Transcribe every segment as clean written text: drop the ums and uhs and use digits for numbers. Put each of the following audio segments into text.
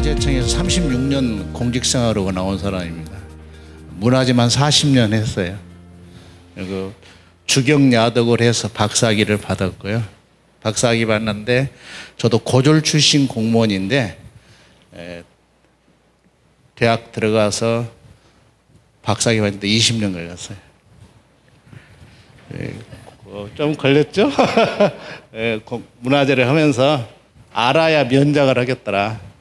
문화재청에서 36년 공직생활하고 나온 사람입니다. 문화재만 40년 했어요. 그리고 주경야독을 해서 박사학위를 받았고요. 박사학위 받는데 저도 고졸 출신 공무원인데 대학 들어가서 박사학위 받는데 20년 걸렸어요. 좀 걸렸죠? 문화재를 하면서 알아야 면장을 하겠더라.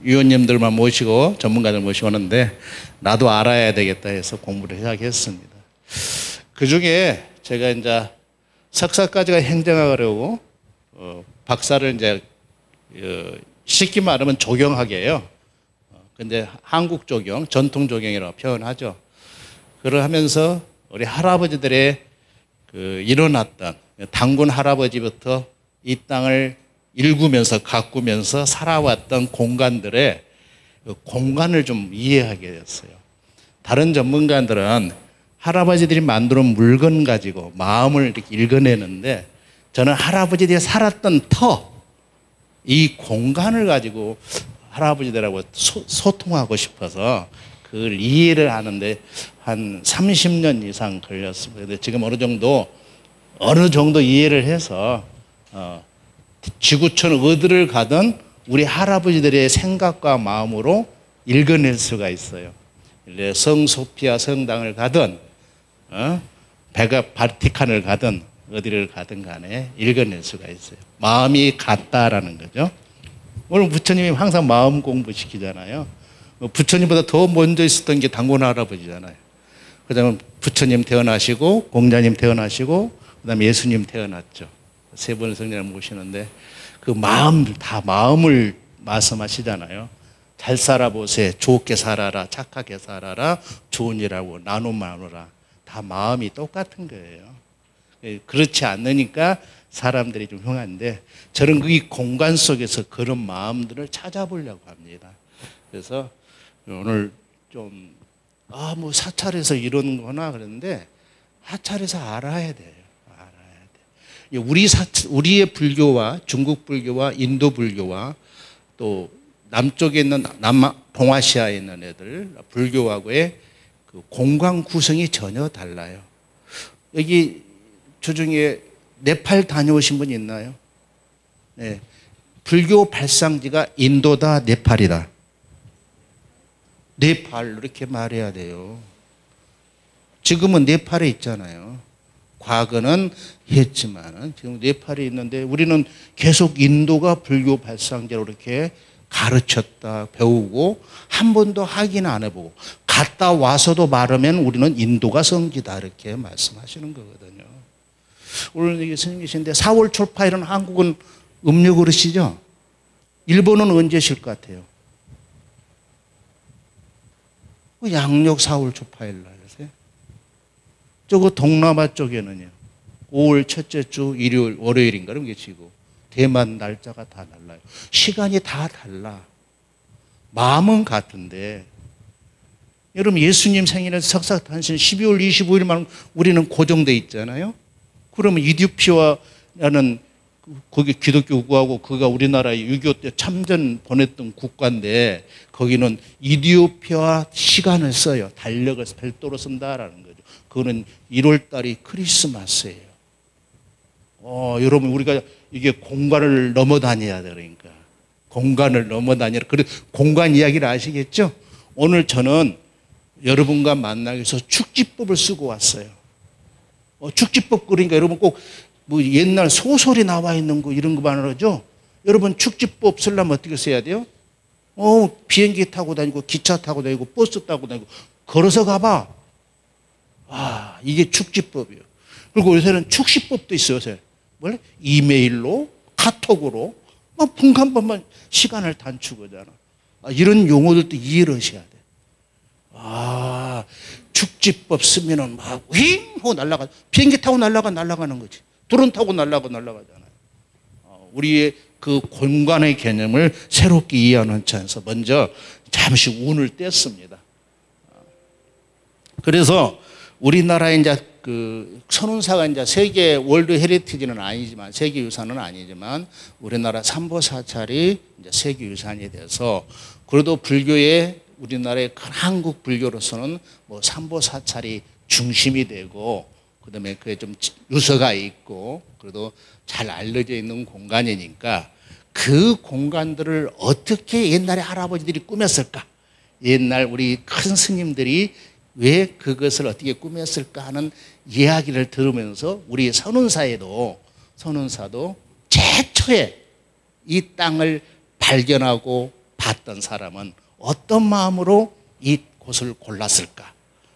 위원님들만 모시고 전문가들 모시고 오는데 나도 알아야 되겠다 해서 공부를 시작했습니다. 그 중에 제가 이제 석사까지가 행정학이라고 박사를 이제 쉽게 말하면 조경학이에요. 근데 한국 조경, 전통 조경이라고 표현하죠. 그러하면서 우리 할아버지들의 일어났던 단군 할아버지부터 이 땅을 일구면서 가꾸면서 살아왔던 공간들의 공간을 좀 이해하게 됐어요. 다른 전문가들은 할아버지들이 만들어 놓은 물건 가지고 마음을 이렇게 읽어내는데 저는 할아버지들이 살았던 이 공간을 가지고 할아버지들하고 소통하고 싶어서 그걸 이해를 하는데 한 30년 이상 걸렸습니다. 근데 지금 어느 정도 이해를 해서 지구촌 어디를 가든 우리 할아버지들의 생각과 마음으로 읽어낼 수가 있어요. 성소피아 성당을 가든 바티칸을 가든 어디를 가든 간에 읽어낼 수가 있어요. 마음이 같다라는 거죠. 오늘 부처님이 항상 마음 공부시키잖아요. 부처님보다 더 먼저 있었던 게 단군 할아버지잖아요. 그 다음에 부처님 태어나시고 공자님 태어나시고 그 다음에 예수님 태어났죠. 세 번의 성령을 모시는데 그 마음을 말씀하시잖아요. 잘 살아보세, 좋게 살아라, 착하게 살아라, 좋은 일하고 나눔 마누라. 다 마음이 똑같은 거예요. 그렇지 않으니까 사람들이 좀 흉한데 저는 이 공간 속에서 그런 마음들을 찾아보려고 합니다. 그래서 오늘 좀 뭐 사찰에서 이런 거나 그런데 사찰에서 알아야 돼요. 우리의 불교와 중국 불교와 인도 불교와 또 남쪽에 있는 동아시아에 있는 애들 불교하고의 그 공간 구성이 전혀 달라요. 여기 주중에 네팔 다녀오신 분 있나요? 네. 불교 발상지가 인도다, 네팔이다. 네팔 이렇게 말해야 돼요. 지금은 네팔에 있잖아요. 과거는 했지만은 지금 네팔에 있는데 우리는 계속 인도가 불교 발상지로 이렇게 가르쳤다, 배우고 한 번도 확인 안 해보고 갔다 와서도 말하면 우리는 인도가 성지다 이렇게 말씀하시는 거거든요. 오늘 여기 스님이신데 4월 초파일은 한국은 음력 그릇이죠? 일본은 언제 쉴 것 같아요? 양력 4월 초파일 날이세요. 저거 동남아 쪽에는요. 5월 첫째 주 일요일, 월요일인가 그런 게 지고 대만 날짜가 다 달라요. 시간이 다 달라. 마음은 같은데 여러분 예수님 생일은 석사탄신 12월 25일만 우리는 고정돼 있잖아요. 그러면 이디오피아라는 거기 기독교국하고 그가 우리나라에 6.25 때 참전 보냈던 국가인데 거기는 이디오피아 시간을 써요. 달력을 별도로 쓴다라는 거죠. 그거는 1월 달이 크리스마스예요. 여러분 우리가 이게 공간을 넘어다녀야 돼. 그러니까 공간을 넘어다니라. 그래 공간 이야기를 아시겠죠? 오늘 저는 여러분과 만나기 위해서 축지법을 쓰고 왔어요. 축지법 그러니까 여러분 꼭 뭐 옛날 소설이 나와 있는 거 이런 거만 하죠. 여러분 축지법 쓰려면 어떻게 써야 돼요? 비행기 타고 다니고 기차 타고 다니고 버스 타고 다니고 걸어서 가봐. 이게 축지법이에요. 그리고 요새는 축시법도 있어요. 요새 뭘 이메일로 카톡으로 분 한 번만 시간을 단축하잖아. 이런 용어들도 이해를 하셔야 돼. 축지법 쓰면은 막 윙 하고 날아가. 비행기 타고 날아가는 거지. 드론 타고 날아가잖아요. 우리의 그 공간의 개념을 새롭게 이해하는 차원에서 먼저 잠시 운을 뗐습니다. 그래서 우리나라에 이제 그 선운사가 이제 세계 월드 헤리티지는 아니지만 세계 유산은 아니지만 우리나라 삼보사찰이 이제 세계 유산이 돼서 그래도 불교의 우리나라의 큰 한국 불교로서는 뭐 삼보사찰이 중심이 되고 그다음에 그게 좀 유서가 있고 그래도 잘 알려져 있는 공간이니까 그 공간들을 어떻게 옛날에 할아버지들이 꾸몄을까? 옛날 우리 큰 스님들이 왜 그것을 어떻게 꾸몄을까 하는 이야기를 들으면서 우리 선운사도 최초에 이 땅을 발견하고 봤던 사람은 어떤 마음으로 이 곳을 골랐을까?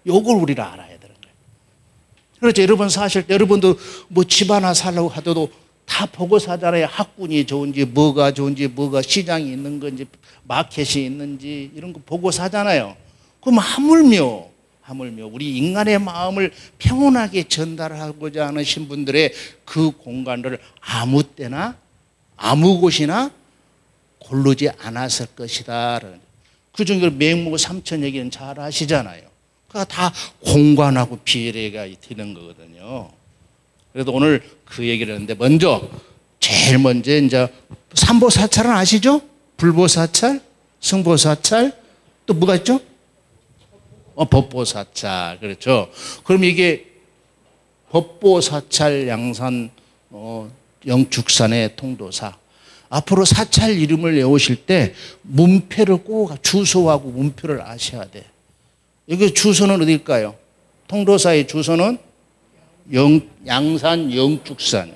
요걸 우리가 알아야 되는 거예요. 그렇죠. 여러분 사실 여러분도 뭐 집 하나 살려고 하더라도 다 보고 사잖아요. 학군이 좋은지 뭐가 좋은지 뭐가 시장이 있는 건지 마켓이 있는지 이런 거 보고 사잖아요. 그럼 하물며 우리 인간의 마음을 평온하게 전달하고자 하는 분들의 그 공간을 아무 때나 아무 곳이나 고르지 않았을 것이다. 그 중에 맹모 삼천 얘기는 잘 아시잖아요. 그가 다 공간하고 비례가 되는 거거든요. 그래도 오늘 그 얘기를 하는데 제일 먼저 이제 삼보사찰은 아시죠? 불보사찰, 승보사찰, 또 뭐가 있죠? 법보사찰. 그렇죠. 그럼 이게 법보사찰 양산 영축산의 통도사. 앞으로 사찰 이름을 외우실 때 문표를 꼭 주소하고 문표를 아셔야 돼. 여기 주소는 어딜까요? 통도사의 주소는 양산 영축산.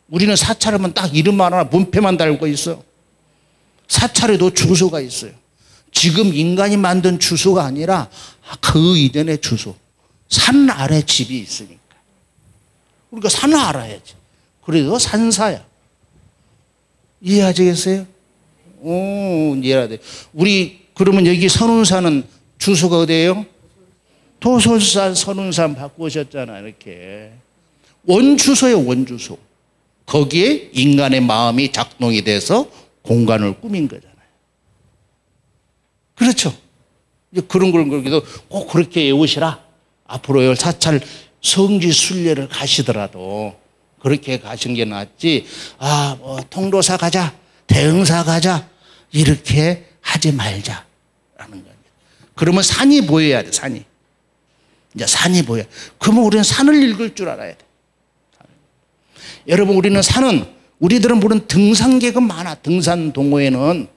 우리는 사찰하면 딱 이름만 하나 문표만 달고 있어. 사찰에도 주소가 있어요. 지금 인간이 만든 주소가 아니라 그 이전의 주소. 산 아래 집이 있으니까. 우리가 산을 알아야지. 그래도 산사야. 이해하시겠어요? 이해해야 돼. 그러면 여기 선운사는 주소가 어디예요? 도솔산 선운산 바꾸셨잖아요. 이렇게. 원주소예요, 원주소. 거기에 인간의 마음이 작동이 돼서 공간을 꾸민 거잖아요. 그렇죠. 그런 걸 꼭 그렇게 외우시라. 앞으로 사찰 성지 순례를 가시더라도 그렇게 가신 게 낫지. 통도사 가자, 대흥사 가자 이렇게 하지 말자라는 겁니다. 그러면 산이 보여야 돼. 이제 산이 보여. 그러면 우리는 산을 읽을 줄 알아야 돼. 여러분 우리들은 물론 등산객은 많아. 등산 동호회는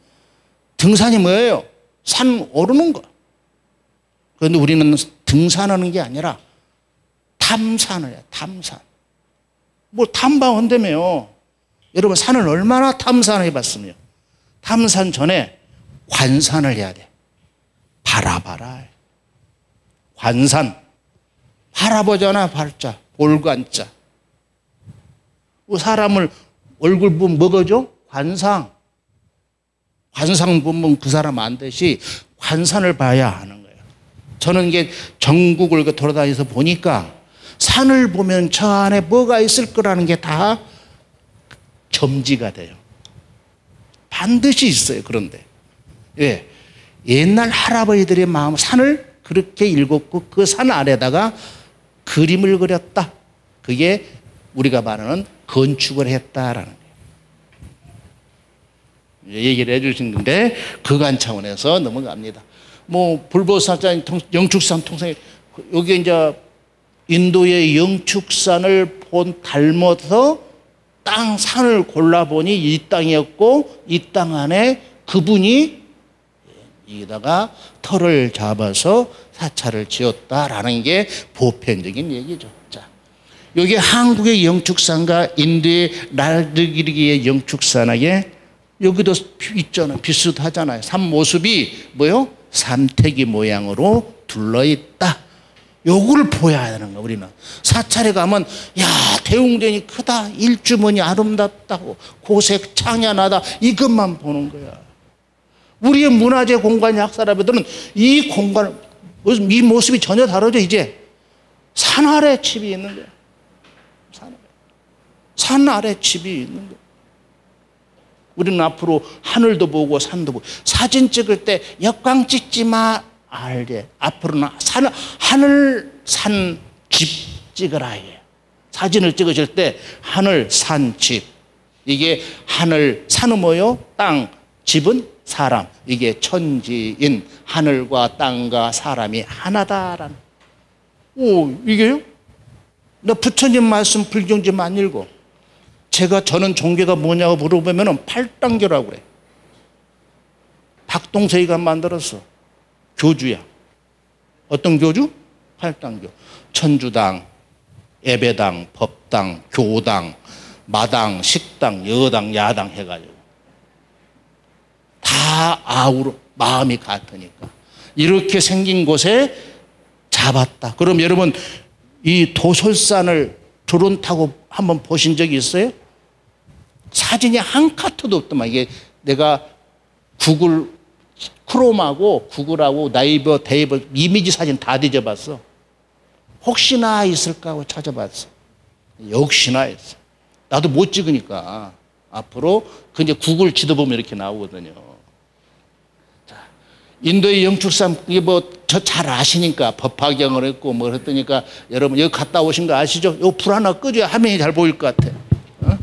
등산이 뭐예요? 산 오르는 거. 그런데 우리는 등산하는 게 아니라 탐산을 해요. 탐산. 뭐 탐방한다며요. 여러분 산을 얼마나 탐산해 봤으며 탐산 전에 관산을 해야 돼. 바라봐라. 관산. 바라보잖아. 발자. 볼관자. 사람을 얼굴 보면 뭐가죠? 관상. 관상 보면 그 사람 안 되시 관산을 봐야 하는 거예요. 저는 이게 전국을 돌아다니면서 보니까 산을 보면 저 안에 뭐가 있을 거라는 게 다 점지가 돼요. 반드시 있어요. 그런데 옛날 할아버지들의 마음 산을 그렇게 읽었고 그 산 아래다가 그림을 그렸다. 그게 우리가 말하는 건축을 했다라는 거예요. 얘기를 해주신 건데 그간 차원에서 넘어갑니다. 뭐 불보사찰 영축산 통상 여기 이제 인도의 영축산을 닮아서 산을 골라보니 이 땅이었고 이 땅 안에 그분이 여기다가 터를 잡아서 사찰을 지었다라는 게 보편적인 얘기죠. 자, 여기 한국의 영축산과 인도의 날드기르기의 영축산하게 여기도 있잖아요. 비슷하잖아요. 산 모습이 뭐요? 삼태기 모양으로 둘러있다. 요거를 보여야 되는 거야. 우리는 사찰에 가면 대웅전이 크다, 일주머니 아름답다고, 고색 창연하다, 이것만 보는 거야. 우리의 문화재 공간 학사라들은 이 공간, 이 모습이 전혀 다르죠. 이제 산 아래 집이 있는 거야. 산 아래 집이 있는 거야. 우리는 앞으로 하늘도 보고 산도 보고, 사진 찍을 때 역광 찍지 마. 알게. 앞으로는 산, 집 찍으라 이게. 사진을 찍으실 때 하늘, 산, 집. 이게 하늘, 산은 뭐요? 땅, 집은 사람. 이게 천지인 하늘과 땅과 사람이 하나다라는. 오, 이게요? 나 부처님 말씀 불경지만 안 읽어. 저는 종교가 뭐냐고 물어보면 8단계라고 그래. 박동서이가 만들었어. 교주야. 어떤 교주? 8단교. 천주당, 예배당, 법당, 교당, 마당, 식당, 여당, 야당 해가지고 다 아우러 마음이 같으니까 이렇게 생긴 곳에 잡았다. 그럼 여러분 이 도솔산을 드론 타고 한번 보신 적이 있어요? 사진이 한 카트도 없더만. 이게 내가 구글 크롬하고 구글하고 나이버, 데이버 이미지 사진 다 뒤져봤어. 혹시나 있을까 하고 찾아봤어. 역시나 있어. 나도 못 찍으니까 앞으로 그 이제 구글 지도 보면 이렇게 나오거든요. 자, 인도의 영축산 이게 뭐 저 잘 아시니까 법화경을 했고 뭐 그랬더니까 여러분 여기 갔다 오신 거 아시죠? 요 불 하나 꺼줘야 화면이 잘 보일 것 같아. 어?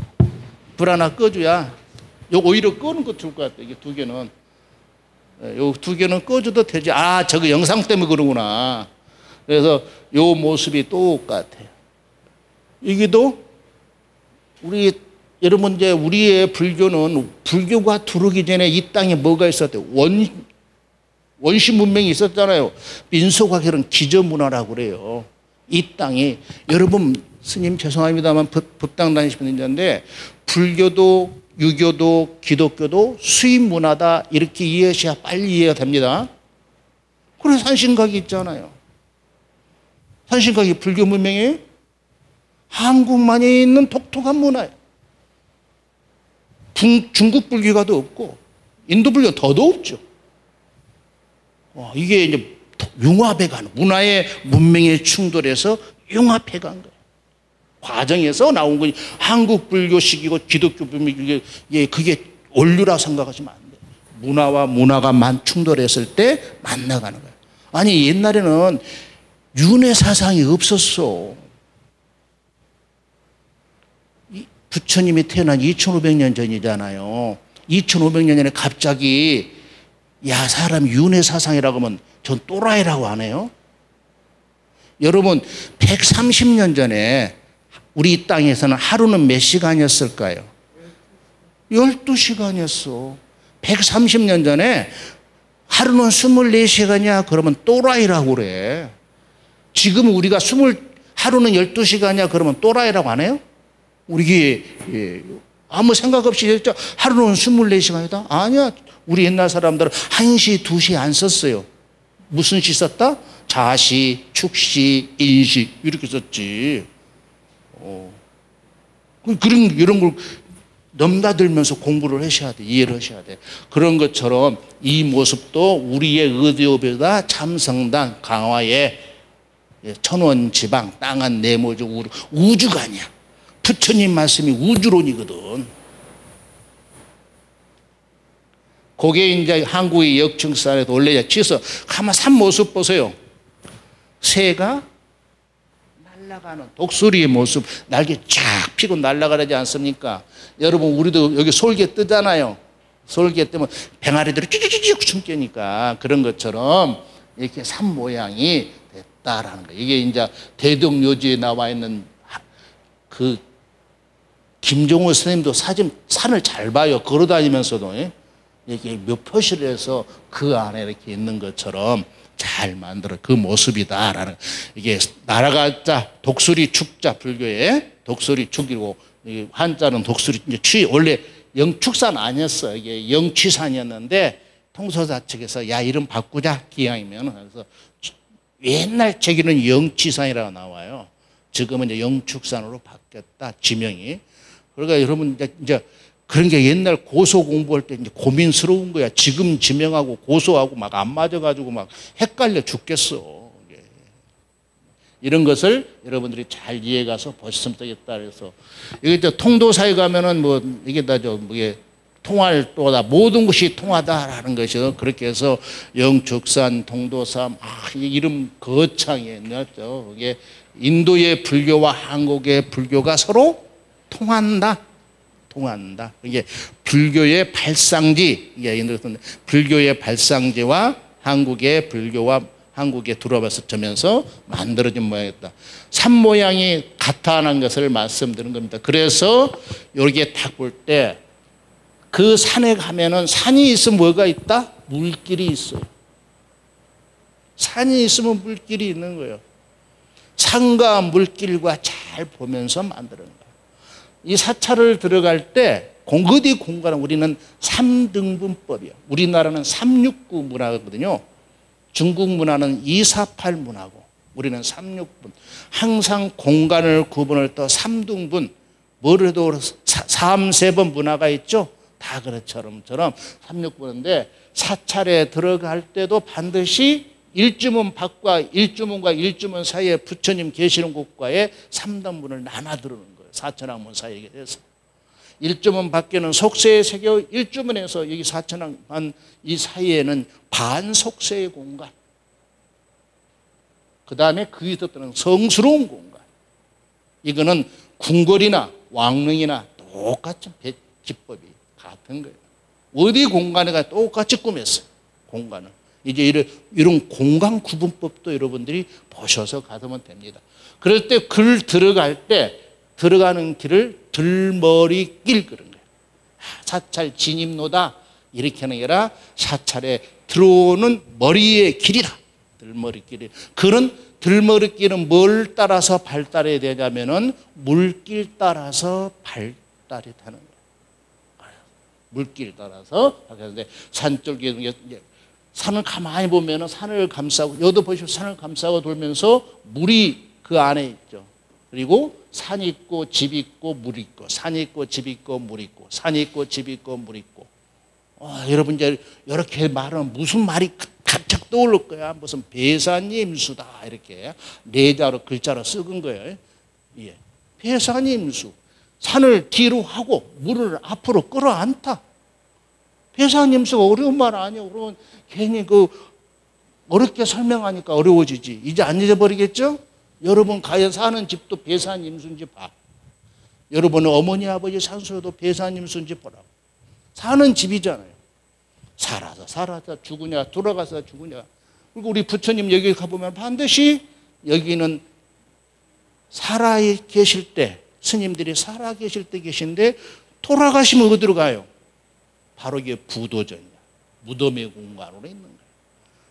불 하나 꺼줘야 요 오히려 끄는 거 좋을 것 같아. 이게 두 개는 요 두 개는 꺼줘도 되지. 아 저거 영상 때문에 그러구나. 그래서 요 모습이 똑같아요. 여기도 우리 여러분 이제 우리의 불교는 불교가 들어오기 전에 이 땅에 뭐가 있었대요? 원시 문명이 있었잖아요. 민속학설은 기저문화라고 그래요. 이 땅이 여러분 스님 죄송합니다만 법당 다니시는 분인데 불교도 유교도 기독교도 수입 문화다 이렇게 이해하셔야 빨리 이해가 됩니다. 그래서 산신각이 있잖아요. 산신각이 불교 문명이에요? 한국만이 있는 독특한 문화예요. 중국 불교가도 없고 인도 불교 더도 없죠. 이게 이제 융합해 가는 문화의 문명의 충돌에서 융합해 간 거예요. 과정에서 나온 거니 한국 불교식이고 기독교 불교식이 그게 원류라 생각하시면 안 돼요. 문화와 문화가 충돌했을 때 만나가는 거예요. 아니 옛날에는 윤회 사상이 없었어. 부처님이 태어난 2500년 전이잖아요. 2500년 전에 갑자기 야 사람 윤회 사상이라고 하면 전 또라이라고 안 해요. 여러분 130년 전에 우리 이 땅에서는 하루는 몇 시간이었을까요? 12시간이었어. 130년 전에 하루는 24시간이야 그러면 또라이라고 그래. 지금 우리가 하루는 12시간이야 그러면 또라이라고 안 해요? 우리 아무 생각 없이 했죠. 하루는 24시간이다? 아니야. 우리 옛날 사람들은 1시, 2시 안 썼어요. 무슨 시 썼다? 자시, 축시, 인시 이렇게 썼지. 이런 걸 넘나들면서 공부를 하셔야 돼. 이해를 하셔야 돼. 그런 것처럼 이 모습도 우리의 의료보다 참성단 강화의 천원지방 땅한 네모적 우주가 아니야. 부처님 말씀이 우주론이거든. 그게 이제 한국의 역층산에도 원래 치서 가만 산 모습 보세요. 새가 날아가는 독수리의 모습, 날개 쫙 피고 날아가지 않습니까? 여러분 우리도 여기 솔개 뜨잖아요. 솔개 뜨면 병아리들이 쭈쭈쭈쭈 숨기니까 그런 것처럼 이렇게 산 모양이 됐다라는 거예요. 이게 이제 대덕요지에 나와 있는 그 김종호 선생님도 산을 잘 봐요. 걸어다니면서도 이렇게 몇 표시를 해서 그 안에 이렇게 있는 것처럼 잘 만들어 그 모습이다라는 이게 날아가자 독수리 축자 불교의 독수리 축이고 한자는 독수리 이제 원래 영축산 아니었어. 이게 영취산이었는데 통서사 측에서 야 이름 바꾸자 기왕이면 그래서 옛날 책에는 영취산이라고 나와요. 지금은 이제 영축산으로 바뀌었다 지명이. 그러니까 여러분 이제 그런 게 옛날 고소 공부할 때 이제 고민스러운 거야. 지금 지명하고 고소하고 막 안 맞아가지고 막 헷갈려 죽겠어. 이런 것을 여러분들이 잘 이해가서 보셨으면 되겠다. 그래서 이게 통도사에 가면은 뭐 이게 다죠. 이게 통할 또다. 모든 것이 통하다라는 것이죠. 그렇게 해서 영축산, 동도산, 이름 거창해 놨죠. 이게 인도의 불교와 한국의 불교가 서로 통한다. 통한다. 이게 불교의 발상지, 불교의 발상지와 한국의 불교와 한국에 들어와서면서 만들어진 모양이었다. 산 모양이 같다는 것을 말씀드린 겁니다. 그래서 여기에 딱 볼 때 그 산에 가면은 산이 있으면 뭐가 있다? 물길이 있어요. 산이 있으면 물길이 있는 거예요. 산과 물길과 잘 보면서 만드는 거예요. 이 사찰을 들어갈 때 어디 공간은 우리는 3등분법이에요. 우리나라는 369 문화거든요. 중국 문화는 248 문화고 우리는 369. 항상 공간을 구분을 또 3등분, 뭘 해도 3번 문화가 있죠. 다 그렇처럼 369인데 사찰에 들어갈 때도 반드시 일주문 밖과 일주문과 일주문 사이에 부처님 계시는 곳과의 3등분을 나눠 들으는 거예요. 사천왕문 사이에 대해서. 일주문 밖에는 속세의 세계, 일주문에서 여기 사천왕문 이 사이에는 반속세의 공간. 그 다음에 그 있었던 성스러운 공간. 이거는 궁궐이나 왕릉이나 똑같은 기법이 같은 거예요. 어디 공간에가 똑같이 꾸몄어요. 공간을. 이제 이런 공간 구분법도 여러분들이 보셔서 가면 됩니다. 그럴 때 글 들어갈 때 들어가는 길을 들머리길 그런 거예요. 사찰 진입로다 이렇게 하는 게 아니라 사찰에 들어오는 머리의 길이다. 들머리길이. 그런 들머리길은 뭘 따라서 발달해야 되냐면은 물길 따라서 발달이 되는 거예요. 물길 따라서. 그런데 산줄기 산을 가만히 보면은 산을 감싸고 여도 보시고 산을 감싸고 돌면서 물이 그 안에 있죠. 그리고 산이 있고 집이 있고 물이 있고 산이 있고 집이 있고 물이 있고 산이 있고 집이 있고 물이 있고. 여러분 이제 이렇게 말하면 무슨 말이 갑자기 떠오를 거야. 무슨 배산임수다 이렇게 네자로 글자로 썩은 거예요. 예. 배산임수. 산을 뒤로 하고 물을 앞으로 끌어안다. 배산임수가 어려운 말 아니에요. 그러면 괜히 어렵게 설명하니까 어려워지지. 이제 안 잊어버리겠죠? 여러분 가야 사는 집도 배산임수인지 봐. 여러분의 어머니 아버지 산소도 배산임수인지 보라고. 사는 집이잖아요. 살아서 죽으냐 돌아가서 죽으냐. 그리고 우리 부처님 여기 가보면 반드시 여기는 살아 계실 때 스님들이 살아 계실 때 계신데 돌아가시면 어디로 가요? 바로 이게 부도전이야. 무덤의 공간으로 있는 거예요.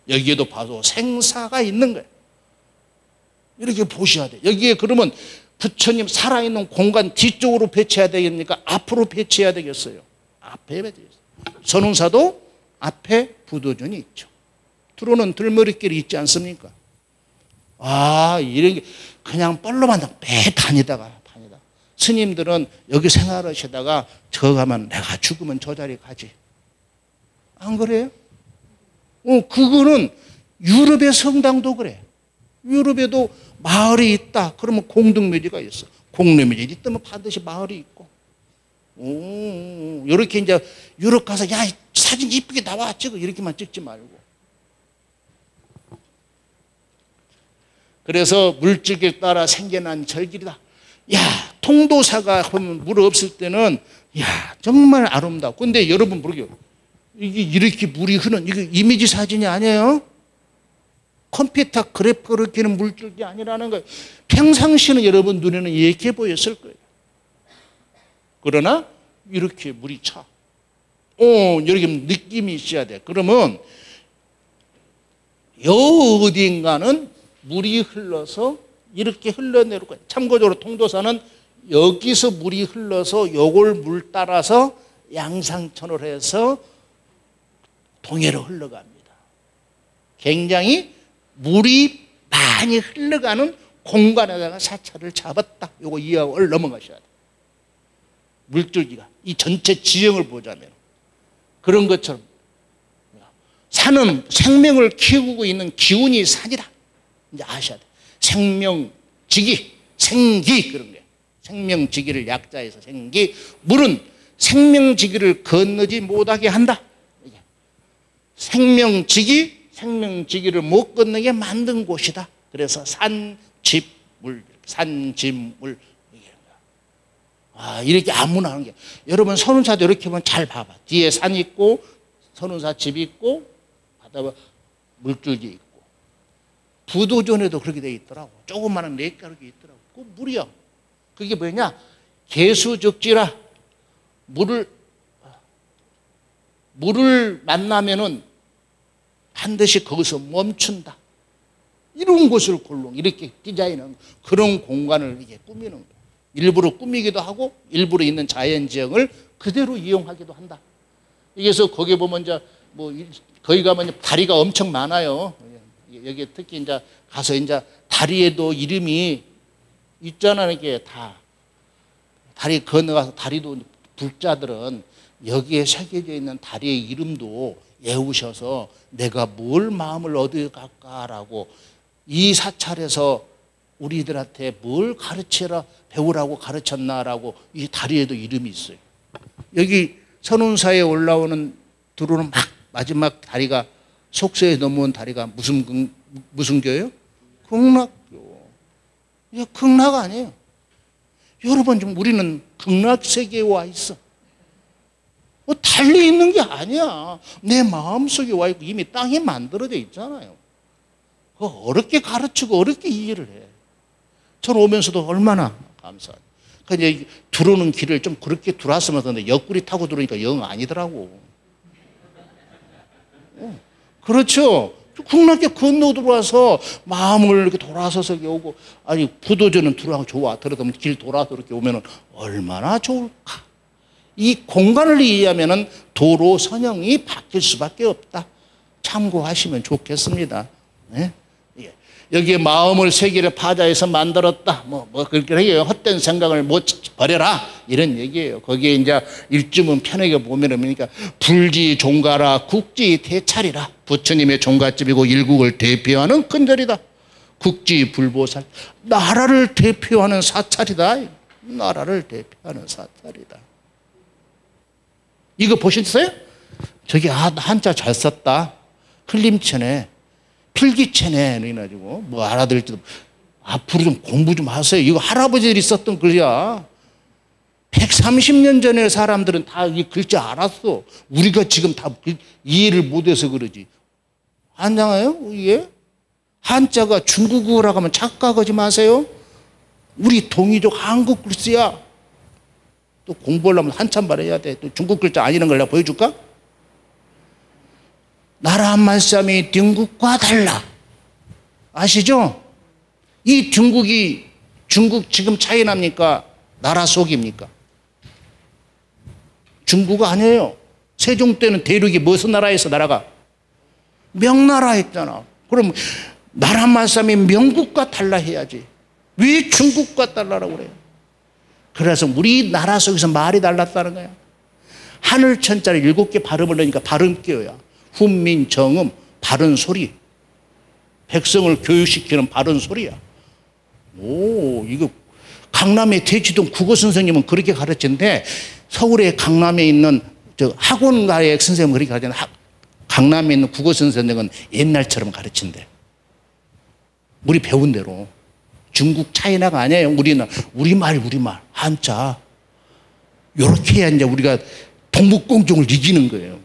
여기에도 봐도 생사가 있는 거예요. 이렇게 보셔야 돼요. 여기에 그러면 부처님 살아있는 공간 뒤쪽으로 배치해야 되겠습니까? 앞으로 배치해야 되겠어요. 앞에 배치해야 되겠어요. 선운사도 앞에 부도전이 있죠. 들어오는 들머리길이 있지 않습니까? 이런 게 그냥 뻘로만 매 다니다가 스님들은 여기 생활하시다가 저 가면 내가 죽으면 저 자리 가지. 안 그래요? 그거는 유럽의 성당도 그래. 유럽에도 마을이 있다. 그러면 공동묘지가 있어. 공동묘지 있다면 반드시 마을이 있고. 이렇게 이제 유럽 가서 야 사진 이쁘게 나와 찍어 이렇게만 찍지 말고. 그래서 물줄기를 따라 생겨난 절길이다. 통도사가 하면 물 없을 때는 정말 아름다워. 근데 여러분 모르게요. 이게 이렇게 물이 흐르는 이게 이미지 사진이 아니에요. 컴퓨터 그래프 그렇게는 물줄기 아니라는 거예요. 평상시는 여러분 눈에는 이렇게 보였을 거예요. 그러나 이렇게 물이 차. 이렇게 느낌이 있어야 돼. 그러면 어딘가는 물이 흘러서 이렇게 흘러내릴 거예요. 참고적으로 통도사는 여기서 물이 흘러서 요걸 물 따라서 양상천을 해서 동해로 흘러갑니다. 굉장히 물이 많이 흘러가는 공간에다가 사찰을 잡았다. 요거 이해하고 넘어가셔야 돼요. 물줄기가 이 전체 지형을 보자면 그런 것처럼 산은 생명을 키우고 있는 기운이 산이다. 이제 아셔야 돼요. 생명지기, 생기 그런 거예요. 생명지기를 약자해서 생기. 물은 생명지기를 건너지 못하게 한다. 생명지기를 못 건너게 만든 곳이다. 그래서 산집물. 이렇게 아무나 하는 게. 여러분 선운사도 이렇게 보면 잘 봐봐. 뒤에 산 있고 선운사 집 있고 바다 물줄기 있고. 부도전에도 그렇게 돼 있더라고. 조그마한 냇가락이 있더라고. 그 물이야. 그게 뭐냐? 개수적지라 물을 만나면은 반드시 거기서 멈춘다. 이런 곳을 골롱 이렇게 디자인한 그런 공간을 이게 꾸미는 거예요. 일부러 꾸미기도 하고 일부러 있는 자연지형을 그대로 이용하기도 한다. 그래서 거기 보면 이제 거기 가면 다리가 엄청 많아요. 여기 특히 이제 가서 이제 다리에도 이름이 있잖아요. 이게 다 다리 건너가서 다리도 불자들은 여기에 새겨져 있는 다리의 이름도 외우셔서 내가 뭘 마음을 얻어갈까라고 이 사찰에서 우리들한테 뭘 가르치라 배우라고 가르쳤나라고 이 다리에도 이름이 있어요. 여기 선운사에 올라오는 들어오는 마지막 다리가 속세에 넘어온 다리가 무슨 교예요? 극락교. 이게 극락 아니에요. 여러분 지금 우리는 극락 세계에 와 있어. 달리 있는 게 아니야. 내 마음속에 와 있고 이미 땅이 만들어져 있잖아요. 어렵게 가르치고 어렵게 이해를 해. 저는 오면서도 얼마나 감사해요. 이제 들어오는 길을 좀 그렇게 들어왔으면 하는데 옆구리 타고 들어오니까 영 아니더라고. 그렇죠. 극락교 건너 들어와서 마음을 이렇게 돌아서서 오고 아니 부도전은 들어가면 좋아. 들어가면 길 돌아서 이렇게 오면 얼마나 좋을까. 이 공간을 이해하면 도로 선형이 바뀔 수밖에 없다. 참고하시면 좋겠습니다. 네? 여기에 마음을 세계를 파자에서 만들었다. 그렇게 해요. 헛된 생각을 못 버려라. 이런 얘기예요. 거기에 이제 일주문 편하게 보면은 그러니까 불지 종가라 국지 대찰이라. 부처님의 종갓집이고 일국을 대표하는 큰절이다. 국지 불보살. 나라를 대표하는 사찰이다. 나라를 대표하는 사찰이다. 이거 보셨어요? 저기 한자 잘 썼다. 흘림체네. 필기체네. 이래가지고 알아들을지도 앞으로 좀 공부 좀 하세요. 이거 할아버지들이 썼던 글이야. 130년 전에 사람들은 다 이 글자 알았어. 우리가 지금 다 이해를 못해서 그러지. 안장해요? 이게 한자가 중국어라고 하면 착각하지 마세요. 우리 동이족 한국 글씨야. 또 공부하려면 한참 말해야 돼. 또 중국 글자 아니는 걸 내가 보여줄까? 나라 말씀이 중국과 달라. 아시죠? 이 중국 지금 차이납니까? 나라 속입니까? 중국 아니에요. 세종 때는 대륙이 무슨 나라에서 나라가? 명나라 했잖아. 그럼 나라 말씀이 명국과 달라 해야지. 왜 중국과 달라라고 그래요? 그래서 우리나라 속에서 말이 달랐다는 거야. 하늘천자를 7개 발음을 넣으니까 발음교야. 훈민, 정음, 바른 소리. 백성을 교육시키는 바른 소리야. 이거 강남의 대치동 국어선생님은 그렇게 가르치는데 서울의 강남에 있는 학원가의 선생님은 그렇게 가르치는데 강남에 있는 국어선생님은 옛날처럼 가르친대. 우리 배운 대로. 중국 차이나가 아니에요. 우리말 한자. 요렇게 해야 이제 우리가 동북공정을 이기는 거예요.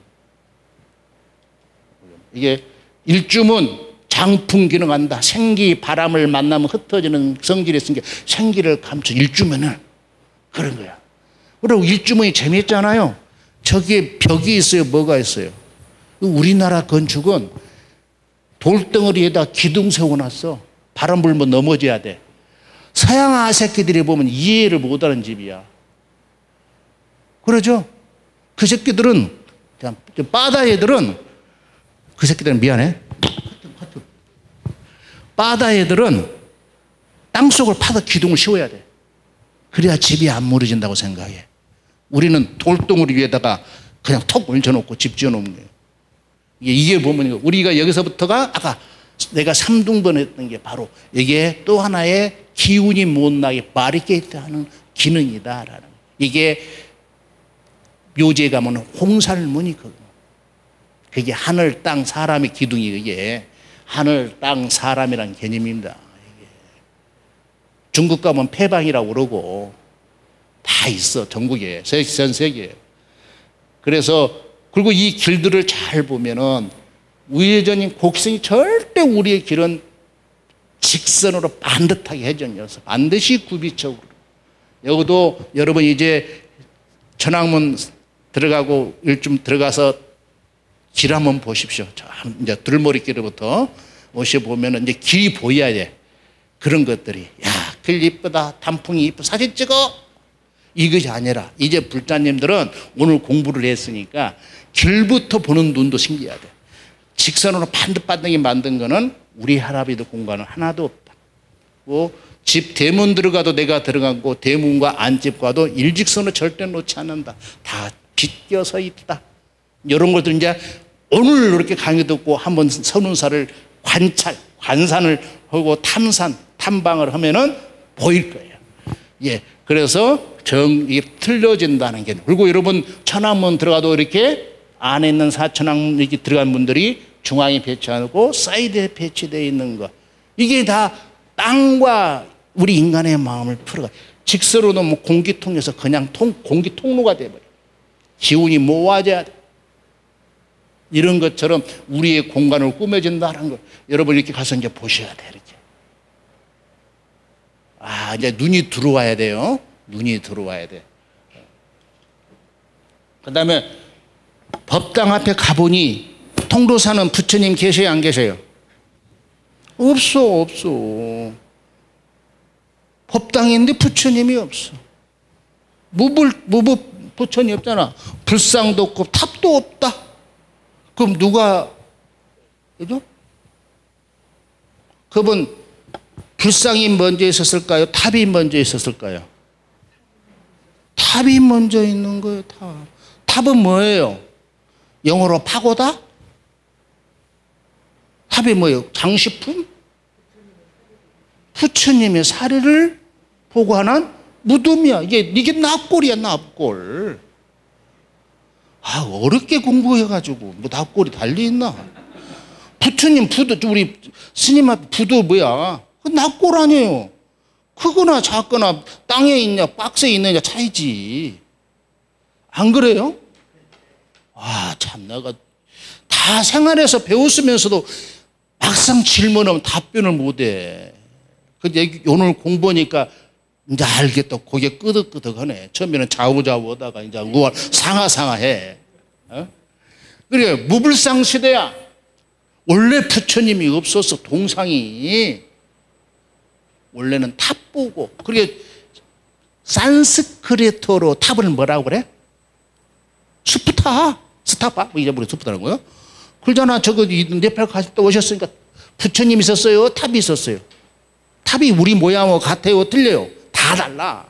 이게 일주문 장풍 기능한다. 생기 바람을 만나면 흩어지는 성질이 있으니까 생기를 감춰 일주문은 그런 거야. 그리고 일주문이 재미있잖아요. 저기에 벽이 있어요. 뭐가 있어요? 우리나라 건축은 돌덩어리에다 기둥 세워놨어. 바람 불면 넘어져야 돼. 서양 아새끼들이 보면 이해를 못하는 집이야. 그러죠? 그 새끼들은 그냥 바다 애들은 그 새끼들은 미안해. 바다 애들은 땅속을 파서 기둥을 씌워야 돼. 그래야 집이 안 무너진다고 생각해. 우리는 돌덩어리 위에다가 그냥 톡 얹혀놓고 집 지어놓은 거예요. 이게 보면 우리가 여기서부터가 아까 내가 3등분 했던 게 바로 이게 또 하나의 기운이 못 나게 바리케이트 하는 기능이다라는. 이게 묘지에 가면 홍살문이 그게 하늘, 땅, 사람의 기둥이 그게 하늘, 땅, 사람이란 개념입니다. 중국 가면 폐방이라고 그러고 다 있어. 전국에, 전 세계에. 그래서 그리고 이 길들을 잘 보면은 우회전인 곡선이 절대 우리의 길은 직선으로 반듯하게 해전이어서 반드시 구비적으로. 여기도 여러분 이제 천왕문 들어가고 일좀 들어가서 길 한번 보십시오. 이제 들머리길부터 오셔보면은 이제 길이 보여야 돼. 그런 것들이. 야, 길 이쁘다. 단풍이 이쁘다. 사진 찍어. 이것이 아니라 이제 불자님들은 오늘 공부를 했으니까 길부터 보는 눈도 신기해야 돼. 직선으로 반듯반듯하게 만든 거는 우리 할아버지들 공간은 하나도 없다. 집 대문 들어가도 내가 들어가고 대문과 안집 가도 일직선으로 절대 놓지 않는다. 다 빗겨서 있다. 이런 것들 이제 오늘 이렇게 강의 듣고 한번 선운사를 관산을 하고 탐방을 하면은 보일 거예요. 예. 그래서 이게 틀려진다는 게. 그리고 여러분 천왕문 들어가도 이렇게 안에 있는 사천왕문 이렇게 들어간 분들이 중앙에 배치하고 사이드에 배치되어 있는 거. 이게 다 땅과 우리 인간의 마음을 풀어가. 직선으로 뭐 공기통에서 그냥 공기 통로가 돼버려. 기운이 모아져야 돼. 이런 것처럼 우리의 공간을 꾸며진다는 거. 여러분 이렇게 가서 이제 보셔야 돼. 이렇게. 이제 눈이 들어와야 돼요. 눈이 들어와야 돼. 그 다음에 법당 앞에 가보니 통도사는 부처님 계셔요, 안 계셔요? 없어. 법당인데 부처님이 없어. 부처님 없잖아. 불상도 없고 탑도 없다. 그럼 누가, 그죠? 그분 불상이 먼저 있었을까요? 탑이 먼저 있었을까요? 탑이 먼저 있는 거예요, 탑. 탑은 뭐예요? 영어로 파고다? 탑이 뭐예요? 장식품? 부처님의 사례를 보관한 무덤이야. 이게 납골이야, 납골. 어렵게 공부해가지고, 뭐 납골이 달려있나? 부처님 부도, 우리 스님 앞 부도 뭐야? 납골 아니에요. 크거나 작거나 땅에 있냐, 박스에 있느냐 차이지. 안 그래요? 참, 내가 다 생활에서 배웠으면서도 막상 질문하면 답변을 못해. 근데 오늘 공부하니까 이제 알겠다. 고개 끄덕끄덕하네. 처음에는 좌우좌우 하다가 이제 상하상하해. 그래, 무불상 시대야. 원래 부처님이 없어서 동상이 원래는 탑 보고. 그게 산스크리트어로 탑을 뭐라고 그래? 스푸타. 스타파. 잊어버려 스푸타라는 거요. 그러잖아. 네팔 갔을 때 오셨으니까 부처님 있었어요? 탑이 있었어요? 탑이 우리 모양하고 같아요? 틀려요? 다 달라.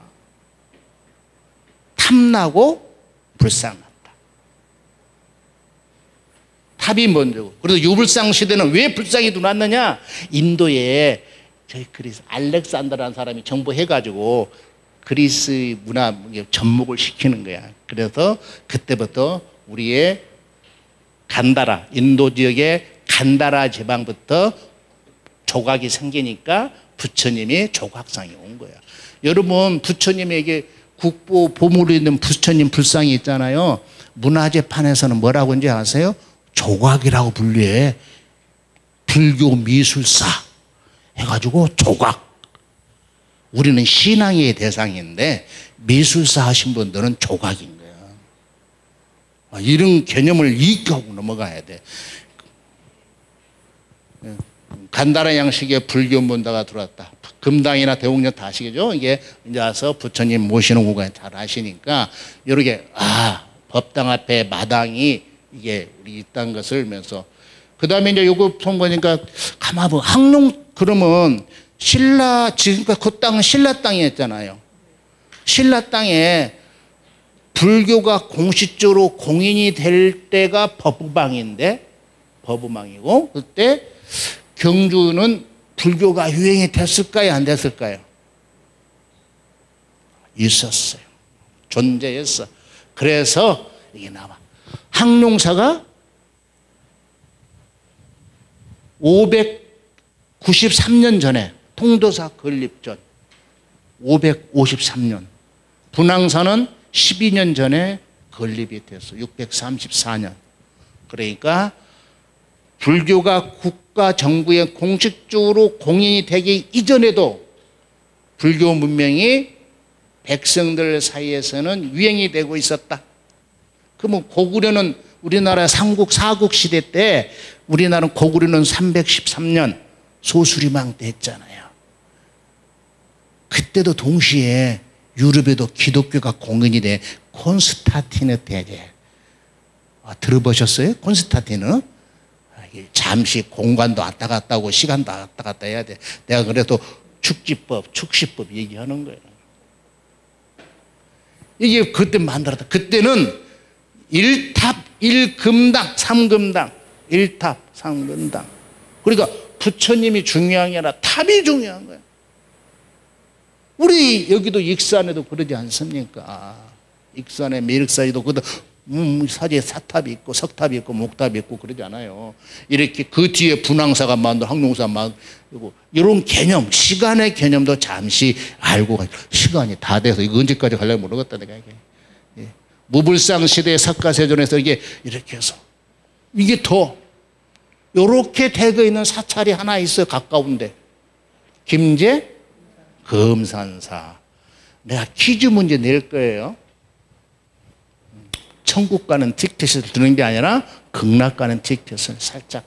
탐나고 불상났다. 탑이 먼저고. 그래서 유불상 시대는 왜 불상이 들어왔느냐? 인도에 저희 그리스 알렉산더라는 사람이 정보해가지고 그리스 문화 접목을 시키는 거야. 그래서 그때부터 우리의 간다라, 인도 지역의 간다라 지방부터 조각이 생기니까 부처님이 조각상이 온 거야. 여러분 부처님에게 국보 보물이 있는 부처님 불상이 있잖아요. 문화재판에서는 뭐라고 하는지 아세요? 조각이라고 분류해. 불교 미술사 해가지고 조각. 우리는 신앙의 대상인데 미술사 하신 분들은 조각인 거야. 이런 개념을 이익하고 넘어가야 돼. 간다라 양식의 불교 문화가 들어왔다. 금당이나 대웅령 다 아시겠죠? 이게 이제 와서 부처님 모시는 공간 잘 아시니까 이렇게 법당 앞에 마당이 이게 우리 있다는 것을 알면서 그 다음에 이제 요거 보니까 가만 보면 항룡 그러면 신라 지금까지 그 땅은 신라 땅이었잖아요. 신라 땅에 불교가 공식적으로 공인이 될 때가 법우방인데 법우방이고 그때 경주는 불교가 유행이 됐을까요? 안 됐을까요? 있었어요. 존재했어. 그래서 이게 나와. 항농사가 593년 전에 통도사 건립 전 553년, 분황사는 12년 전에 건립이 됐어. 634년. 그러니까 불교가 국가 정부에 공식적으로 공인이 되기 이전에도 불교 문명이 백성들 사이에서는 유행이 되고 있었다. 그러면 고구려는 우리나라 삼국 사국 시대 때 우리나라는 고구려는 313년 소수리망 때 했잖아요. 그때도 동시에 유럽에도 기독교가 공인이 돼. 콘스탄티누 때제. 들어보셨어요? 콘스탄티누? 잠시 공간도 왔다 갔다 하고 시간도 왔다 갔다 해야 돼. 내가 그래도 축지법, 축시법 얘기하는 거예요. 이게 그때 만들었다. 그때는 1탑 1금당 3금당 1탑 3금당. 그러니까 부처님이 중요한 게 아니라 탑이 중요한 거예요. 우리 여기도 익산에도 그러지 않습니까? 익산에 매력사에도 그도 사지에 사탑이 있고 석탑이 있고 목탑이 있고 그러지 않아요. 이렇게 그 뒤에 분황사가 만들고 항농사 만들고 이런 개념, 시간의 개념도 잠시 알고 가요. 시간이 다 돼서 이거 언제까지 가려면 모르겠다 내가 이게. 예. 무불상 시대의 석가세존에서 이게 이렇게 해서 이게 더 이렇게 되고 있는 사찰이 하나 있어요. 가까운데 김제 금산사. 내가 퀴즈 문제 낼 거예요. 천국 가는 티켓을 드는 게 아니라 극락 가는 티켓을 살짝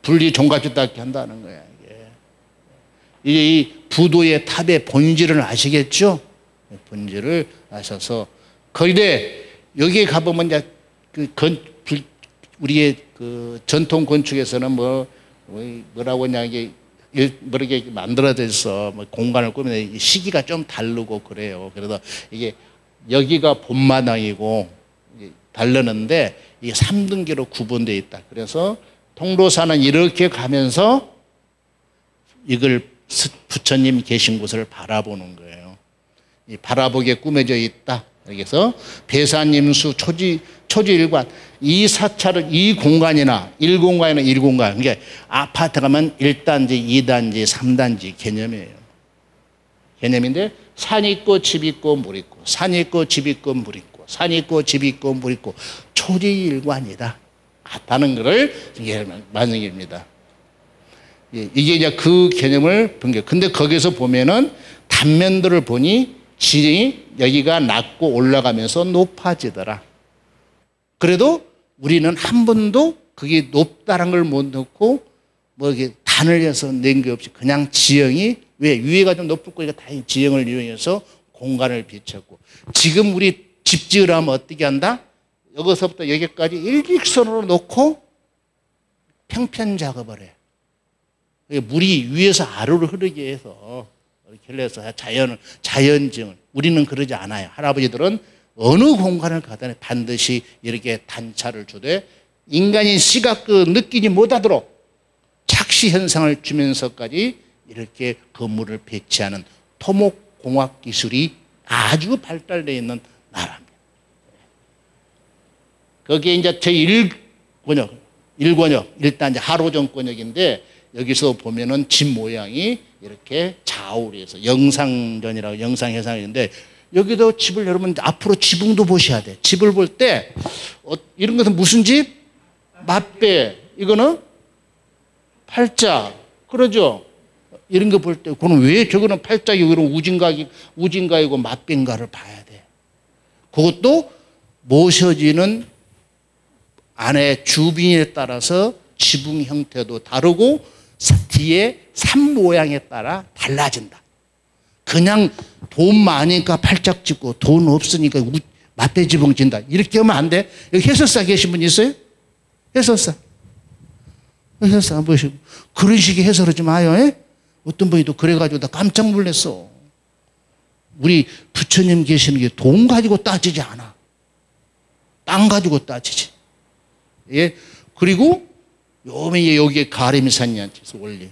분리 종갓집답게 한다는 거야. 이게 이 부도의 탑의 본질을 아시겠죠? 본질을 아셔서 거기에 여기에 가보면 이제 우리의 그 전통 건축에서는 뭐라고 하냐 이게 이렇게 만들어져 있어. 뭐 공간을 꾸미는 시기가 좀 다르고 그래요. 그래서 이게 여기가 본마당이고 다르는데 이게 3등기로 구분되어 있다. 그래서 통도사는 이렇게 가면서 이걸 부처님 계신 곳을 바라보는 거예요. 이 바라보게 꾸며져 있다. 그래서 배산임수 초지일관 이 사찰은 이 공간이나 1공간이나 1공간 이게 아파트 가면 1단지, 2단지, 3단지 개념이에요. 개념인데 산 있고 집 있고 물 있고 산 있고 집 있고 물 있고 산 있고 집 있고 물 있고 초지일관이다. 같다는 것을 만능입니다. 이게 이제 그 개념을 본 게. 근데 거기서 보면은 단면들을 보니 지형이 여기가 낮고 올라가면서 높아지더라. 그래도 우리는 한 번도 그게 높다는 걸 못 넣고 뭐 이렇게 단을 해서 낸 게 없이 그냥 지형이 왜 위에가 좀 높을 거니까 다행히 지형을 이용해서 공간을 비쳤고 지금 우리 집 지으려면 어떻게 한다? 여기서부터 여기까지 일직선으로 놓고 평편 작업을 해. 물이 위에서 아래로 흐르게 해서 이렇게 해서 자연증을 우리는 그러지 않아요. 할아버지들은 어느 공간을 가든 반드시 이렇게 단차를 주되 인간이 시각 느끼지 못하도록 착시 현상을 주면서까지 이렇게 건물을 배치하는 토목공학 기술이 아주 발달되어 있는 나라입니다. 거기에 이제 제1권역, 1권역, 일단 이제 하로정권역인데 여기서 보면은 집 모양이 이렇게 좌우로 해서 영상전이라고 영상해상인데 여기도 집을 여러분 앞으로 지붕도 보셔야 돼. 집을 볼 때 이런 것은 무슨 집? 맞배. 이거는 팔자. 그러죠? 이런 거 볼 때 그럼 왜 저거는 팔자이고 이런 우진가이고 맞배인가를 봐야 돼. 그것도 모셔지는 안에 주빈에 따라서 지붕 형태도 다르고 뒤에 산 모양에 따라 달라진다. 그냥 돈 많으니까 팔짝 짓고 돈 없으니까 맞배 지붕 진다. 이렇게 하면 안 돼. 여기 해설사 계신 분 있어요? 해설사 한번 보시고 그런 식의 해설하지 마요. 에? 어떤 분이 또 그래가지고 나 깜짝 놀랐어. 우리 부처님 계시는 게 돈 가지고 따지지 않아. 땅 가지고 따지지. 예. 그리고 여기에 가림산이한테서 원리.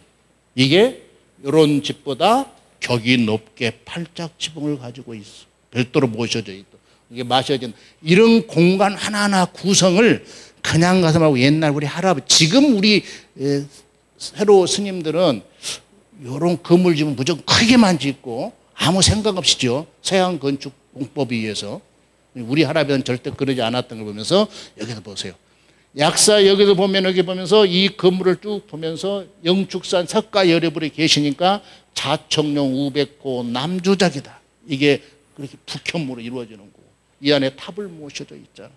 이게 이런 집보다 격이 높게 팔짝 지붕을 가지고 있어. 별도로 모셔져 있다. 이게 마셔야 된다. 이런 공간 하나하나 구성을 그냥 가서 말고 옛날 우리 할아버지, 지금 우리 새로 스님들은 이런 건물집은 무조건 크게만 짓고 아무 생각 없이죠. 서양 건축 공법에 의해서. 우리 할아버지는 절대 그러지 않았던 걸 보면서 여기서 보세요. 약사 여기서 보면 여기 보면서 이 건물을 쭉 보면서 영축산 석가 여러분이 계시니까 자청룡 우백호 남주작이다. 이게 그렇게 북현무로 이루어지는 거고 이 안에 탑을 모셔져 있잖아.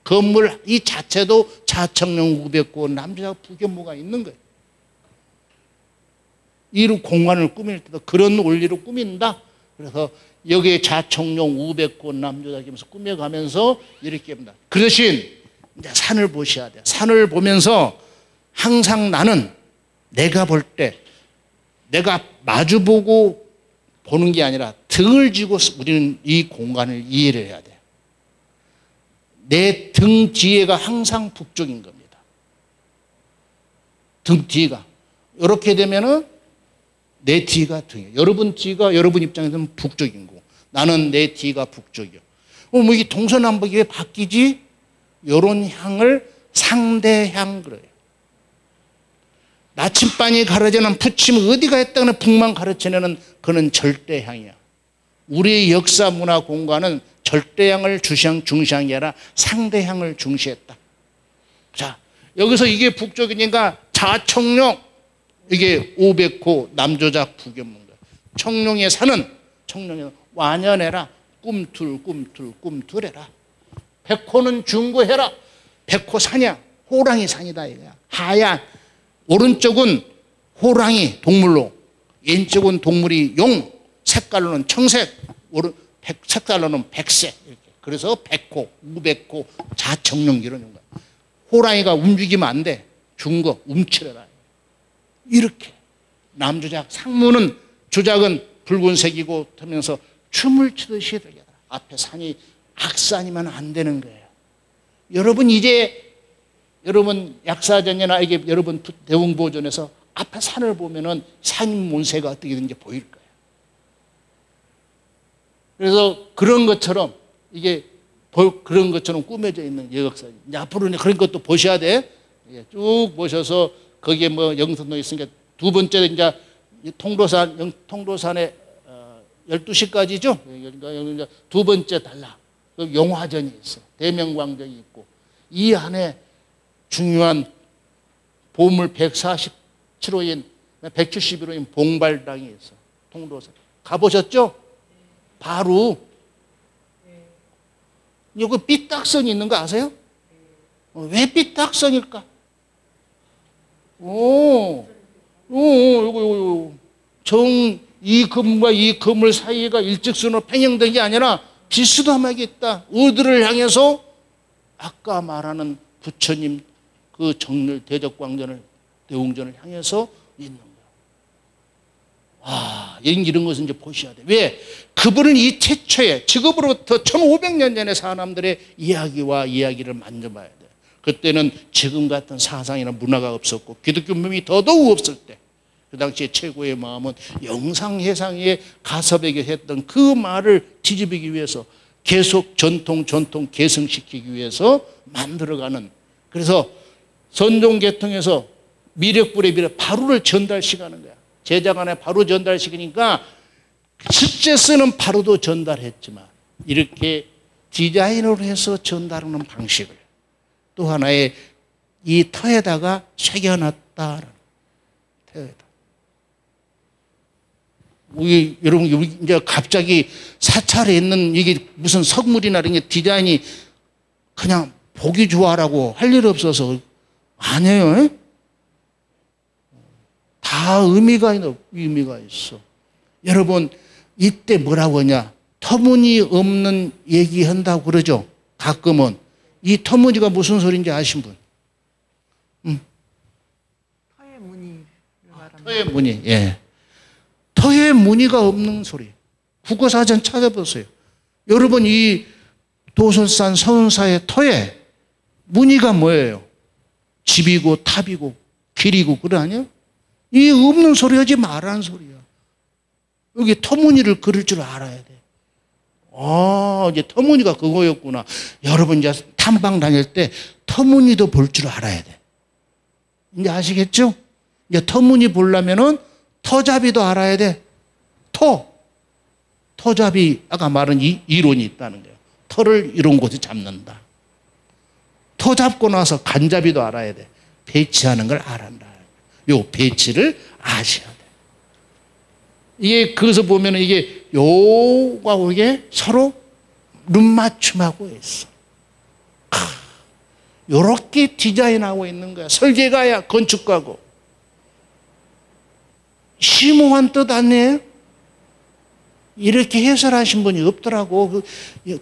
건물 이 자체도 자청룡 우백호 남주작 북현무가 있는 거예요. 이 공간을 꾸밀 때도 그런 원리로 꾸민다. 그래서 여기에 자청룡 우백호 남주작이면서 꾸며가면서 이렇게 합니다. 그 대신 이제 산을 보셔야 돼요. 산을 보면서 항상 나는 내가 볼 때 내가 마주보고 보는 게 아니라 등을 쥐고 우리는 이 공간을 이해를 해야 돼요. 내 등 뒤에가 항상 북쪽인 겁니다. 등 뒤가. 이렇게 되면은 내 뒤가 등이에요. 여러분 뒤가 여러분 입장에서는 북쪽인 거고 나는 내 뒤가 북쪽이요. 뭐 이게 동서남북이 왜 바뀌지? 이런 향을 상대향 그래요. 나침반이 가르쳐는 부침 어디가 했다거나 북만 가르쳐내는 그는 절대향이야. 우리의 역사 문화 공간은 절대향을 중시한 게 아니라 상대향을 중시했다. 자, 여기서 이게 북쪽이니까 자청룡 이게 오백호 남조작 북연문가. 청룡의 산은 청룡의 완연해라. 꿈틀해라. 백호는 중구해라. 백호 산이야. 호랑이 산이다 이거야. 하얀 오른쪽은 호랑이 동물로 왼쪽은 동물이 용 색깔로는 청색 색깔로는 백색 이렇게. 그래서 백호 우백호 자청룡 이런 거야. 호랑이가 움직이면 안 돼. 중거 움츠려라. 이렇게 남조작 상무는 조작은 붉은색이고 하면서 춤을 추듯이 되게 앞에 산이 악산이면 안 되는 거예요. 여러분 이제 여러분 약사전이나 이게 여러분 대웅보존에서 앞에 산을 보면은 산 문세가 어떻게 되는지 보일 거예요. 그래서 그런 것처럼 이게 그런 것처럼 꾸며져 있는 여역사. 이제 앞으로는 그런 것도 보셔야 돼. 쭉 보셔서 거기에 뭐 영선도 있으니까 두 번째 이제 통도산에 12시까지죠. 그러니까 두 번째 단락. 용화전이 있어. 대명광전이 있고 이 안에 중요한 보물 147호인 171호인 봉발당이 있어. 통도산. 가보셨죠? 바로 여기 삐딱선이 있는 거 아세요? 왜 삐딱선일까? 요거. 이 건물과 이 건물 사이가 일직선으로 평행된 게 아니라 비스듬하게 있다. 어디를 향해서? 아까 말하는 부처님 그 정렬 대적광전을 대웅전을 향해서 있는 거야. 이런 것은 이제 보셔야 돼. 왜? 그분은 이 태초에 지금으로부터 1500년 전의 사람들의 이야기를 만져봐야 돼. 그때는 지금 같은 사상이나 문화가 없었고 기독교 문명이 더더욱 없을 때 그 당시에 최고의 마음은 영상해상에 가섭에게 했던 그 말을 뒤집기 위해서 계속 전통 계승시키기 위해서 만들어가는. 그래서 선종계통에서 미륵불의 미륵 바루를 전달시키는 거야. 제자간에 바루 전달시키니까 실제 쓰는 바루도 전달했지만 이렇게 디자인으로 해서 전달하는 방식을 또 하나의 이 터에다가 새겨놨다라는 터에다. 여러분 이제 갑자기 사찰에 있는 이게 무슨 석물이나 이런 게 디자인이 그냥 보기 좋아라고 할 일 없어서 아니에요. 다 의미가 있어. 여러분 이때 뭐라고 하냐? 터무니없는 얘기한다고 그러죠. 가끔은. 이 터무니가 무슨 소리인지 아신 분? 터의 무늬. 터의 무늬. 예. 터의 무늬가 없는 소리. 국어사전 찾아보세요. 여러분 이 도솔산 서운사의 터에 무늬가 뭐예요? 집이고 탑이고 길이고 그래 아니에요? 이 없는 소리 하지 말라는 소리야. 여기 터무니를 그릴 줄 알아야 돼. 이제 터무니가 그거였구나. 여러분 이제 탐방 다닐 때 터무니도 볼 줄 알아야 돼. 이제 아시겠죠? 이제 터무니 보려면은 터잡이도 알아야 돼. 터잡이 아까 말한 이론이 있다는 거예요. 터를 이런 곳에 잡는다. 터 잡고 나서 간잡이도 알아야 돼. 배치하는 걸 알아라. 요 배치를 아셔야 돼. 이게 그래서 보면은 이게 요하고 이게 서로 눈맞춤하고 있어. 요렇게 디자인하고 있는 거야. 설계가야 건축가고. 심오한 뜻 아니에요? 이렇게 해설하신 분이 없더라고.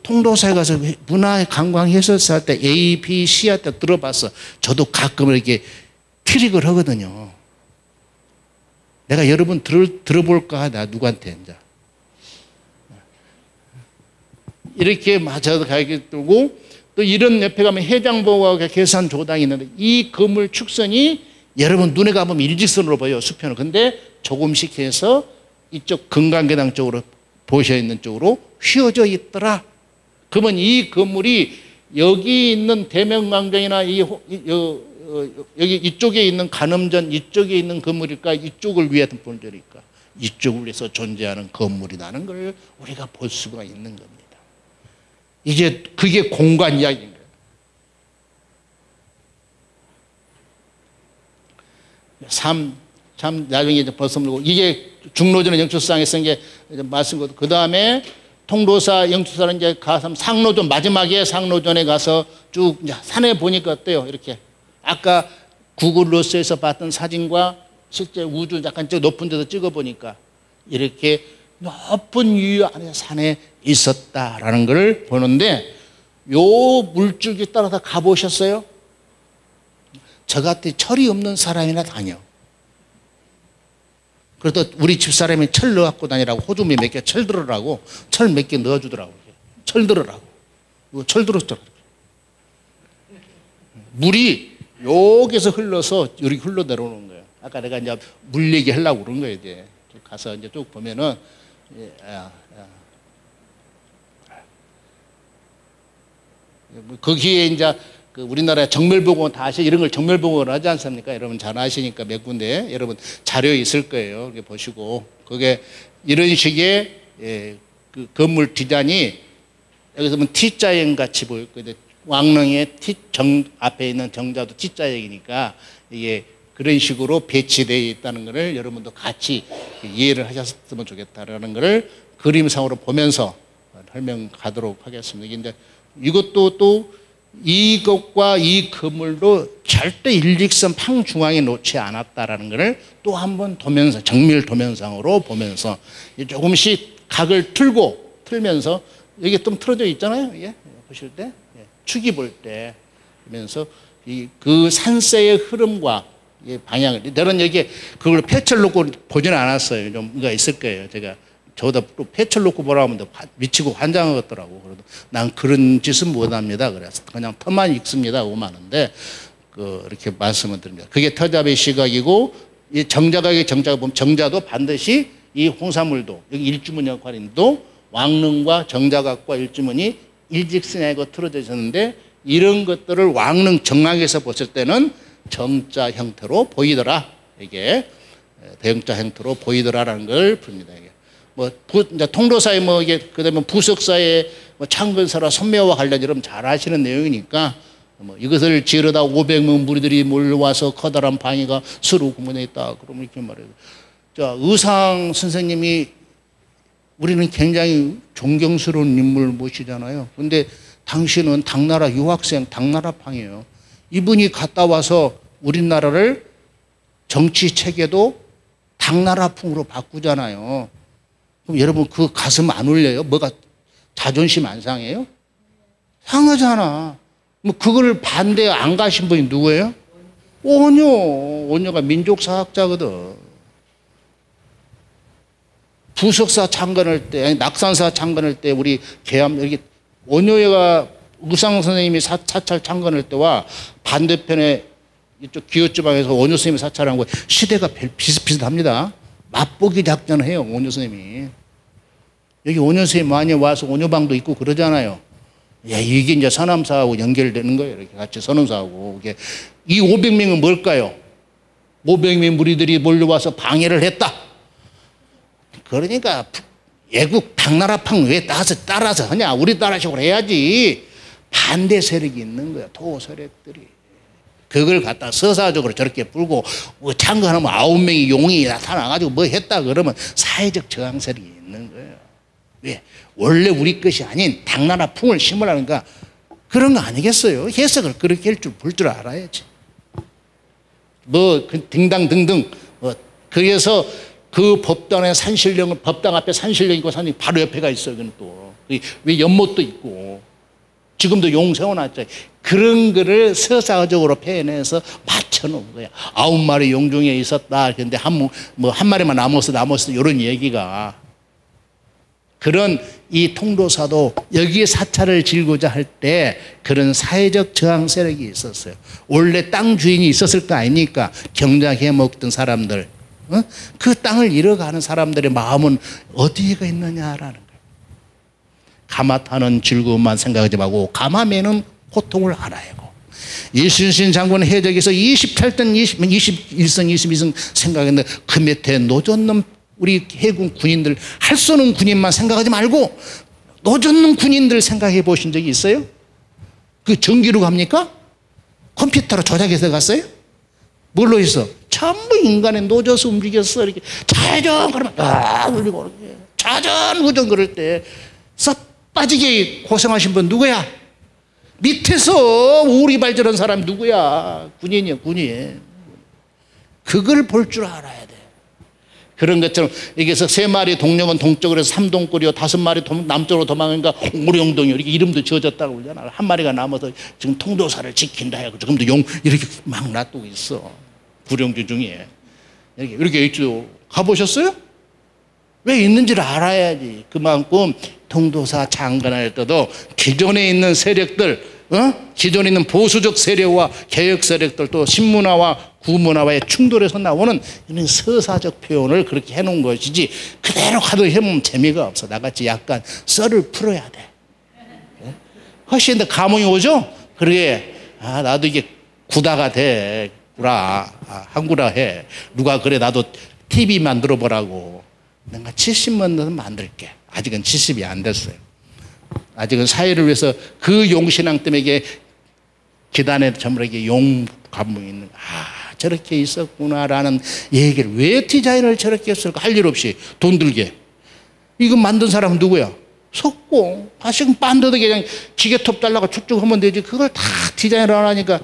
통도사에 가서 문화관광 해설사 할 때 A, B, C 할 때 들어봤어. 저도 가끔 이렇게 트릭을 하거든요. 내가 여러분 들어볼까 하다 누구한테 이제 이렇게 맞아서 가게 들고 또 이런 옆에 가면 해장보고가 계산 조당이 있는데 이 건물 축선이 여러분 눈에 가보면 일직선으로 보여 수편은. 근데 조금씩 해서 이쪽 금강계당 쪽으로 보셔 있는 쪽으로 휘어져 있더라. 그러면 이 건물이 여기 있는 대명광장이나 여기 이쪽에 있는 간음전 이쪽에 있는 건물일까 이쪽을 위한 건물일까 이쪽을 위해서 존재하는 건물이라는 걸 우리가 볼 수가 있는 겁니다. 이제 그게 공간 이야기인 거예요. 참 나중에 이제 벌써 물고 이게 중로전의 영축상에 쓴 게 말씀거든. 그 다음에 통도사 영축사는 이제 가서 상로전 마지막에 상로전에 가서 쭉 이제 산에 보니까 어때요? 이렇게 아까 구글 러스에서 봤던 사진과 실제 우주 약간 높은 데서 찍어 보니까 이렇게 높은 유유 안에 산에 있었다라는 걸 보는데 요 물줄기 따라서 가보셨어요? 저 같은 철이 없는 사람이나 다녀. 그래도 우리 집사람이 철 넣어갖고 다니라고 호주미 몇 개 철 들으라고 철 몇 개 넣어주더라고. 철 들으라고. 이거 철 들었더라고. 물이 여기서 흘러서 여기 흘러 내려오는 거예요. 아까 내가 이제 물 얘기 하려고 그런 거예요. 이제 가서 이제 쭉 보면은 거기에 이제 그 우리나라 정멸보고 다 아시 이런 걸 정멸보고를 하지 않습니까? 여러분 잘 아시니까 몇 군데 여러분 자료 있을 거예요. 이렇게 보시고 그게 이런 식의 그 건물 디자인이 여기서 보면 T자형 같이 보일 거예요. 왕릉의 앞에 있는 정자도 T자형이니까 이게 그런 식으로 배치되어 있다는 것을 여러분도 같이 이해를 하셨으면 좋겠다라는 것을 그림상으로 보면서 설명하도록 하겠습니다. 이게 이것도 또 이것과 이 건물도 절대 일직선 평중앙에 놓지 않았다라는 것을 또 한번 도면서 정밀 도면상으로 보면서 조금씩 각을 틀면서 여기 좀 틀어져 있잖아요. 이게 보실 때 축이 볼 때 그러면서 그 산세의 흐름과 방향을 저는 여기 그걸 패철 놓고 보지는 않았어요. 좀 뭔가 있을 거예요. 제가 저보다 또 패철 놓고 보라고 하면 미치고 환장하겠더라고. 그래도 난 그런 짓은 못합니다. 그래서 그냥 터만 읽습니다. 하고 마는데 이렇게 말씀을 드립니다. 그게 터잡의 시각이고 이 정자각의 정자가 보면 정자도 반드시 이 홍사물도 여기 일주문 역할인도 왕릉과 정자각과 일주문이 일직선에 틀어져 있었는데 이런 것들을 왕릉 정락에서 봤을 때는 정자 형태로 보이더라. 이게 대형자 형태로 보이더라라는 걸 봅니다. 이게 이제 통도사의 이게 그다음에 부석사의 창건사라 선묘와 관련 여러분 잘 아시는 내용이니까 이것을 지으려다 500명 무리들이 몰려와서 커다란 방위가 서로 공분해 있다. 그러면 이렇게 말해요. 자, 의상 선생님이 우리는 굉장히 존경스러운 인물 모시잖아요. 근데 당신은 당나라 유학생, 당나라팡이에요. 이분이 갔다 와서 우리나라를 정치 체계도 당나라풍으로 바꾸잖아요. 그럼 여러분 그 가슴 안 울려요? 뭐가 자존심 안 상해요? 상하잖아. 그걸 반대 안 가신 분이 누구예요? 오녀가 민족사학자거든. 부석사 창건할 때, 낙산사 창건할 때 우리 계암 여기 오녀가 우상 선생님이 사찰 창건할 때와 반대편에 이쪽 기호지방에서 오녀 선생님이 사찰한 거 시대가 비슷비슷합니다. 맛보기 작전을 해요. 오녀 선생님이. 여기 온유수에 많이 와서 온유방도 있고 그러잖아요. 야, 이게 이제 선암사하고 연결되는 거예요. 이렇게 같이 선암사하고. 이 500명은 뭘까요? 500명 무리들이 몰려와서 방해를 했다. 그러니까 애국 당나라팡 왜 따라서 하냐? 우리 따라식으로 해야지. 반대 세력이 있는 거야. 토 세력들이. 그걸 갖다 서사적으로 저렇게 풀고 창건하면 9명의 용이 나타나가지고 뭐 했다 그러면 사회적 저항 세력이 있는 거예요. 왜? 원래 우리 것이 아닌 당나라 풍을 심으라니까 그런 거 아니겠어요? 해석을 그렇게 할 줄 볼 줄 알아야지. 등당등등. 그래서 그 법당의 산신령, 법당 앞에 산신령 있고 산이 바로 옆에가 있어요. 그건 또. 왜 연못도 있고. 지금도 용 세워놨죠. 그런 거를 서사적으로 표현해서 맞춰놓은 거야. 9마리 용 중에 있었다. 그런데 한 마리만 남았어. 이런 얘기가. 그런 이 통도사도 여기에 사찰을 지고자 할 때 그런 사회적 저항 세력이 있었어요. 원래 땅 주인이 있었을 거 아닙니까? 경작해 먹던 사람들. 그 땅을 잃어가는 사람들의 마음은 어디가 있느냐라는 거예요. 가마타는 즐거움만 생각하지 말고 가마매는 고통을 알아야 하고. 이순신 장군은 해적에서 28전 21성 22성 생각했는데 그 밑에 노젓는 우리 해군 군인들, 할 수 없는 군인만 생각하지 말고 노젓는 군인들 생각해 보신 적이 있어요? 그 전기로 갑니까? 컴퓨터로 조작해서 갔어요? 뭘로 했어? 전부 인간의 노져서 움직였어. 이렇게 좌전 그러면 울리고 좌전 우전 그럴 때 썩 빠지게 고생하신 분 누구야? 밑에서 오리발전한 사람 누구야? 군인이야, 군인. 그걸 볼 줄 알아야 돼. 그런 것처럼 여기서 3마리 동령은 동쪽으로 해서 삼동골이요, 5마리 남쪽으로 도망가니까 오룡동이 이렇게 이름도 지어졌다고 그러잖아. 한 마리가 남아서 지금 통도사를 지킨다 해고 지금도 용 이렇게 막 놔두고 있어. 구룡주 중에 이렇게 있죠. 가보셨어요? 왜 있는지를 알아야지. 그만큼 통도사 장관할 때도 기존에 있는 세력들, 기존에 있는 보수적 세력과 개혁 세력들 또 신문화와 구문화와의 충돌에서 나오는 이런 서사적 표현을 그렇게 해놓은 것이지 그대로 가도 해보면 재미가 없어. 나같이 약간 썰을 풀어야 돼. 훨씬 더 감흥이 오죠? 그러게 나도 이게 구다가 돼. 구라. 한구라 해. 누가 그래 나도 TV 만들어 보라고. 내가 70만 만들게. 아직은 70이 안 됐어요. 아직은 사회를 위해서 그 용신앙 때문에 기단에 저물에게 용 감흥이 있는 저렇게 있었구나라는 얘기를 왜 디자인을 저렇게 했을까? 할 일 없이 돈 들게. 이거 만든 사람은 누구야? 석공. 다시금 빤드도 그냥 기계톱 달라고 쭉쭉 하면 되지. 그걸 다 디자인을 안 하니까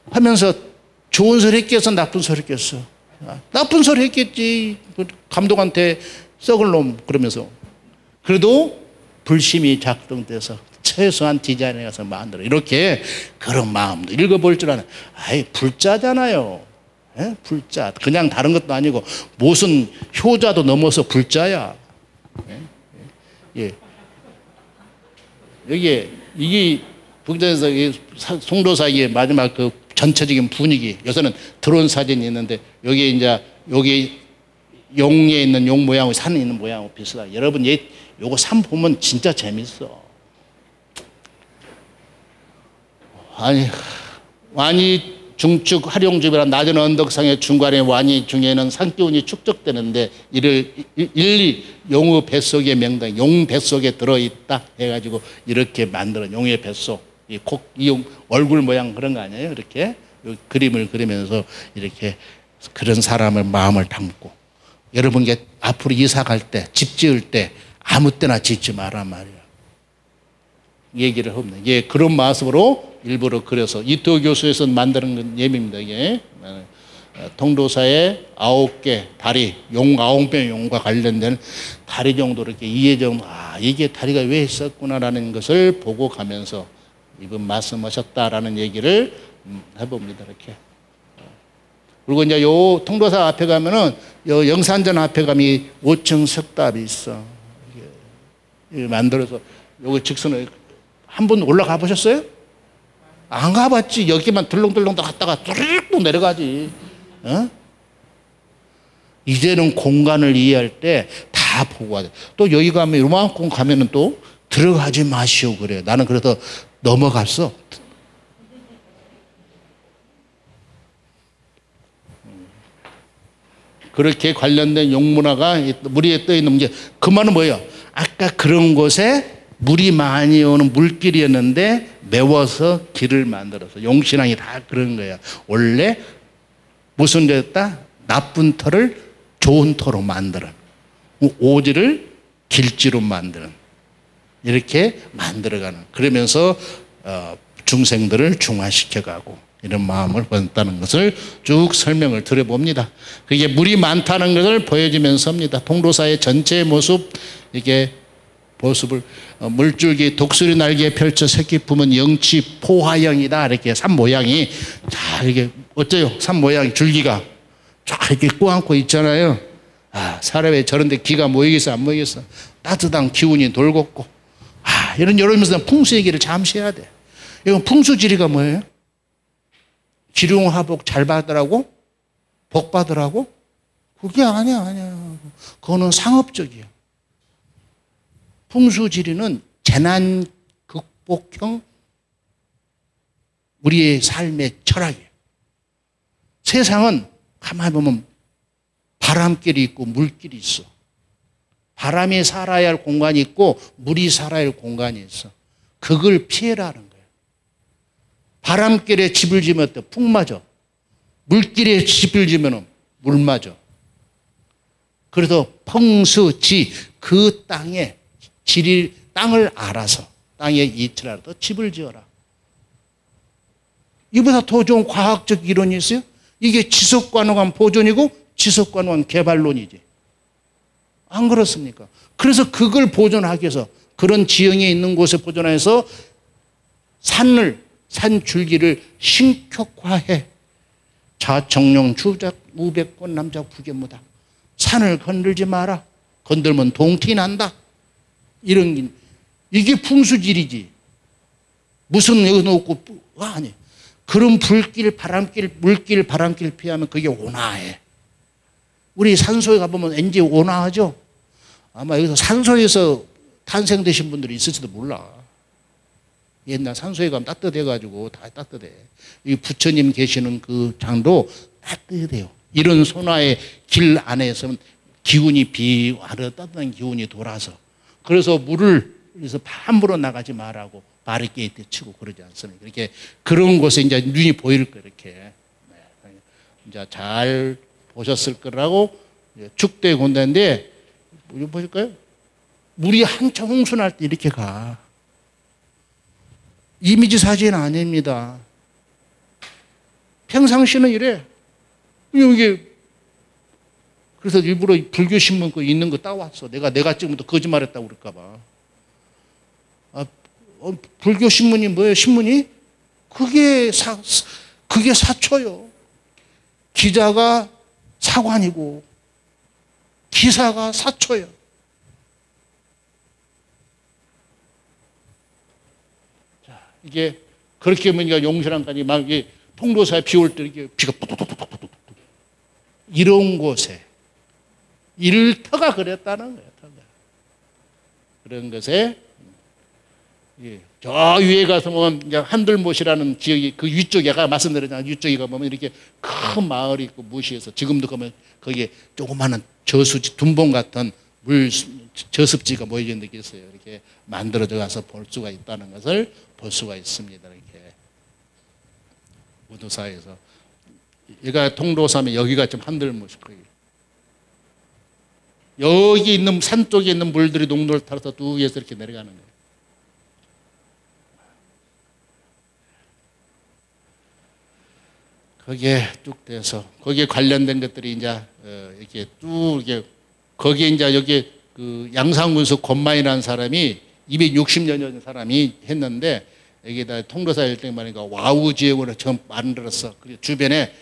하면서 좋은 소리 했겠어? 나쁜 소리 했겠어? 나쁜 소리 했겠지. 감독한테 썩을 놈 그러면서. 그래도 불심이 작동돼서 최소한 디자인에 가서 만들어. 이렇게 그런 마음도 읽어볼 줄 아는. 불자잖아요. 불자. 그냥 다른 것도 아니고 무슨 효자도 넘어서 불자야. 여기에 이게 북전에서 송도사의 마지막 그 전체적인 분위기. 여기서는 드론 사진이 있는데 여기 이제 여기 용에 있는 용 모양하고 산에 있는 모양하고 비슷하다. 여러분 요거 산 보면 진짜 재밌어. 완이 중축 활용주변한 낮은 언덕상의 중간에 완이 중에는 산기운이 축적되는데 이를 일리 용의 뱃속의 명당, 용 뱃속에 들어있다 해가지고 이렇게 만들어. 용의 뱃속. 이 얼굴 모양 그런 거 아니에요? 이렇게 그림을 그리면서 이렇게 그런 사람을 마음을 담고. 여러분 앞으로 이사 갈 때, 집 지을 때 아무 때나 짓지 마란 말이야. 얘기를 합니다. 이게 그런 모습으로 일부러 그려서 이토 교수에서 만드는 예입니다. 이게 통도사의 9개 다리, 용 9개 용과 관련된 다리 정도 이렇게 이해 정도, 이게 다리가 왜 있었구나라는 것을 보고 가면서 이분 말씀하셨다라는 얘기를 해봅니다. 이렇게. 그리고 이제 요 통도사 앞에 가면은 요 영산전 앞에 가면 5층 석답이 있어. 이게 만들어서 요거 직선을 한 번 올라가 보셨어요? 안 가봤지. 여기만 들렁들렁 갔다가 뚜르륵 내려가지. 이제는 공간을 이해할 때 다 다 보고 와야 돼. 또 여기 가면 요만큼 가면은 또 들어가지 마시오 그래요. 나는 그래서 넘어갔어. 그렇게 관련된 용문화가 물 위에 떠 있는 게 그 말은 뭐예요? 아까 그런 곳에 물이 많이 오는 물길이었는데 메워서 길을 만들어서 용신앙이 다 그런 거예요. 원래 무슨 데였다? 나쁜 터를 좋은 터로 만드는, 오지를 길지로 만드는, 이렇게 만들어가는, 그러면서 중생들을 중화시켜가고 이런 마음을 보였다는 것을 쭉 설명을 드려봅니다. 그게 물이 많다는 것을 보여주면서입니다. 통도사의 전체 모습, 이게 모습을 물줄기 독수리 날개 펼쳐 새끼 품은 영치 포화형이다. 이렇게 산 모양이 자 이게 어때요? 산 모양 줄기가 쫙 이렇게 꼬안고 있잖아요. 아, 사람의 저런데 기가 모이겠어 안 모이겠어? 따뜻한 기운이 돌겠고. 아, 이런 여러분들 풍수 얘기를 잠시 해야 돼. 이건 풍수지리가 뭐예요? 지룡화복 잘 받으라고? 복 받으라고? 그게 아니야. 그거는 상업적이야. 풍수지리는 재난 극복형 우리의 삶의 철학이에요. 세상은 가만히 보면 바람길이 있고 물길이 있어. 바람이 살아야 할 공간이 있고 물이 살아야 할 공간이 있어. 그걸 피해라는 거예요. 바람길에 집을 지으면 어때? 풍 맞아. 물길에 집을 지으면 물 맞아. 그래서 풍수지, 그 땅에 땅을 알아서, 땅의 이치를 알아서 집을 지어라. 이보다 더 좋은 과학적 이론이 있어요? 이게 지속가능한 보존이고 지속가능한 개발론이지. 안 그렇습니까? 그래서 그걸 보존하기 위해서, 그런 지형에 있는 곳에 보존해서 산 줄기를 신격화해. 자청룡 주작 우백권 남자 부계무다. 산을 건들지 마라. 건들면 동티 난다. 이런, 이게 풍수질이지. 무슨 여기 놓고 아니. 그런 불길, 바람길, 물길, 바람길 피하면 그게 온화해. 우리 산소에 가보면 왠지 온화하죠? 아마 여기서 산소에서 탄생되신 분들이 있을지도 몰라. 옛날 산소에 가면 따뜻해가지고 다 따뜻해. 이 부처님 계시는 그 장도 따뜻해요. 이런 소나의 길 안에서는 기운이 따뜻한 기운이 돌아서. 그래서 물을, 그래서 함부로 나가지 말라고 바리케이트 치고 그러지 않습니까? 이렇게 그런 곳에 이제 눈이 보일 거 이렇게. 이제 잘 보셨을 거라고 축대 군대인데, 이거 보실까요? 물이 한참 홍수날 때 이렇게 가. 이미지 사진 아닙니다. 평상시는 이래. 이게 그래서 일부러 불교 신문 거 있는 거 따왔어. 내가 지금부터 거짓말했다고 그럴까봐. 불교 신문이 뭐예요? 신문이 그게 사초요. 기자가 사관이고 기사가 사초요. 자, 이게 그렇게 보니까 용신항까지 막 이게 통도사에 비 올 때 이렇게 비가 뚝뚝뚝뚝뚝뚝 이런 곳에 일터가 그랬다는 거예요. 터가. 그런 것에 저 위에 가서 보면 이제 한들못이라는 지역이 그 위쪽에 아까 말씀드렸잖아요. 위쪽에 가보면 이렇게 큰 마을이 있고 무시해서 지금도 가면 거기에 조그마한 저수지 둔봉 같은 저습지가 모여진 데 있어요. 이렇게 만들어져 가서 볼 수가 있다는 것을 볼 수가 있습니다. 이렇게 우도사에서 얘가 통도사면 여기가 좀 한들못일 거예요. 여기 있는 산 쪽에 있는 물들이 농도를 타서 뚝 위에서 이렇게 내려가는 거예요. 거기에 쭉 돼서 거기에 관련된 것들이 이제 이렇게 쭉 이렇게 거기에 이제 여기 그 양상군수 권만이라는 사람이 260년 전 사람이 했는데 여기다 통도사 일등 말이니까 와우 지역으로 처음 만들었어. 그리고 주변에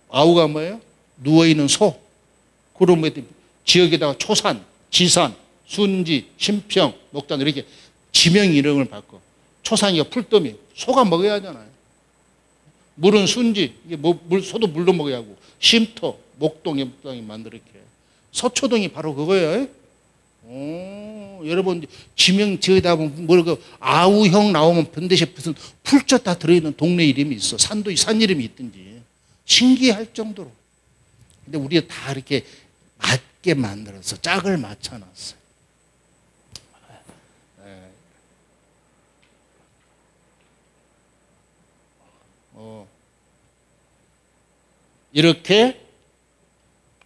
와우가 뭐예요? 누워 있는 소. 그런 뭐 지역에다가 초산, 지산, 순지, 신평, 목단 이렇게 지명 이름을 바꿔. 초산이가 풀더미, 소가 먹어야 하잖아요. 물은 순지, 이게 소도 물도 먹어야 하고, 쉼터, 목동이 만들어 이렇게. 서초동이 바로 그거예요. 여러분 지명 지어다 보면 뭐 아우형 나오면 반드시 무슨 풀자 다 들어있는 동네 이름이 있어. 산도 산 이름이 있든지 신기할 정도로. 근데 우리가 다 이렇게 맞게 만들어서 짝을 맞춰놨어요. 이렇게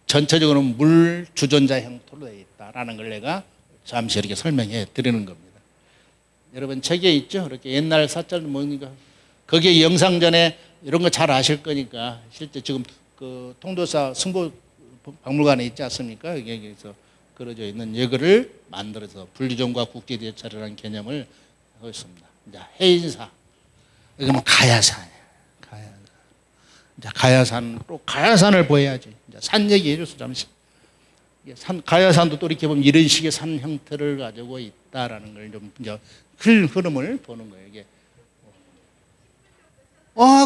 전체적으로 물 주전자 형태로 되어 있다라는 걸 내가 잠시 이렇게 설명해 드리는 겁니다. 여러분 책에 있죠? 이렇게 옛날 사찰 뭐니까 거기에 영상전에 이런 거 잘 아실 거니까 실제 지금 그 통도사 승보 박물관에 있지 않습니까? 여기에서 그려져 있는 이거를 만들어서 분리종과 국제대찰이라는 개념을 하고 있습니다. 이제 해인사, 이건 가야산이에요. 가야산, 또 가야산을 보여야지. 산 얘기해 줬어, 잠시. 가야산도 또 이렇게 보면 이런 식의 산 형태를 가지고 있다라는 걸 좀 이제 흐름을 보는 거예요, 이게.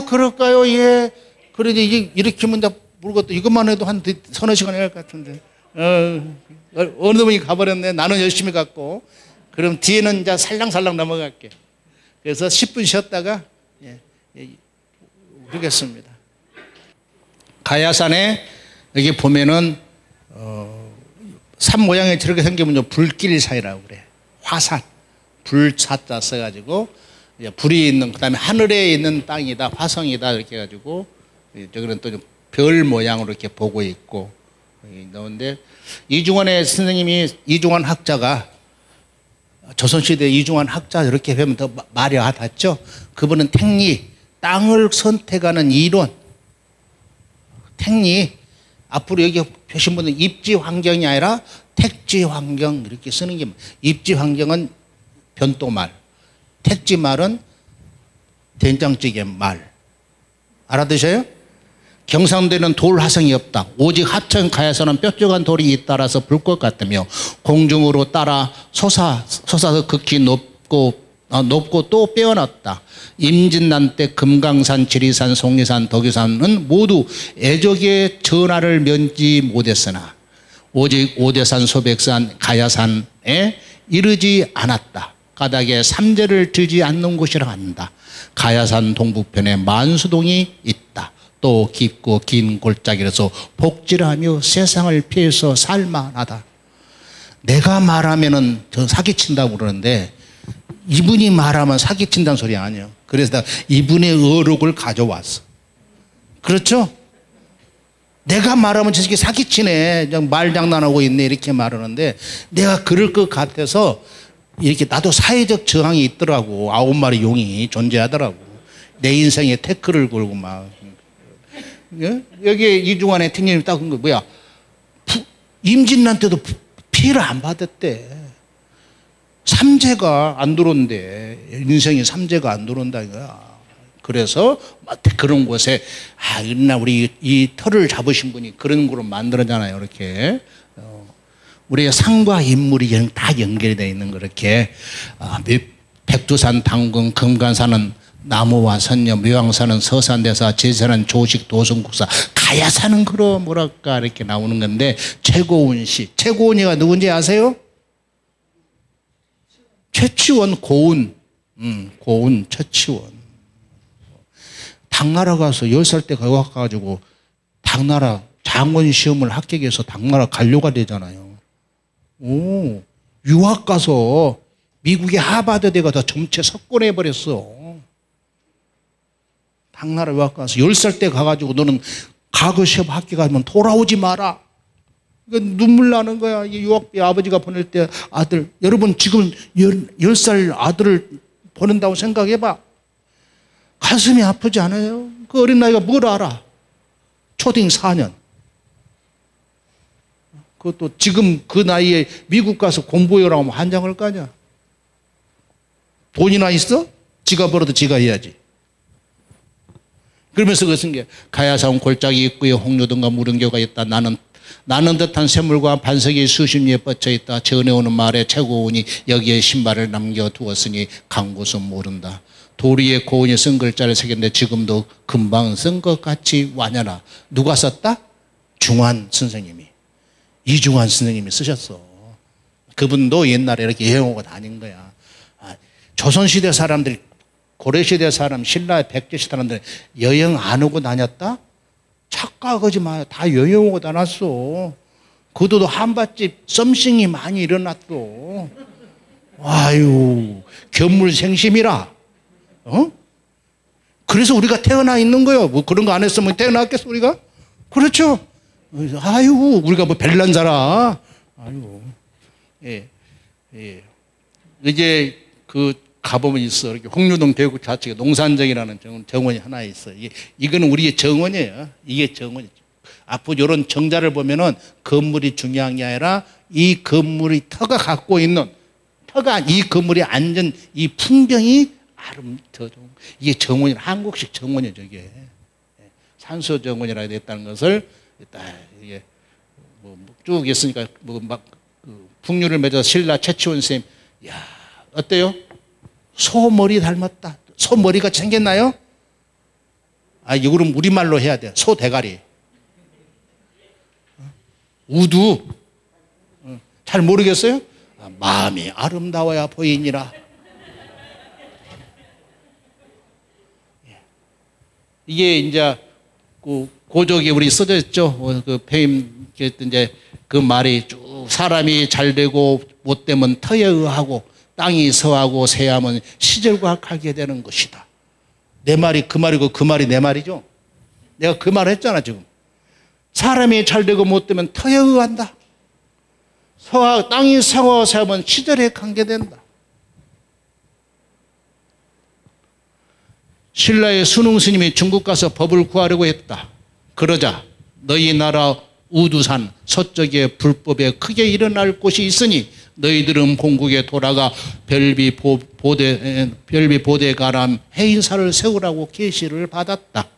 그럴까요? 예. 그러지, 이렇게 하면 모르겠다. 이것만 해도 한 서너 시간 해야 할 것 같은데. 어느 분이 가버렸네. 나는 열심히 갔고. 그럼 뒤에는 이제 살랑살랑 넘어갈게. 그래서 10분 쉬었다가, 그러겠습니다. 가야산에 여기 보면은 산 모양이 저렇게 생기면 불길사이라고 그래. 화산, 불사자 써가지고 불이 있는, 그다음에 하늘에 있는 땅이다, 화성이다 이렇게 해가지고 저기는 또 별 모양으로 이렇게 보고 있고. 그런데 이중환의 선생님이, 이중환 학자가 조선시대 이중환 학자 이렇게 하면 더 말이 와닿죠. 그분은 택리, 땅을 선택하는 이론. 택리, 앞으로 여기 표신 분은 입지 환경이 아니라 택지 환경 이렇게 쓰는 게, 입지 환경은 변도말, 택지 말은 된장찌개 말. 알아두셔요? 경상도에는 돌 화성이 없다. 오직 하천 가야산은 뾰족한 돌이 잇따라서 불꽃 같으며 공중으로 따라 솟아서 극히 높고 또 빼어났다. 임진난 때 금강산, 지리산, 속리산, 덕유산은 모두 애적의 전하를 면지 못했으나 오직 오대산, 소백산, 가야산에 이르지 않았다. 가닥에 삼재를 들지 않는 곳이라 한다. 가야산 동북편에 만수동이 있다. 또 깊고 긴 골짜기라서 복지하며 세상을 피해서 살만하다. 내가 말하면은 저 사기친다고 그러는데 이분이 말하면 사기친다는 소리 아니에요. 그래서 이분의 어록을 가져왔어. 그렇죠? 내가 말하면 저 새끼 사기치네, 말장난하고 있네 이렇게 말하는데, 내가 그럴 것 같아서 이렇게 나도 사회적 저항이 있더라고. 9마리 용이 존재하더라고. 내 인생에 태클을 걸고 막. 여기에 이중환의 택님이 딱 한 거 뭐야? 임진란 때도 피해를 안 받았대. 삼재가 안 들어온대. 인생에 삼재가 안 들어온다 이거야. 그래서 그런 곳에 우리 이 터를 잡으신 분이 그런 거로 만들었잖아요. 이렇게 우리의 상과 인물이 다 연결이 되어 있는 거 이렇게. 백두산, 당군, 금강산은 나무와 선녀, 묘양산은 서산대사, 제산은 조식, 도성국사, 가야산은 그러 뭐랄까 이렇게 나오는 건데, 최고운시, 최고운이가 누군지 아세요? 최치원, 고운, 고운, 최치원. 당나라 가서 10살 때 가가지고 당나라 장원 시험을 합격해서 당나라 관료가 되잖아요. 유학 가서 미국의 하버드대 가서 전체 석권해버렸어. 당나라 유학 가서 10살 때 가가지고 너는 과거 시험 합격하면 돌아오지 마라. 눈물 나는 거야. 유학비 아버지가 보낼 때 아들, 여러분 지금 10살 아들을 보낸다고 생각해봐. 가슴이 아프지 않아요? 그 어린 나이가 뭘 알아? 초딩 4년. 그것도 지금 그 나이에 미국 가서 공부해라고 하면 환장할 거 아니야. 돈이나 있어? 지가 벌어도 지가 해야지. 그러면서 그것은 게 가야산 골짜기 입구에 홍료등과 무릉교가 있다. 나는 듯한 샘물과 반석이 수십 리에 뻗쳐 있다. 전해오는 말에 최고운이 여기에 신발을 남겨두었으니 간 곳은 모른다. 도리에 고운이 쓴 글자를 새겼는데 지금도 금방 쓴 것 같이 완연하. 누가 썼다? 중환 선생님이. 이중환 선생님이 쓰셨어. 그분도 옛날에 이렇게 여행 오고 다닌 거야. 조선시대 사람들이, 고려시대 사람, 신라 백제시대 사람들 여행 안 오고 다녔다? 착각하지 마요. 다 여행 오고 다녔어. 그도 한밭집 썸씽이 많이 일어났어. 아유, 견물생심이라. 그래서 우리가 태어나 있는 거예요. 뭐 그런 거 안 했으면 태어났겠어, 우리가? 그렇죠. 아유, 우리가 뭐 별난 자라. 아유, 예, 예. 이제 가보면 있어. 이렇게 홍류동 대구 좌측에 농산정이라는 정원이 하나 있어. 이거는 우리의 정원이에요. 이게 정원이죠. 앞으로 이런 정자를 보면은 건물이 중요한 게 아니라 이 건물이 터가 갖고 있는, 터가 이 건물에 앉은 이 풍경이 아름다워. 이게 정원이라, 한국식 정원이죠, 이게. 산소 정원이라 됐다는 것을 이게 쭉 있으니까 풍류를 맺어 신라 최치원 선생님, 야, 어때요? 소머리 닮았다. 소머리같이 생겼나요? 이거는 우리말로 해야 돼. 소대가리. 우두. 잘 모르겠어요? 마음이 아름다워야 보이니라. 이게 이제 고적에 우리 써져 있죠. 그 페임 이제 그 말이 쭉 사람이 잘 되고 못 되면 터에 의하고 땅이 서하고 새하면 시절과 가게 되는 것이다. 내 말이 그 말이고 그 말이 내 말이죠. 내가 그 말을 했잖아 지금. 사람이 잘 되고 못 되면 터에 의한다. 땅이 서하고 새하면 시절에 관계 된다. 신라의 순웅 스님이 중국 가서 법을 구하려고 했다. 그러자 너희 나라 우두산 서쪽에 불법에 크게 일어날 곳이 있으니 너희들은 본국에 돌아가 별비보대가람 해인사를 세우라고 계시를 받았다.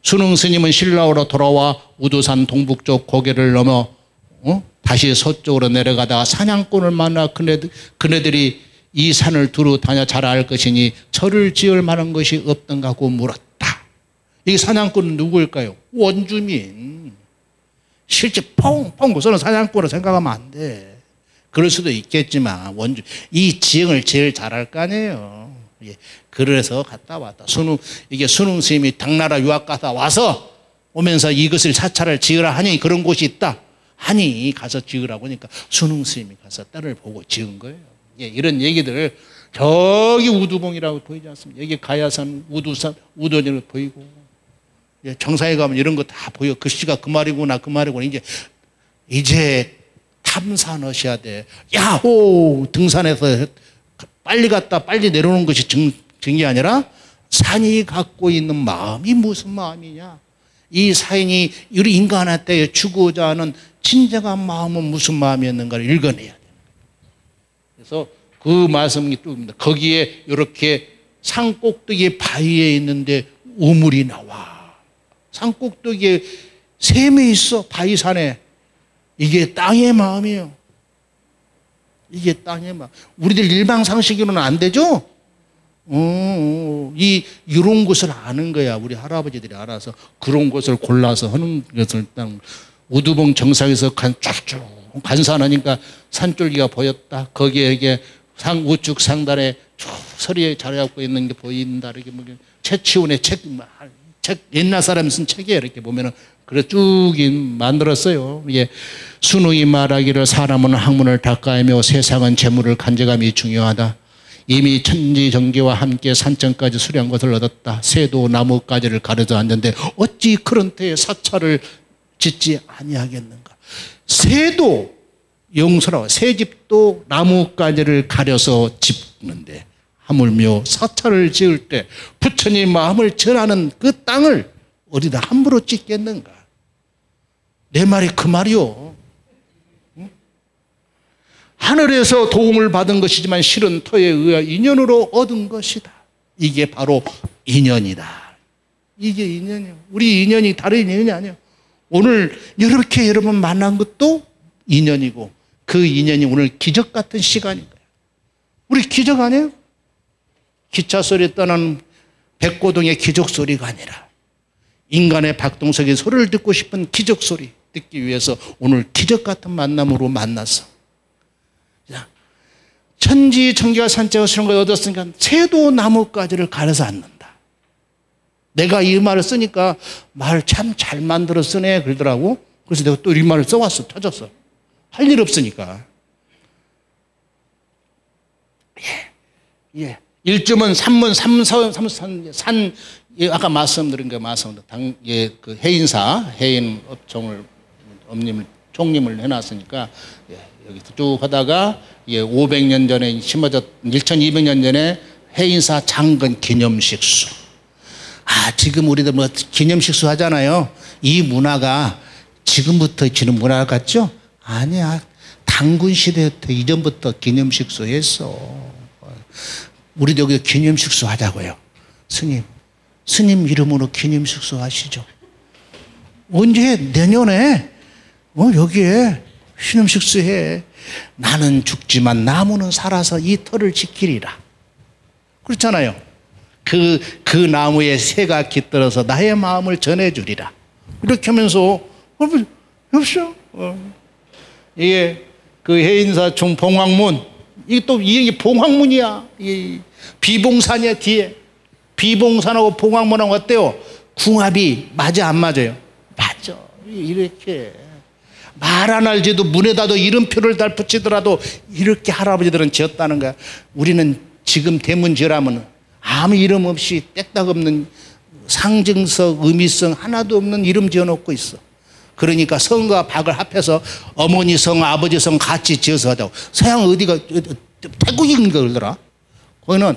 순웅 스님은 신라로 돌아와 우두산 동북쪽 고개를 넘어 다시 서쪽으로 내려가다가 사냥꾼을 만나 그네들이 이 산을 두루 다녀 잘 알 것이니 절을 지을 만한 것이 없던가 하고 물었다. 이 사냥꾼은 누구일까요? 원주민. 실제 펑펑 부서는 사냥꾼으로 생각하면 안 돼. 그럴 수도 있겠지만 이 지형을 제일 잘 알 거 아니에요. 그래서 갔다 왔다. 이게 순웅 스님이 당나라 유학 가다 와서 오면서 이것을 사찰을 지으라 하니 그런 곳이 있다 하니 가서 지으라고 하니까 순웅 스님이 가서 딸을 보고 지은 거예요. 이런 얘기들 저기 우두봉이라고 보이지 않습니까? 여기 가야산, 우두산, 우도전이 보이고 정상에 가면 이런 거 다 보여. 글씨가 그 말이구나 그 말이구나. 이제 탐사하셔야 돼. 야호 등산해서 빨리 갔다 빨리 내려오는 것이 증이 아니라 산이 갖고 있는 마음이 무슨 마음이냐. 이 사인이 우리 인간한테 주고자 하는 진정한 마음은 무슨 마음이었는가를 읽어내야 돼. 그래서 그 말씀이 또 있습니다. 거기에 이렇게 산꼭대기 바위에 있는데 우물이 나와. 산꼭대기에 샘이 있어. 바위산에. 이게 땅의 마음이에요. 이게 땅의 마음. 우리들 일방상식으로는 안 되죠? 이런 것을 아는 거야. 우리 할아버지들이 알아서 그런 것을 골라서 하는 것을 딱 우두봉 정상에서 쫙쭉 관산하니까 산줄기가 보였다. 거기에 이게 우측 상단에 쭉 서리에 자리하고 있는 게 보인다. 이렇게 최치훈의 책 옛날 사람이 쓴 책이에요. 이렇게 보면은 그래 쭉 만들었어요. 이게 순웅이 말하기를 사람은 학문을 닦아야며 세상은 재물을 간제감이 중요하다. 이미 천지정기와 함께 산천까지 수려한 것을 얻었다. 새도 나뭇가지를 가려져 앉는데 어찌 그런 때에 사찰을 짓지 아니하겠는가. 새도 영소라고 새집도 나뭇가지를 가려서 짚는데 하물며 사찰을 지을 때 부처님 마음을 전하는 그 땅을 어디다 함부로 짓겠는가. 내 말이 그 말이요. 하늘에서 도움을 받은 것이지만 실은 터에 의해 인연으로 얻은 것이다. 이게 바로 인연이다. 이게 인연이에요. 우리 인연이 다른 인연이 아니에요. 오늘 이렇게 여러분 만난 것도 인연이고 그 인연이 오늘 기적 같은 시간인 거예요. 우리 기적 아니에요? 기차 소리에 떠난 백고동의 기적 소리가 아니라 인간의 박동석의 소리를 듣고 싶은 기적 소리 듣기 위해서 오늘 기적 같은 만남으로 만났어. 천지 청기와 산자가 그런 걸 얻었으니까 새도 나뭇가지를 가려서 않는다. 내가 이 말을 쓰니까 말 참 잘 만들어 쓰네 그러더라고. 그래서 내가 또 이 말을 써왔어. 터졌어. 할 일 없으니까. 예. 일주문, 삼문, 산, 예, 아까 말씀드린 거 그 해인사, 해인 업종을, 총림을 해놨으니까, 예, 여기서 쭉 하다가, 예, 500년 전에 심어졌, 1200년 전에 해인사 장건 기념식수. 아, 지금 우리들 뭐 기념식수 하잖아요. 이 문화가 지금부터 지는 문화 같죠? 아니야. 당군 시대부터 이전부터 기념식수 했어. 우리도 여기 기념식수 하자고요. 스님 이름으로 기념식수 하시죠. 언제? 내년에 여기에 기념식수 해. 나는 죽지만 나무는 살아서 이 터를 지키리라. 그렇잖아요. 그 나무에 새가 깃들어서 나의 마음을 전해주리라. 이렇게 하면서 여보세요? 이게 그 해인사 종봉황문, 이게 봉황문이야. 이 비봉산이야. 뒤에 비봉산하고 봉황문하고 어때요? 궁합이 맞아 안 맞아요? 맞아. 이렇게 말 안 할지도 문에다도 이름표를 달 붙이더라도 이렇게 할아버지들은 지었다는 거야. 우리는 지금 대문 지으라면 아무 이름 없이 떼딱 없는 상징성, 의미성 하나도 없는 이름 지어놓고 있어. 그러니까 성과 박을 합해서 어머니 성, 아버지 성 같이 지어서 하자고. 서양 어디가 태국인가 그러더라. 거기는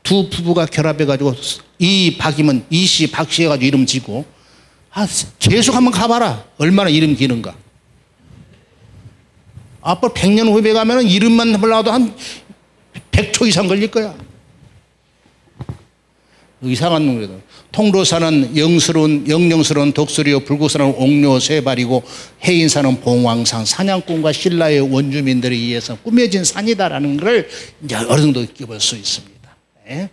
두 부부가 결합해가지고 이 박이면 이씨, 박씨 해가지고 이름 지고. 계속 한번 가봐라. 얼마나 이름 기는가. 앞으로 100년 후에 가면은 이름만 하려도 한 100초 이상 걸릴 거야. 이상한 놈이거든. 통로사는 영령스러운 독수리요, 불구사는 옥료 세발이고, 해인사는 봉황산, 사냥꾼과 신라의 원주민들에 의해서 꾸며진 산이다라는 걸 이제 어느 정도 느껴볼 수 있습니다. 네.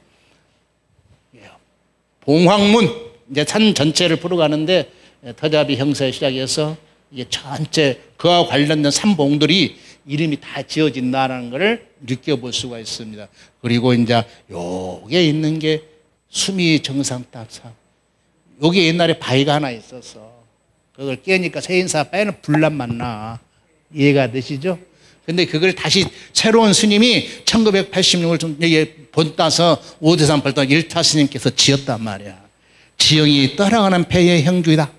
봉황문, 이제 산 전체를 풀어가는데, 터잡이 형사에 시작해서 이게 전체 그와 관련된 산봉들이 이름이 다 지어진다는 걸 느껴볼 수가 있습니다. 그리고 이제 요게 있는 게 수미 정상탑산. 여기 옛날에 바위가 하나 있었어. 그걸 깨니까 세인사 바위는 불난만 나. 이해가 되시죠? 근데 그걸 다시 새로운 스님이 1986을 좀 여기에 본따서 오대산 벌떡 1타 스님께서 지었단 말이야. 지형이 떠나가는 배의 형주이다.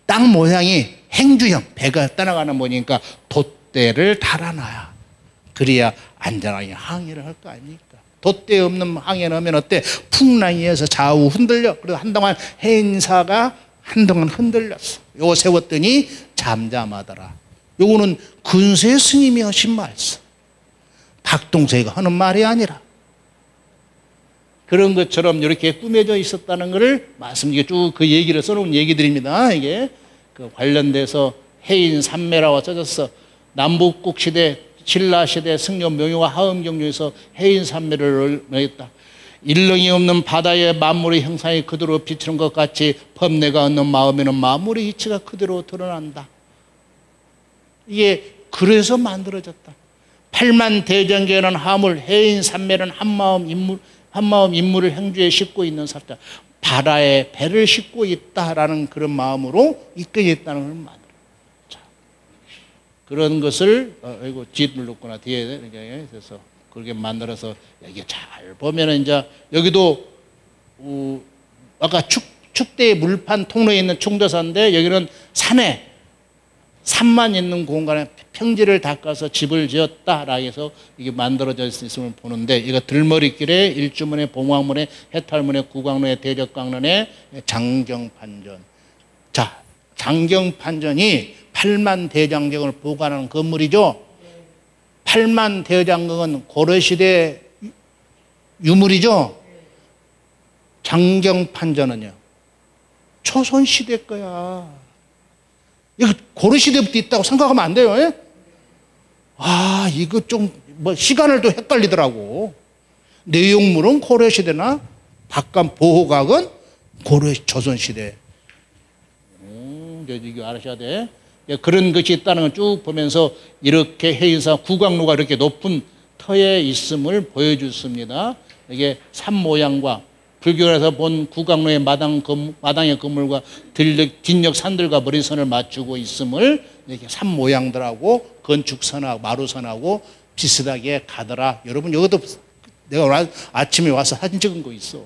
땅 모양이 행주형, 배가 떠나가는 모니까 돛대를 달아놔야. 그래야 안전하게 항해를 할 거 아닙니까? 돛대 없는 항해를 하면 어때? 풍랑이어서 좌우 흔들려. 그래서 한동안 해인사가 한동안 흔들렸어. 요거 세웠더니 잠잠하더라. 요거는 근세 스님이 하신 말씀. 박동세가 하는 말이 아니라. 그런 것처럼 이렇게 꾸며져 있었다는 것을 말씀드리게 쭉 그 얘기를 써놓은 얘기들입니다. 이게 그 관련돼서 해인 산매라고 써졌어. 남북국 시대, 신라 시대 승려 명효와 하음 경륜에서 해인 산매를 넣었다. 일렁이 없는 바다의 만물의 형상이 그대로 비치는 것 같이 법내가 없는 마음에는 마음의 이치가 그대로 드러난다. 이게 그래서 만들어졌다. 팔만 대전계는 하물, 해인 산매는 한마음 인물을 행주에 싣고 있는 사자. 바다에 배를 싣고 있다라는 그런 마음으로 이끌려 있다는 걸 만들어요. 자, 그런 것을 이거 뒷을 놓거나 뒤에 이렇게 해서 그렇게 만들어서 여기 잘 보면은 이제 여기도 아까 축대의 물판 통로에 있는 충도사인데 여기는 산만 있는 공간에 평지를 닦아서 집을 지었다라고 해서 이게 만들어져 있음을 보는데, 이거 들머리길에 일주문에 봉황문에 해탈문에 구광로에 대적강론에 장경판전. 자, 장경판전이 8만 대장경을 보관하는 건물이죠. 8만 대장경은 고려시대 유물이죠. 장경판전은요 초선시대 거야. 이거 고려시대부터 있다고 생각하면 안 돼요. 예? 이거 좀 뭐 시간을 또 헷갈리더라고. 내용물은 고려시대나 박간 보호각은 조선시대. 이거 알으셔야 돼. 그런 것이 있다는 걸 쭉 보면서 이렇게 해인사 구광로가 이렇게 높은 터에 있음을 보여줬습니다. 이게 산 모양과 불교에서 본 구강로의 마당의 건물과 뒷역 산들과 머리선을 맞추고 있음을 이렇게 산 모양들하고 건축선하고 마루선하고 비슷하게 가더라. 여러분 여기도 내가 오늘 아침에 와서 사진 찍은 거 있어.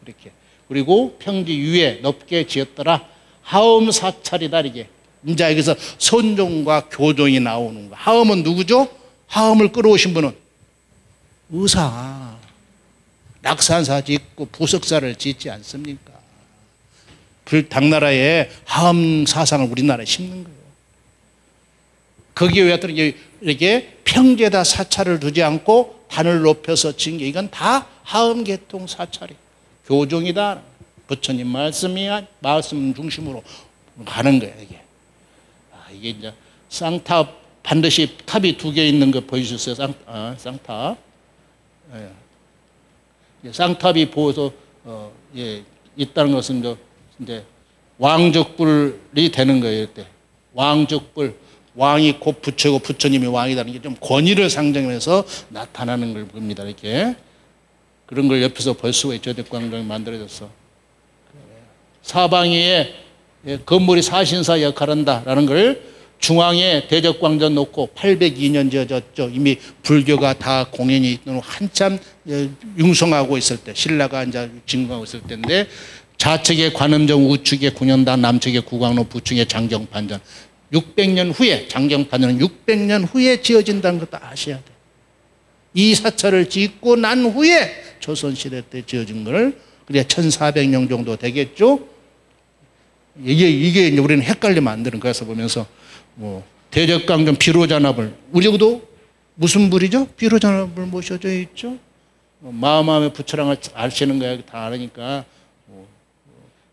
이렇게. 그리고 평지 위에 높게 지었더라. 하엄 사찰이다. 이게 이제 여기서 선종과 교종이 나오는 거. 하엄은 누구죠? 하엄을 끌어오신 분은 의사. 낙산사 짓고 부석사를 짓지 않습니까? 당나라에 하엄 사상을 우리나라에 심는 거예요. 거기에 왜 이렇게 평지에다 사찰을 두지 않고 단을 높여서 진 게 이건 다 하엄 계통 사찰이에요. 교종이다. 부처님 말씀 중심으로 가는 거예요. 이게 이제 쌍탑 반드시 탑이 2개 있는 거 보여주셨어요. 쌍탑. 쌍탑이 보여서 있다는 것은 이제 왕적불이 되는 거예요. 이때 왕적불, 왕이 곧 부처고 부처님이 왕이라는 게 좀 권위를 상징해서 나타나는 걸 봅니다. 이렇게 그런 걸 옆에서 볼 수가 있죠. 대광종이 만들어졌어. 사방위에 건물이 사신사 역할한다라는 걸 중앙에 대적광전 놓고 802년 지어졌죠. 이미 불교가 다 공연이 한참 융성하고 있을 때, 신라가 이제 진공하고 있을 때인데, 좌측에 관음정, 우측에 군현당, 남측에 구광로, 부측에 장경판전. 600년 후에, 장경판전은 600년 후에 지어진다는 것도 아셔야 돼요. 이 사찰을 짓고 난 후에 조선시대 때 지어진 걸, 그래 1400년 정도 되겠죠. 이게 이제 우리는 헷갈리면 안 되는 거여서 보면서 대적강정 비로잔압을 우리도 무슨 불이죠? 비로잔압을 모셔져 있죠. 마음의 부처랑을 아시는 거야. 다 아니까.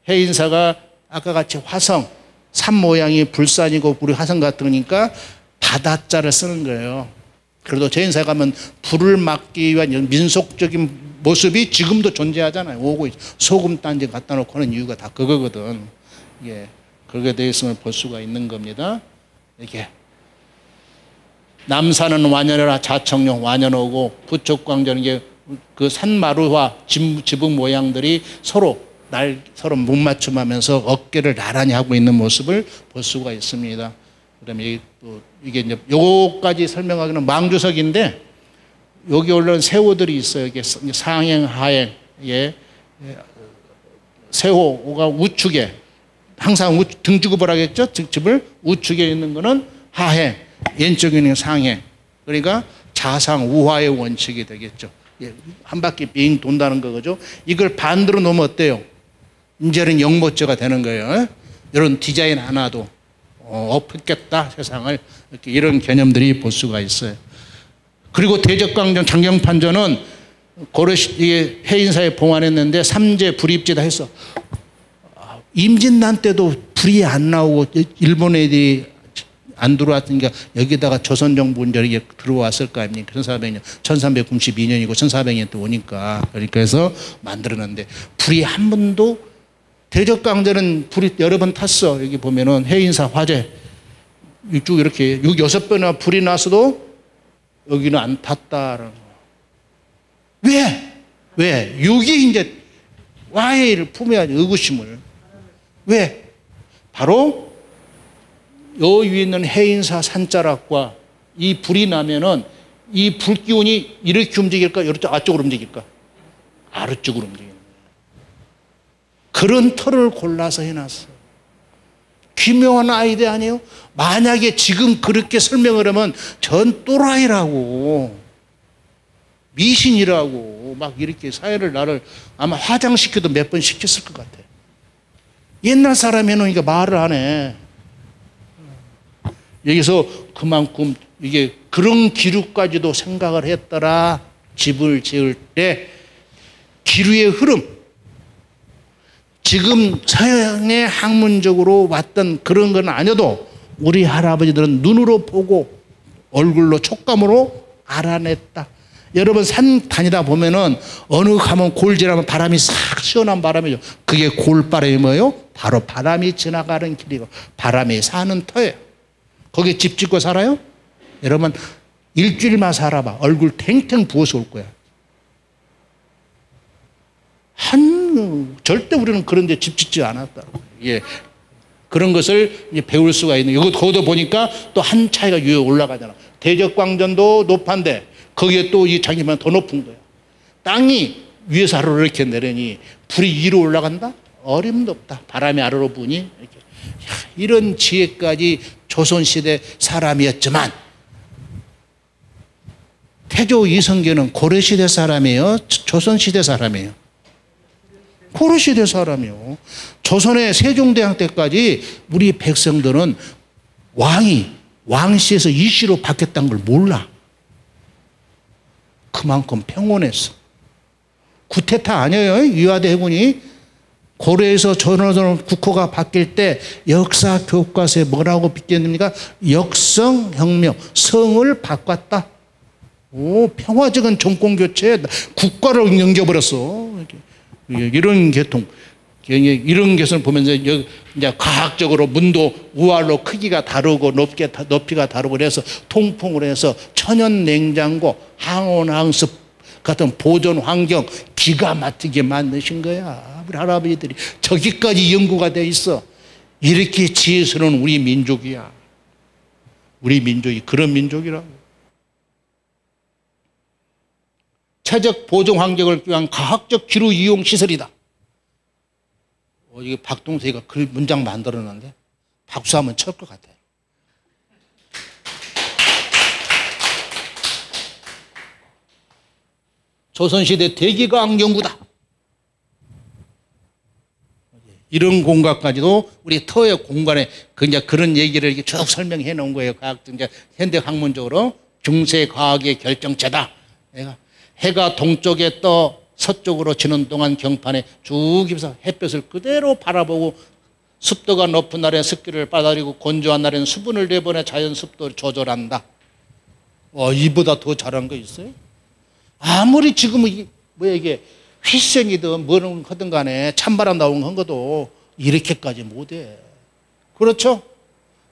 해인사가 아까 같이 화성 산 모양이 불산이고 우리 화성 같으니까 바다자를 쓰는 거예요. 그래도 제인사에 가면 불을 막기 위한 민속적인 모습이 지금도 존재하잖아요. 오고 소금 단지 갖다 놓고 하는 이유가 다 그거거든. 예, 그렇게 되어 있음을 볼 수가 있는 겁니다. 이렇게 남산은 완연해라 자청룡 완연하고 부척광전 이게 그 산마루와 지붕 모양들이 서로 못 맞춤하면서 어깨를 나란히 하고 있는 모습을 볼 수가 있습니다. 그다음에 이게 이제 요거까지 설명하기는 망주석인데 여기 올라온 세호들이 있어요. 이게 상행 하행 세호가 우측에 항상 등주급을 하겠죠. 집을 우측에 있는 거는 하행, 왼쪽에 있는 상행. 그러니까 자상 우화의 원칙이 되겠죠. 한 바퀴 빙 돈다는 거죠. 이걸 반대로 놓으면 어때요? 이제는 영모죄가 되는 거예요. 이런 디자인 하나도 엎겠다 세상을 이렇게 이런 개념들이 볼 수가 있어요. 그리고 대적광전 장경판전은 해인사에 봉안했는데 삼재 불입지다 했어. 임진난 때도 불이 안 나오고 일본 애들이 안 들어왔으니까 여기다가 조선정부원들이 들어왔을 거 아닙니까? 1400년, 1392년이고 1400년 때 오니까. 그러니까 해서 만들었는데 불이 한 번도 대적강전은 불이 여러 번 탔어. 여기 보면은 해인사 화재 쭉 이렇게 6-6번이나 불이 나서도 여기는 안 탔다라는 거. 왜? 6이 이제 와해를 품어야지 의구심을. 왜? 바로 요 위에 있는 해인사 산자락과 이 불이 나면은 이 불기운이 이렇게 움직일까? 이렇게 아쪽으로 움직일까? 아래쪽으로 움직이는 거예요. 그런 터를 골라서 해놨어. 기묘한 아이디어 아니에요? 만약에 지금 그렇게 설명을 하면 전 또라이라고 미신이라고 막 이렇게 사회를 나를 아마 화장시켜도 몇 번 시켰을 것 같아. 옛날 사람이 해놓으니까 말을 안 해. 여기서 그만큼 이게 그런 기류까지도 생각을 했더라. 집을 지을 때 기류의 흐름, 지금 서양의 학문적으로 왔던 그런 건 아니어도 우리 할아버지들은 눈으로 보고 얼굴로 촉감으로 알아냈다. 여러분 산 다니다 보면은 어느 가면 골지라면 바람이 싹 시원한 바람이죠. 그게 골바람이 뭐예요? 바로 바람이 지나가는 길이고 바람이 사는 터예요. 거기 집 짓고 살아요? 여러분 일주일만 살아봐. 얼굴 탱탱 부어서 올 거야. 절대 우리는 그런 데 집 짓지 않았다. 예. 그런 것을 이제 배울 수가 있는. 이거 거기도 보니까 또 한 차이가 위에 올라가잖아. 대적광전도 높은데 거기에 또 이 자기만 더 높은 거야. 땅이 위에서 아래로 이렇게 내려니 불이 위로 올라간다? 어림도 없다. 바람이 아래로 부니 이렇게. 이런 지혜까지 조선시대 사람이었지만 태조 이성계는 고려시대 사람이에요? 조선시대 사람이에요? 고려시대 사람이요. 조선의 세종대왕 때까지 우리 백성들은 왕이 왕씨에서 이씨로 바뀌었다는 걸 몰라. 그만큼 평온했어. 구태타 아니에요. 이화대 해군이 고려에서 전원으로 국호가 바뀔 때 역사 교과서에 뭐라고 비켰습니까? 역성혁명, 성을 바꿨다. 오, 평화적인 정권교체, 국가를 넘겨버렸어. 이런 계통, 이런 것을 보면서 이제 과학적으로 문도 우알로 크기가 다르고 높이가 다르고 그래서 통풍을 해서 천연 냉장고, 항온항습 같은 보존 환경 기가 막히게 만드신 거야. 우리 할아버지들이 저기까지 연구가 돼 있어. 이렇게 지혜스러운 우리 민족이야. 우리 민족이 그런 민족이라고. 최적 보존 환경을 위한 과학적 기루 이용 시설이다. 이게 박동석이가 글 문장 만들어놨는데 박수하면 칠 것 같아요. 조선시대 대기과학 연구다. 이런 공간까지도 우리 터의 공간에 그런 얘기를 이렇게 쭉 설명해 놓은 거예요. 과학적, 현대 학문적으로 중세과학의 결정체다. 해가 동쪽에 떠 서쪽으로 지는 동안 경판에 쭉 입서 햇볕을 그대로 바라보고 습도가 높은 날에 습기를 빨아들이고 건조한 날에는 수분을 내보내 자연 습도를 조절한다. 이보다 더 잘한 거 있어요? 아무리 지금은 이게 휘성이든 뭐든 하든 간에 찬바람 나오는 건 것도 이렇게까지 못해. 그렇죠?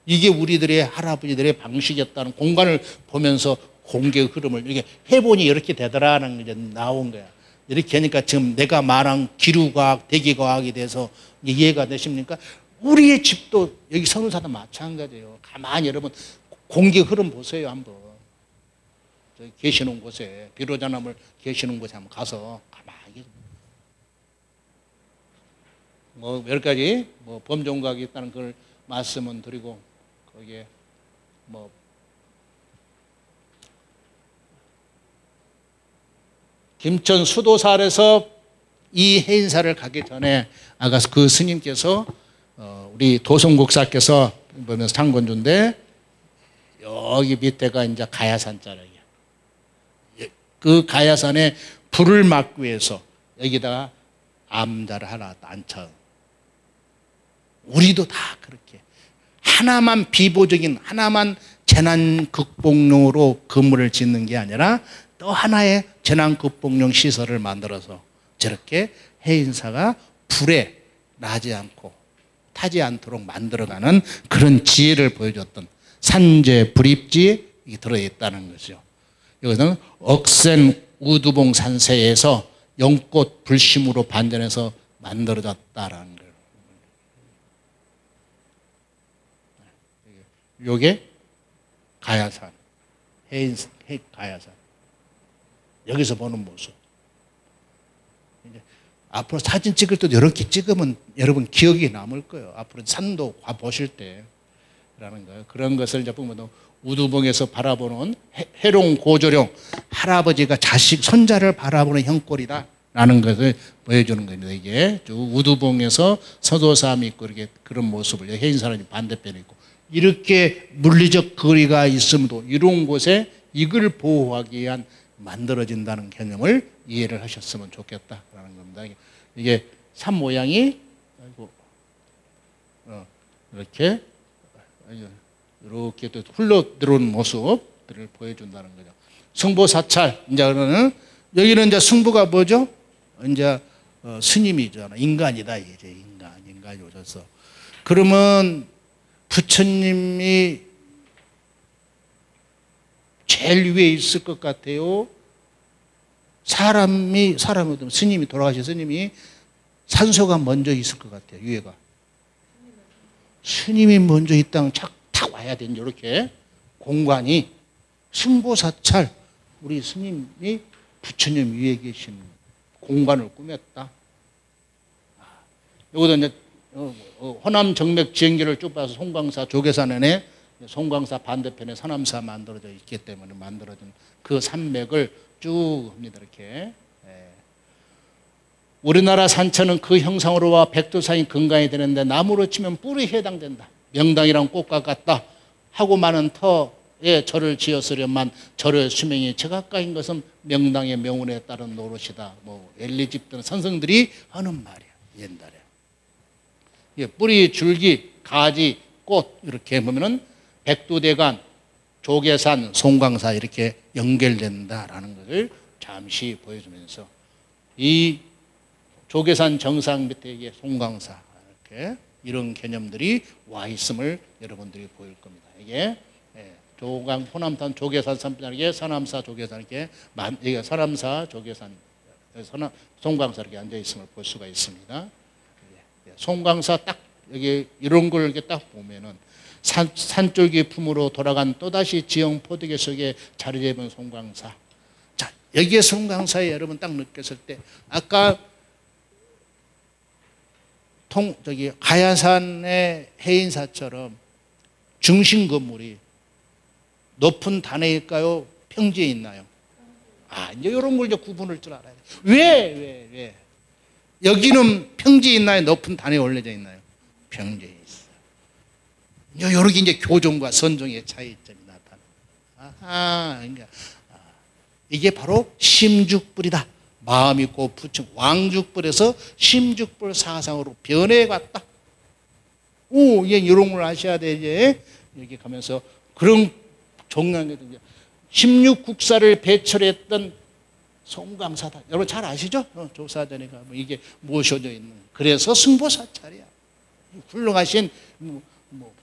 이게 우리들의 할아버지들의 방식이었다는 공간을 보면서 공기의 흐름을 이렇게 해보니 이렇게 되더라는 게 나온 거야. 이렇게 하니까 지금 내가 말한 기류과학, 대기과학에 대해서 이해가 되십니까? 우리의 집도 여기 선운사도 마찬가지예요. 가만히 여러분 공기 흐름 보세요. 한번 계시는 곳에 비로자나물 계시는 곳에 한번 가서 가만히 몇 가지 범종각이 있다는 걸 말씀은 드리고 거기에 김천 수도사에서 이 해인사를 가기 전에 아까 그 스님께서 우리 도성국사께서 보면서 상권주인데 여기 밑에가 이제 가야산 자락이야. 그 가야산에 불을 막기 위해서 여기다가 암자를 하나 앉혀. 우리도 다 그렇게 하나만 비보적인 하나만 재난 극복용으로 건물을 짓는 게 아니라 또 하나의 재난 극복용 시설을 만들어서 저렇게 해인사가 불에 나지 않고 타지 않도록 만들어가는 그런 지혜를 보여줬던 산재 불입지에 들어있다는 거죠. 이것은 억센 우두봉 산세에서 연꽃 불심으로 반전해서 만들어졌다라는 거예요. 요게 가야산, 가야산. 여기서 보는 모습. 이제 앞으로 사진 찍을 때도 이렇게 찍으면 여러분 기억이 남을 거예요. 앞으로 산도 보실 때. 라는 거예요. 그런 것을 이제 보면 우두봉에서 바라보는 해룡 고조룡 할아버지가 자식 손자를 바라보는 형꼴이다 라는 것을 보여주는 겁니다. 이게 우두봉에서 서도삼이 있고 이렇게 그런 모습을 해인사람이 반대편에 있고 이렇게 물리적 거리가 있음도 이런 곳에 이걸 보호하기 위한 만들어진다는 개념을 이해를 하셨으면 좋겠다라는 겁니다. 이게 산 모양이 이렇게 또 흘러 들어오는 모습들을 보여준다는 거죠. 승보 사찰 이제는 여기는 이제 승부가 뭐죠? 이제 스님이잖아. 인간이다 이제 인간이 오셔서 그러면 부처님이 제일 위에 있을 것 같아요? 사람이 스님이 돌아가신 스님이 산소가 먼저 있을 것 같아요. 위에가. 스님이 먼저 이 땅 탁 와야 되는 이렇게 공간이 승보사찰 우리 스님이 부처님 위에 계신 공간을 꾸몄다. 여기도 이제 호남 정맥 지행기를 쭉 봐서 송광사 조계산에 송광사 반대편에 산암사 만들어져 있기 때문에 만들어진 그 산맥을 쭉 합니다. 이렇게. 우리나라 산천은 그 형상으로와 백두산이 근간이 되는데 나무로 치면 뿔이 해당된다. 명당이랑 꽃과 같다 하고 많은 터에 절을 지었으려만 절의 수명이 제각각인 것은 명당의 명운에 따른 노릇이다. 뭐 엘리집 등 선성들이 하는 말이야. 옛날에. 뿌리, 줄기, 가지, 꽃 이렇게 보면은 백두대간, 조계산, 송광사 이렇게 연결된다라는 것을 잠시 보여주면서 이 조계산 정상 밑에 이게 송광사 이렇게 이런 개념들이 와 있음을 여러분들이 보일 겁니다. 이게 호남산 조계산 산변하게 산암사 조계산 이렇게 이게 산암사 조계산 송광사 이렇게 앉아 있음을 볼 수가 있습니다. 송광사 딱 여기 이런 걸 이렇게 딱 보면은 산줄기 품으로 돌아간 또다시 지형 포대계 속에 자리 잡은 송광사. 자, 여기에 송광사에 여러분 딱 느꼈을 때 아까 가야산의 해인사처럼 중심 건물이 높은 단에일까요? 평지에 있나요? 이제 이런 걸 이제 구분할 줄 알아야 돼. 왜? 여기는 평지에 있나요? 높은 단에 올려져 있나요? 평지에 있어요. 이렇게 이제 교종과 선종의 차이점이 나타나. 그러니까 이게 바로 심죽불이다. 마음 있고 부처 왕죽불에서 심죽불 사상으로 변해갔다. 이게 이런 걸 아셔야 돼. 이제 이렇게 가면서 그런 종량에도 16국사를 배철했던 송광사다. 여러분 잘 아시죠? 조사전에 가면 이게 모셔져 있는. 그래서 승보사찰이야. 훌륭하신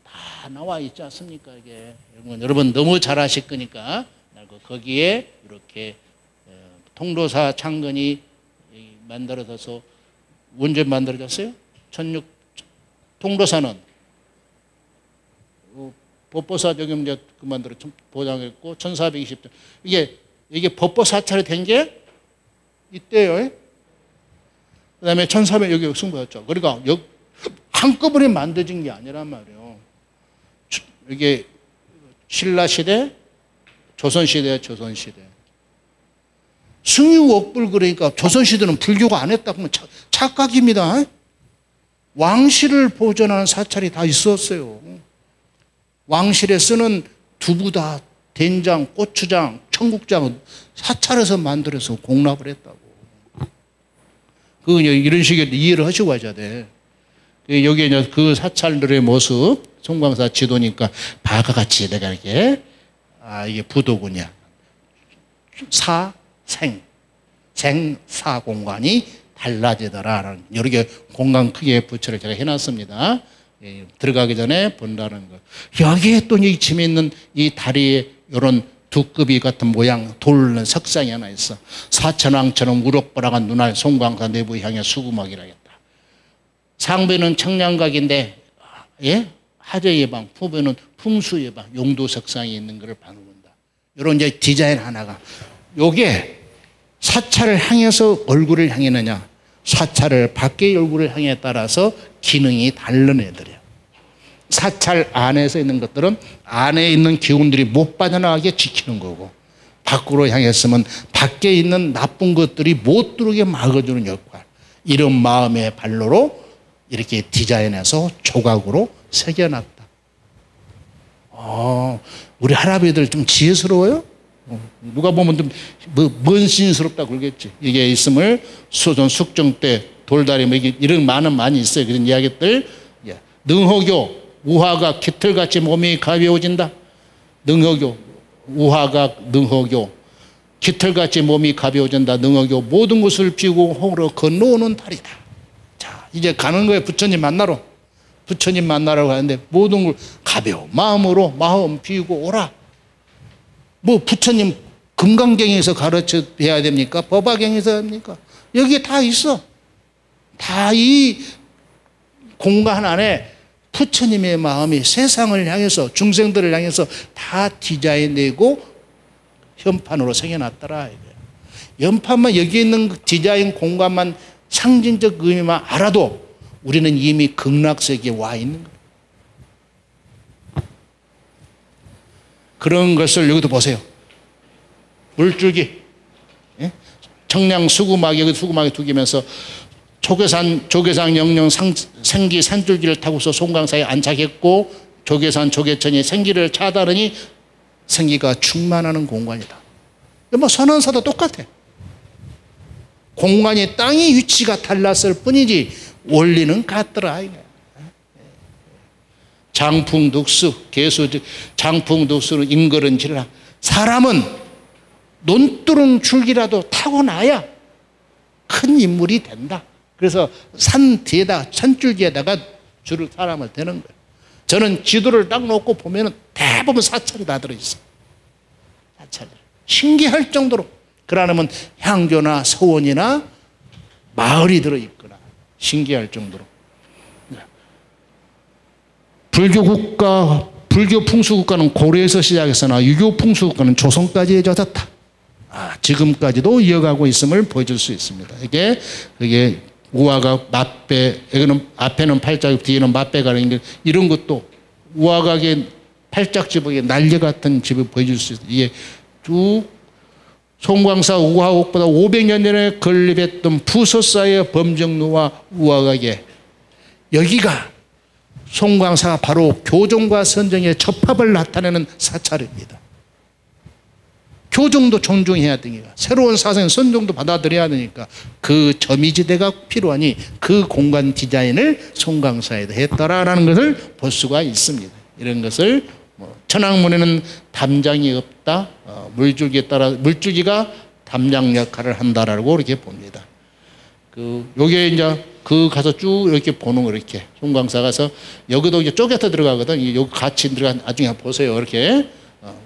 다 나와 있지 않습니까? 이게 여러분 너무 잘 아실 거니까 거기에 이렇게 통도사 창건이 만들어져서 언제 만들어졌어요? 통도사는 법보사 적용 이제 그 만들어 보장했고 1420년 이게 법보 사찰이 된 게 이때요. 그다음에 1400 여기 승부였죠. 그러니까 한꺼번에 만들어진 게 아니란 말이에요. 이게 신라 시대, 조선 시대, 승유옥불 그러니까 조선 시대는 불교가 안 했다 그러면 착각입니다. 왕실을 보존하는 사찰이 다 있었어요. 왕실에 쓰는 두부다, 된장, 고추장, 청국장 사찰에서 만들어서 공납을 했다고. 이런 식의 이해를 하시고 하셔야 돼. 여기 이제 그 사찰들의 모습, 송광사 지도니까 바가같이 내가 이렇게 이게 부도군이야. 생사 공간이 달라지더라라는 이렇게 공간 크기의 부처를 제가 해놨습니다. 들어가기 전에 본다는 것. 여기에 또 이 재미있는 이 다리에 이런 두꺼비 같은 모양 돌는 석상이 하나 있어. 사천왕처럼 우럭보락한 눈알 송광사 내부 향해 수구막이라겠다. 상배는 청량각인데 하재 예방, 후배는 풍수 예방, 용도 석상이 있는 것을 바라본다. 이런 이제 디자인 하나가 요게 사찰을 향해서 얼굴을 향했느냐, 사찰을 밖의 얼굴을 향해 따라서 기능이 다른 애들이에요. 사찰 안에서 있는 것들은 안에 있는 기운들이 못 빠져나가게 지키는 거고, 밖으로 향했으면 밖에 있는 나쁜 것들이 못 들어오게 막아주는 역할. 이런 마음의 발로로 이렇게 디자인해서 조각으로 새겨놨다. 우리 할아버지들 좀 지혜스러워요? 누가 보면 좀 먼신스럽다 그러겠지. 이게 있음을 수전 숙정 때 돌다리 뭐 이런 많이 있어요. 그런 이야기들. 능호교 우화가 깃털같이 몸이 가벼워진다. 능호교 우화가 능호교 깃털같이 몸이 가벼워진다. 능호교 모든 것을 비우고 홍으로 건너오는 달이다. 자, 이제 가는 거예요. 부처님 만나러. 부처님 만나러 가는데 모든 걸 가벼워 마음으로 마음 비우고 오라. 뭐 부처님 금강경에서 가르쳐 배워야 됩니까? 법화경에서 합니까? 여기에 다 있어. 다 이 공간 안에 부처님의 마음이 세상을 향해서 중생들을 향해서 다 디자인되고 현판으로 새겨놨더라. 연판만 여기 있는 디자인 공간만 상징적 의미만 알아도 우리는 이미 극락세계에 와 있는 거예요. 그런 것을 여기도 보세요. 물줄기, 청량 수구막에 수구막에 두기면서 조계산 영령 생기 산줄기를 타고서 송광사에 안착했고 조계산 조계천이 생기를 차다르니 생기가 충만하는 공간이다. 뭐 선언서도 똑같아. 공간이 땅의 위치가 달랐을 뿐이지 원리는 같더라. 장풍득수, 개수, 장풍득수는 임걸은지라. 사람은 논두렁 줄기라도 타고나야 큰 인물이 된다. 그래서 산 뒤에다가 산줄기에다가 줄을 사람을 대는 거예요. 저는 지도를 딱 놓고 보면 대부분 사찰이 다 들어있어요. 사찰이. 신기할 정도로. 그러려면 향교나 서원이나 마을이 들어있거나 신기할 정도로. 불교 풍수국가는 고려에서 시작했으나 유교 풍수국가는 조선까지 이어졌다. 지금까지도 이어가고 있음을 보여줄 수 있습니다. 그게 우화각, 맞배, 여기는 앞에는 팔자국, 뒤에는 맞배가 있는데 이런 것도 우화각의 팔짝지붕에 날개 같은 집을 보여줄 수 있어요. 이게 쭉 송광사 우화옥보다 500년 전에 건립했던 부서사의 범정루와 우화각에 여기가 송광사가 바로 교종과 선정의 접합을 나타내는 사찰입니다. 교종도 존중해야 되니까 새로운 사상 선종도 받아들여야 되니까 그 점이지대가 필요하니 그 공간 디자인을 송광사에다 했더라라는 것을 볼 수가 있습니다. 이런 것을 천왕문에는 담장이 없다. 물줄기에 따라 물줄기가 담장 역할을 한다라고 이렇게 봅니다. 요게 이제 가서 쭉 이렇게 보는 거 이렇게 송광사 가서 여기도 이제 쪼개서 들어가거든. 여기 같이 들어가 나중에 보세요. 이렇게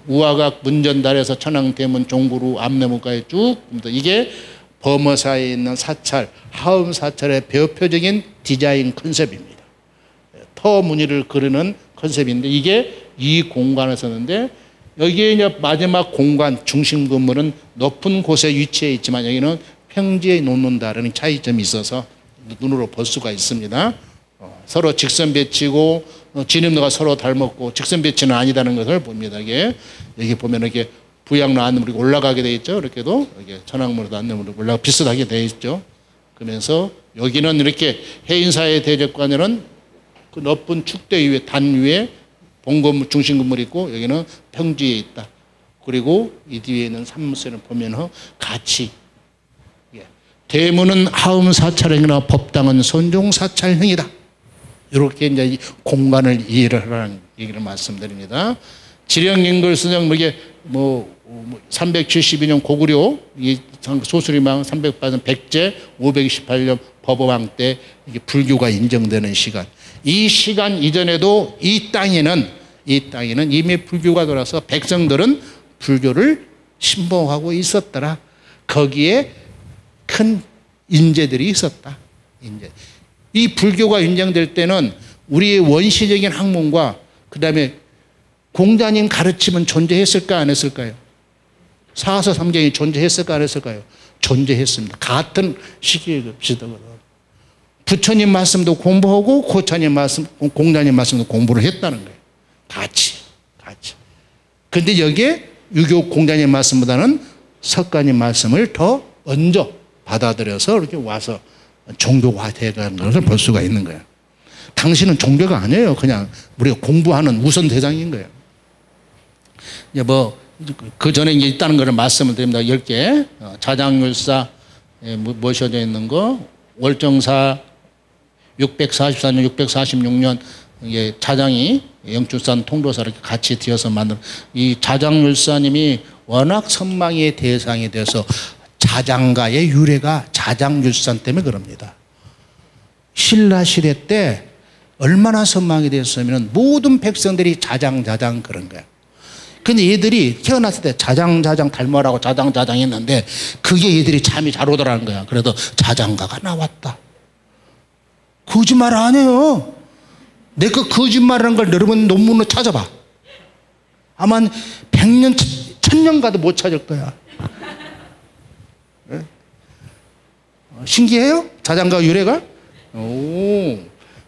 우화각 문전달에서 천왕대문 종구루 암내문까지 쭉 이게 범어사에 있는 사찰 하음 사찰의 대표적인 디자인 컨셉입니다. 터 무늬를 그리는 컨셉인데 이게 이 공간에 서는데 여기에 이제 마지막 공간 중심 건물은 높은 곳에 위치해 있지만 여기는 평지에 놓는다라는 차이점이 있어서 눈으로 볼 수가 있습니다. 서로 직선 배치고 진입로가 서로 닮았고 직선 배치는 아니다는 것을 봅니다. 여기 보면 이렇게 부양로 안내물이 올라가게 되어 있죠. 이렇게도 이렇게 천왕문으로 안내물이 올라가 비슷하게 되어 있죠. 그러면서 여기는 이렇게 해인사의 대적관에는 그 높은 축대 위에 단 위에 본건물 중심 건물이 있고 여기는 평지에 있다. 그리고 이 뒤에 있는 산무선을 보면 같이 대문은 하음 사찰행이나 법당은 선종 사찰행이다. 이렇게 이제 이 공간을 이해를 하라는 얘기를 말씀드립니다. 지령인걸 수령 이게 372년 고구려 이 소수리망 308년 백제 528년 법어왕 때 이게 불교가 인정되는 시간. 이 시간 이전에도 이 땅에는 이미 불교가 돌아서 백성들은 불교를 신봉하고 있었더라. 거기에 큰 인재들이 있었다. 이 불교가 인정될 때는 우리의 원시적인 학문과 그 다음에 공자님 가르침은 존재했을까 안 했을까요? 사서 삼경이 존재했을까 안 했을까요? 존재했습니다. 같은 시기에 비슷하거든. 부처님 말씀도 공부하고 고차님 말씀, 공자님 말씀도 공부를 했다는 거예요. 같이. 그런데 여기에 유교 공자님 말씀보다는 석가님 말씀을 더 먼저 받아들여서 이렇게 와서 종교화 되어가는 것을 볼 수가 있는 거예요. 당신은 종교가 아니에요. 그냥 우리가 공부하는 우선 대상인 거예요. 그 전에 이제 있다는 것을 말씀을 드립니다. 10개. 자장율사 모셔져 있는 거, 월정사 644년, 646년 자장이 영출산 통도사 이렇게 같이 뒤어서 만든 이 자장율사님이 워낙 선망의 대상이 돼서 자장가의 유래가 자장율산 때문에 그럽니다. 신라 시대 때 얼마나 선망이 됐으면 모든 백성들이 자장 그런 거야. 근데 얘들이 태어났을 때 자장자장 닮아라고 자장자장 했는데 그게 얘들이 잠이 잘 오더라는 거야. 그래서 자장가가 나왔다. 거짓말 안 해요. 내가 거짓말하는 걸 여러분 논문으로 찾아봐. 아마 100년, 1000년 가도 못 찾을 거야. 네? 신기해요? 자장가 유래가?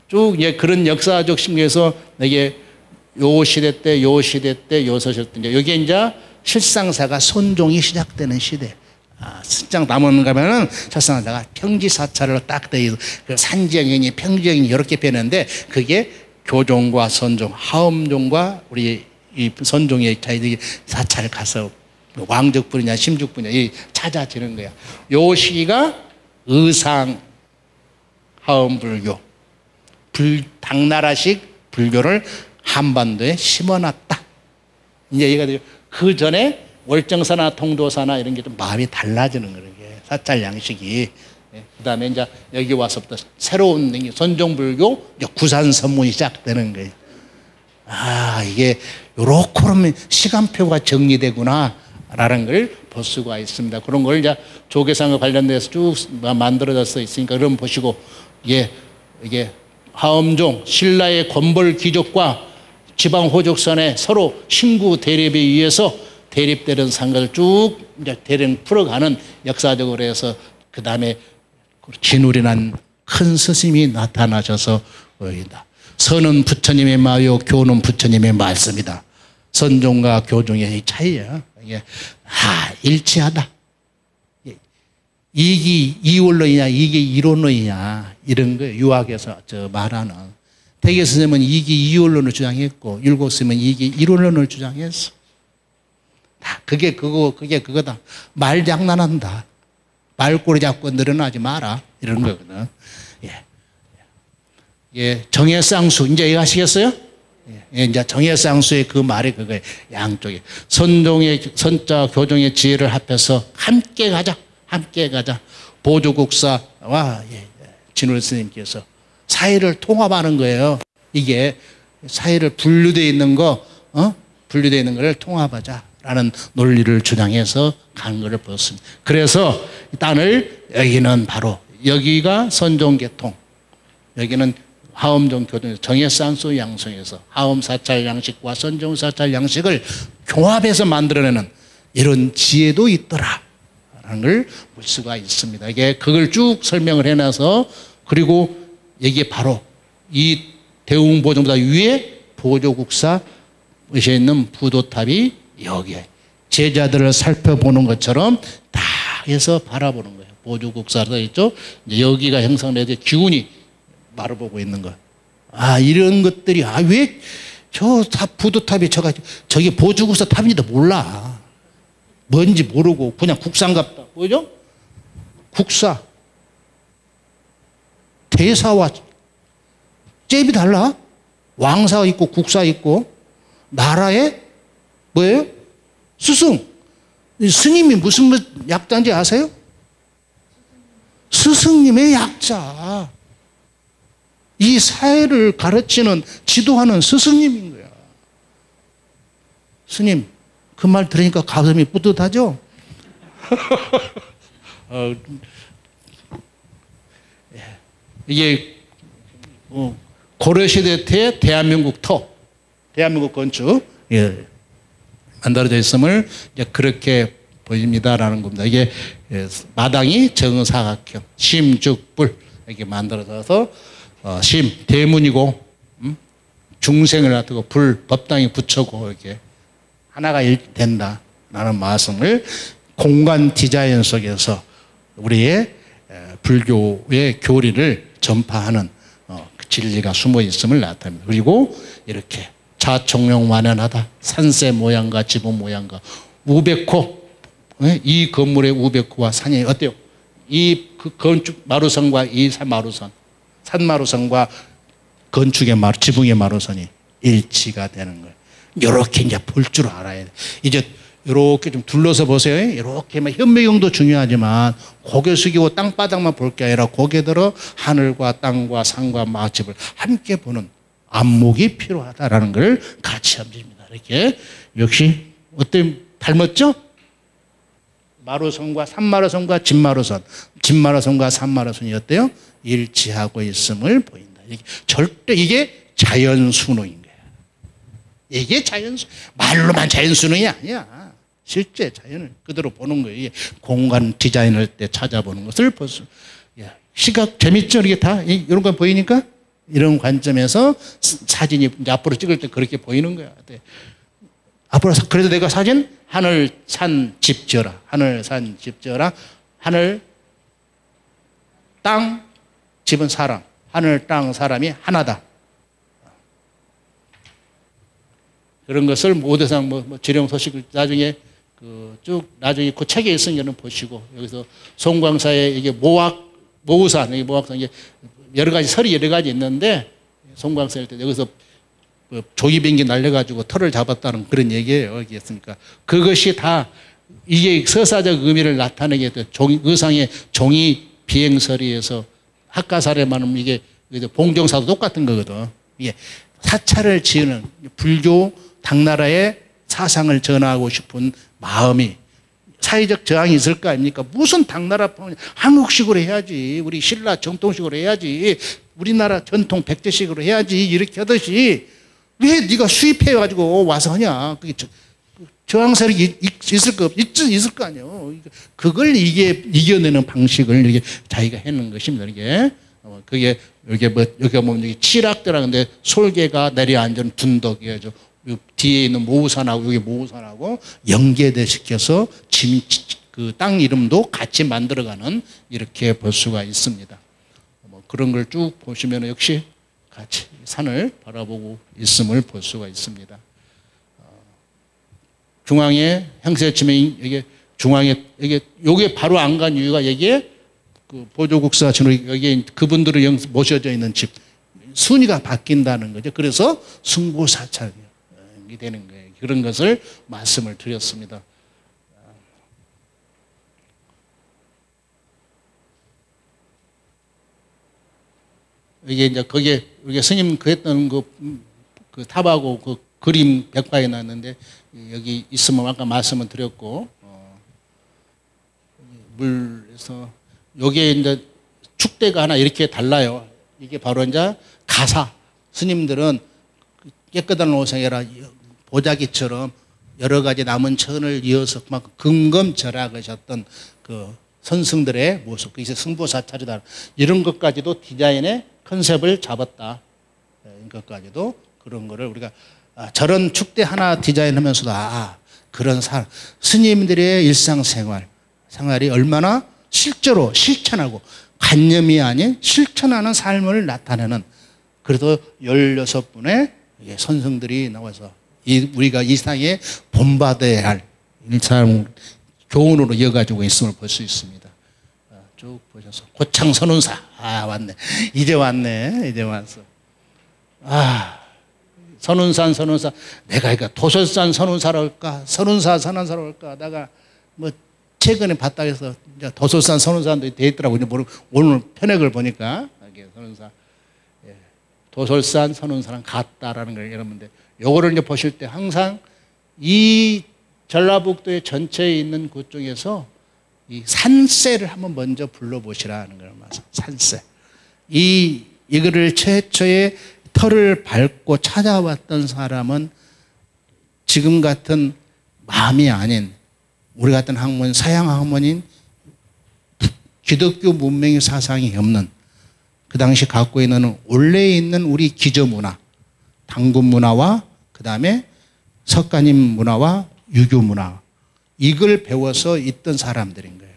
쭉 그런 역사적 신기해서 이게 요 시대 때, 요 시대 때, 요 시대 때, 여기에 이제 실상사가 선종이 시작되는 시대. 신장 남원 가면은 실상사가 평지사찰로 딱 돼 있어. 그 산지영이니 평지영이니 이렇게 되는데 그게 교종과 선종, 하엄종과 우리 이 선종의 자기들이 사찰 가서 왕족분이냐 심족분이냐 이 찾아지는 거야. 요 시기가 의상 하엄불교, 당나라식 불교를 한반도에 심어놨다. 이제 얘가 그 전에 월정사나 통도사나 이런 게 좀 마음이 달라지는 거예요. 사찰 양식이. 그 다음에 이제 여기 와서부터 새로운 선종불교 구산선문이 시작되는 거예요. 이게 요렇게 그러면 시간표가 정리되구나 라는 걸 볼 수가 있습니다. 그런 걸 이제 조계상과 관련돼서 쭉 만들어져 있으니까 그럼 보시고 이게 하엄종 신라의 권벌 귀족과 지방 호족선에 서로 신구 대립에 의해서 대립되는 상가를 쭉 이제 대립 풀어가는 역사적으로 해서 그 다음에 진울이란 큰 스님이 나타나셔서 보인다. 선은 부처님의 마요, 교는 부처님의 말씀이다. 선종과 교종의 이 차이야. 이게 일치하다. 이게 이원론이냐, 이게 이론론이냐 이런 거 유학에서 말하는. 대개 스님은 이게 이원론을 주장했고 율곡 스님은 이게 이론론을 주장했어. 그게 그거다. 말 장난한다. 말꼬리 잡고 늘어나지 마라 이런 거거든. 정해쌍수 이제 이해하시겠어요? 이제 정해쌍수의 그 말이 그거예요. 양쪽에 선종의 선자 교종의 지혜를 합해서 함께 가자. 보조국사와 진울 스님께서 사회를 통합하는 거예요. 이게 사회를 분류되어 있는 거를 통합하자라는 논리를 주장해서 간 거를 보았습니다. 그래서 땅을 여기는 바로 여기가 선종계통, 여기는 하엄종 교동 정해쌍수 양성에서 하엄사찰 양식과 선종사찰 양식을 종합해서 만들어내는 이런 지혜도 있더라 라는 걸 볼 수가 있습니다. 이게 그걸 쭉 설명을 해놔서 그리고 여기에 바로 이 대웅보정보다 위에 보조국사 의시에 있는 부도탑이 여기에 제자들을 살펴보는 것처럼 다 해서 바라보는 거예요. 보조국사로 있죠. 여기가 형성돼서 기운이 바라보고 있는 거. 이런 것들이 왜 저 부도탑이 저기 보조국사 탑인지도 몰라. 뭔지 모르고 그냥 국사인갑다. 뭐죠? 국사. 대사와 잽이 달라. 왕사 있고 국사 있고 나라에 뭐예요? 스승. 스님이 무슨 약자인지 아세요? 스승님의 약자. 이 사회를 가르치는 지도하는 스승님인 거야. 스님 그 말 들으니까 가슴이 뿌듯하죠? 이게 고려시대 때 대한민국 대한민국 건축 만들어져 있음을 이제 그렇게 보입니다라는 겁니다. 이게 마당이 정사각형, 심죽불 이렇게 만들어져서 심 대문이고 중생을 놔두고 불 법당에 붙여고 이렇게 하나가 된다라는 말씀을 공간 디자인 속에서 우리의 불교의 교리를 전파하는 진리가 숨어 있음을 나타냅니다. 그리고 이렇게 자총령 완연하다. 산세 모양과 지붕 모양과 우백호, 이 건물의 우백호와 산이 어때요? 이 건축 마루선과 이 산마루선과 건축의 지붕의 마루선이 일치가 되는 거예요. 이렇게 이제 볼 줄 알아야 돼. 이제 이렇게 좀 둘러서 보세요. 이렇게 현미경도 중요하지만 고개 숙이고 땅바닥만 볼 게 아니라 고개 들어 하늘과 땅과 산과 맛집을 함께 보는 안목이 필요하다라는 걸 같이 합니다. 이렇게 역시 어때? 닮았죠? 마루선과 산마루선과 진마루선, 진마루선과 산마루선이 어때요? 일치하고 있음을 보인다. 절대 이게 자연순응인 거야. 이게 말로만 자연순응이 아니야. 실제 자연을 그대로 보는 거예요. 이게 공간 디자인할 때 찾아보는 것을 벌써. 시각 재밌죠? 이게 다 이런 거 보이니까 이런 관점에서 사진이 이제 앞으로 찍을 때 그렇게 보이는 거야. 앞으로 그래서 내가 사진 하늘 산 집 지어라. 하늘 산 집 지어라. 하늘 땅 집은 사람. 하늘 땅 사람이 하나다. 그런 것을 모대상 지령 소식을 나중에 쭉 나중에 그 책에 있으면 보시고 여기서 송광사의 이게 모우산 이게 모악산 이게 여러 가지 설이 여러 가지 있는데 송광사일 때 여기서 조기병기 날려가지고 털을 잡았다는 그런 얘기예요. 여기였으니까 그것이 다 이게 서사적 의미를 나타내게 돼. 의상의 종이 비행설이에서 학가사례만은 이게 봉정사도 똑같은 거거든. 이게 사찰을 지으는 불교 당나라의 사상을 전하고 싶은 마음이 사회적 저항이 있을 거 아닙니까? 무슨 당나라 한국식으로 해야지. 우리 신라 정통식으로 해야지. 우리나라 전통 백제식으로 해야지. 이렇게 하듯이 왜 네가 수입해가지고 와서 하냐. 그게 저항세력이 있을 거 아니에요. 그걸 이겨내는 방식을 이렇게 자기가 해놓은 것입니다. 그게 여기가 보면 여기 칠학대라는데 솔개가 내려앉은 분덕이죠. 뒤에 있는 모우산하고 여기 모우산하고 연계돼 시켜서 그 땅 이름도 같이 만들어가는 이렇게 볼 수가 있습니다. 그런 걸 쭉 보시면 역시 같이 산을 바라보고 있음을 볼 수가 있습니다. 중앙에 형세침이 이게 중앙에 이게 바로 안 간 이유가 여기에 그 보조국사 여기 그분들을 모셔져 있는 집 순위가 바뀐다는 거죠. 그래서 승부사찰이 되는 거예요. 그런 것을 말씀을 드렸습니다. 이게 이제 거기에 우리가 스님 했던 그 탑하고 그 그림 백화에 놨는데 여기 있으면 아까 말씀을 드렸고 물에서 여기에 이제 축대가 하나 이렇게 달라요. 이게 바로 이제 가사. 스님들은 깨끗한 옷에라 보자기처럼 여러 가지 남은 천을 이어서 막 금검절약하셨던 그 선승들의 모습, 이제 승부사찰이다. 이런 것까지도 디자인의 컨셉을 잡았다. 이런 것까지도 그런 거를 우리가 저런 축대 하나 디자인하면서도 그런 스님들의 생활이 얼마나 실제로 실천하고 관념이 아닌 실천하는 삶을 나타내는 그래도 16분의 선생들이 나와서 우리가 이 세상에 본받아야 할 일상 교훈으로 이어가지고 있음을 볼 수 있습니다. 쭉 보셔서 고창선운사 왔네. 이제 왔어. 선운산 내가 그러니까 도솔산 선운사로 할까 선운사로 할까 하다가 최근에 봤다 해서 도솔산 선운산도 돼 있더라고요. 오늘 편액을 보니까 선운사 도솔산 선운사랑 같다라는 걸 여러분들 요거를 이제 보실 때 항상 이 전라북도의 전체에 있는 곳 중에서 이 산세를 한번 먼저 불러보시라는 걸 말씀. 산세. 이거를 최초의 털을 밟고 찾아왔던 사람은 지금 같은 마음이 아닌 우리 같은 학문, 서양 학문인 기독교 문명의 사상이 없는 그 당시 갖고 있는 원래 있는 우리 기저 문화, 당군 문화와 그 다음에 석가님 문화와 유교 문화 이걸 배워서 있던 사람들인 거예요.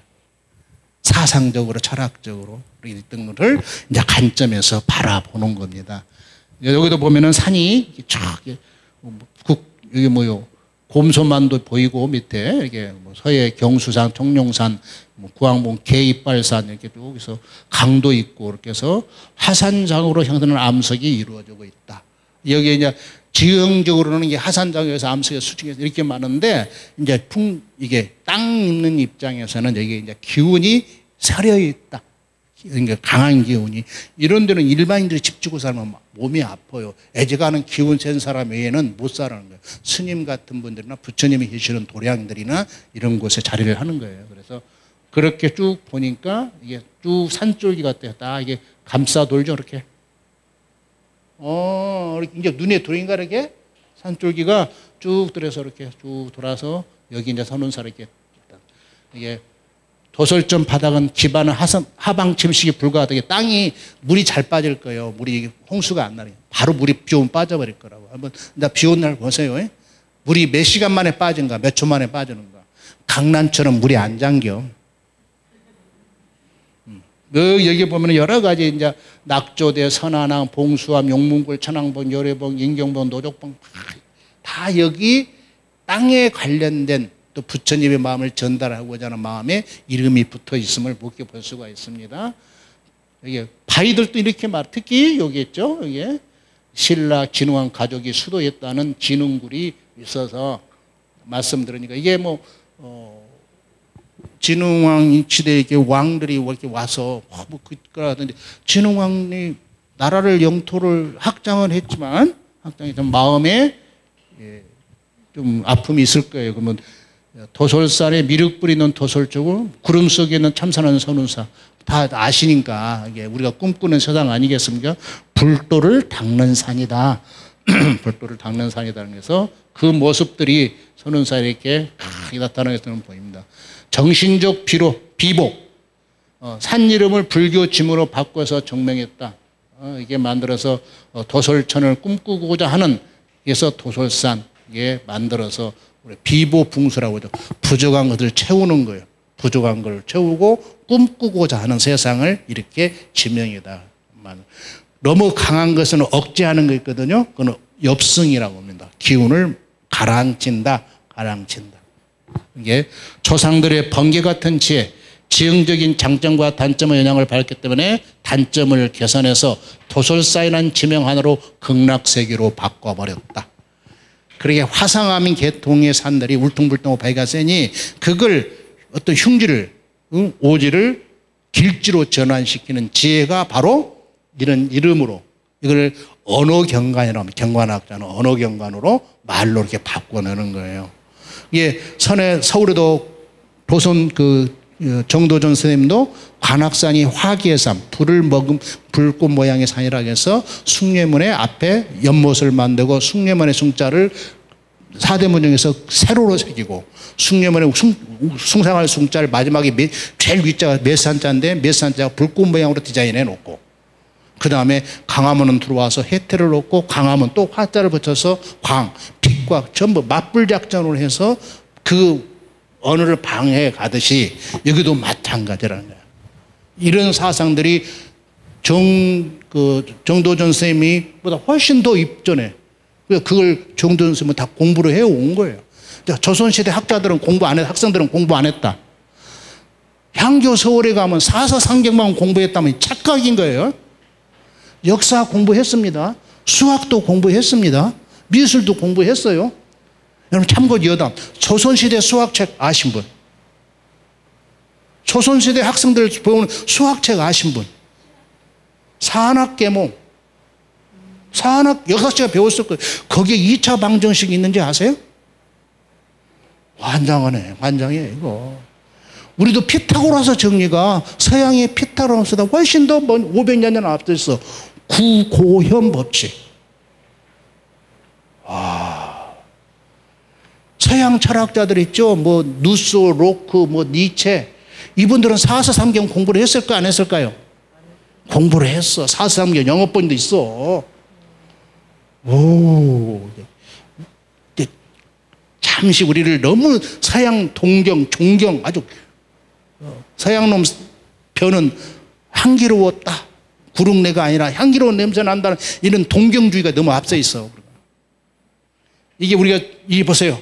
사상적으로 철학적으로 있던 것을 이제 관점에서 바라보는 겁니다. 여기도 보면은 산이 쫙 여기 뭐요 곰소만도 보이고 밑에 이게 서해 경수산, 청룡산, 구항봉 개이빨산 이렇게 여기서 강도 있고 이렇게 해서 화산장으로 형성하는 암석이 이루어지고 있다. 여기 이제 지형적으로는 이게 하산장에서 암석의 수직에서 이렇게 많은데 이제 이게 땅 있는 입장에서는 여기 이제 기운이 서려 있다. 그러니까 강한 기운이 이런 데는 일반인들이 집 지고 살면 몸이 아파요. 애지가는 기운 센 사람 외에는 못 살아는 거예요. 스님 같은 분들이나 부처님이 계시는 도량들이나 이런 곳에 자리를 하는 거예요. 그래서 그렇게 쭉 보니까 이게 쭉 산줄기 같아요. 딱 이게 감싸 돌죠, 이렇게. 이제 눈에 들어인가 이렇게 산줄기가 쭉 들어서 이렇게 쭉 돌아서 여기 이제 선운사 이렇게 이게 도솔점 바닥은 기반은 하방 침식이 불가하게 땅이 물이 잘 빠질 거예요. 물이 홍수가 안 나요. 바로 물이 비 오면 빠져버릴 거라고. 한번 비 온 날 보세요. 물이 몇 시간 만에 빠진가, 몇 초 만에 빠지는가. 강난처럼 물이 안 잠겨. 여기 보면 여러 가지 이제 낙조대, 선안항, 봉수암, 용문굴, 천왕봉, 열애봉, 인경봉, 노족봉 다 여기 땅에 관련된 또 부처님의 마음을 전달하고자 하는 마음에 이름이 붙어 있음을 볼 수가 있습니다. 여기 바위들도 이렇게 특히 여기 있죠. 여기 신라 진흥왕 가족이 수도했다는 진흥굴이 있어서 말씀드리니까 이게 진흥왕 시대에 이렇게 왕들이 이렇게 와서 그러던데 진흥왕이 나라를 영토를 확장을 했지만 마음에 좀 아픔이 있을 거예요. 그러면 도솔산에 미륵 뿌리는 도솔주고 구름 속에 있는 참선하는 선운사 다 아시니까 이게 우리가 꿈꾸는 세상 아니겠습니까? 불도를 닦는 산이다. 불도를 닦는 산이다. 그래서 그 모습들이 선운사에 이렇게 나타나게 되는 보입니다. 정신적 비복, 산 이름을 불교 지문으로 바꿔서 정명했다. 이게 만들어서 도솔천을 꿈꾸고자 하는 그래서 도솔산 예 만들어서 우리 비보붕수라고 하죠. 부족한 것을 채우는 거예요. 부족한 걸 채우고 꿈꾸고자 하는 세상을 이렇게 지명이다. 너무 강한 것은 억제하는 거 있거든요. 그건 엽승이라고 합니다. 기운을 가라앉힌다. 이게 조상들의 번개 같은 지혜, 지형적인 장점과 단점의 영향을 받았기 때문에 단점을 개선해서 도솔사이라는 지명 하나로 극락세계로 바꿔버렸다. 그러게 화상암인 계통의 산들이 울퉁불퉁하고 바위가 세니 그걸 어떤 흉지를 오지를 길지로 전환시키는 지혜가 바로 이런 이름으로 이걸 언어경관이라고 합니다. 경관학자는 언어경관으로 말로 이렇게 바꿔내는 거예요. 이게 서울에도 도선 정도전 선생님도 관악산이 화기의산 불을 먹은 불꽃 모양의 산이라고 해서 숭례문의 앞에 연못을 만들고 숭례문의 숭자를 사대문중에서 세로로 새기고 숭례문의 숭상할 숭자를 마지막에 제일 윗자가 몇산자인데 몇산자가 불꽃 모양으로 디자인해 놓고 그 다음에 강화문은 들어와서 해태를 놓고 강화문 또 화자를 붙여서 빛과 전부 맞불 작전으로 해서 그 언어를 방해해 가듯이 여기도 마찬가지라는 거예요. 이런 사상들이 정도전 선생님이 보다 훨씬 더 입전해. 그걸 정도전 선생님은 다 공부를 해온 거예요. 조선시대 학자들은 공부 안 했다. 학생들은 공부 안 했다. 향교 서울에 가면 사서상경만 공부했다면 착각인 거예요. 역사 공부했습니다. 수학도 공부했습니다. 미술도 공부했어요. 여러분 참고로 여담. 조선시대 수학책 아신 분? 조선시대 학생들 배우는 수학책 아신 분? 산학계몽. 역사책에 배웠을 거예요. 거기에 2차 방정식이 있는지 아세요? 환장하네. 환장해 이거. 우리도 피타고라스 정리가 서양의 피타고라스보다 훨씬 더 500년 앞서 있어. 구고현 법칙. 서양 철학자들 있죠. 누소, 로크, 니체. 이분들은 사서삼경 공부를 했을까 안 했을까요? 공부를 했어. 사서삼경 영어본도 있어. 잠시 우리를 너무 서양 동경, 존경 아주 서양놈 표는 향기로웠다. 구릉내가 아니라 향기로운 냄새 난다는 이런 동경주의가 너무 앞서 있어. 이게 우리가 보세요.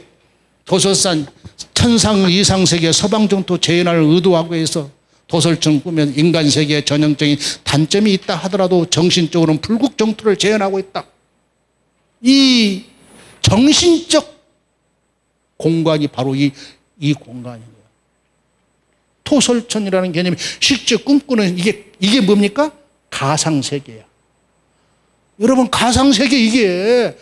도솔산 천상 이상세계 서방정토 재현을 의도하고 해서 도솔천 꾸면 인간세계에 전형적인 단점이 있다 하더라도 정신적으로는 불국정토를 재현하고 있다. 이 정신적 공간이 바로 이 공간이에요. 토솔천이라는 개념이 실제 꿈꾸는 이게 뭡니까? 가상세계야. 여러분, 가상세계 이게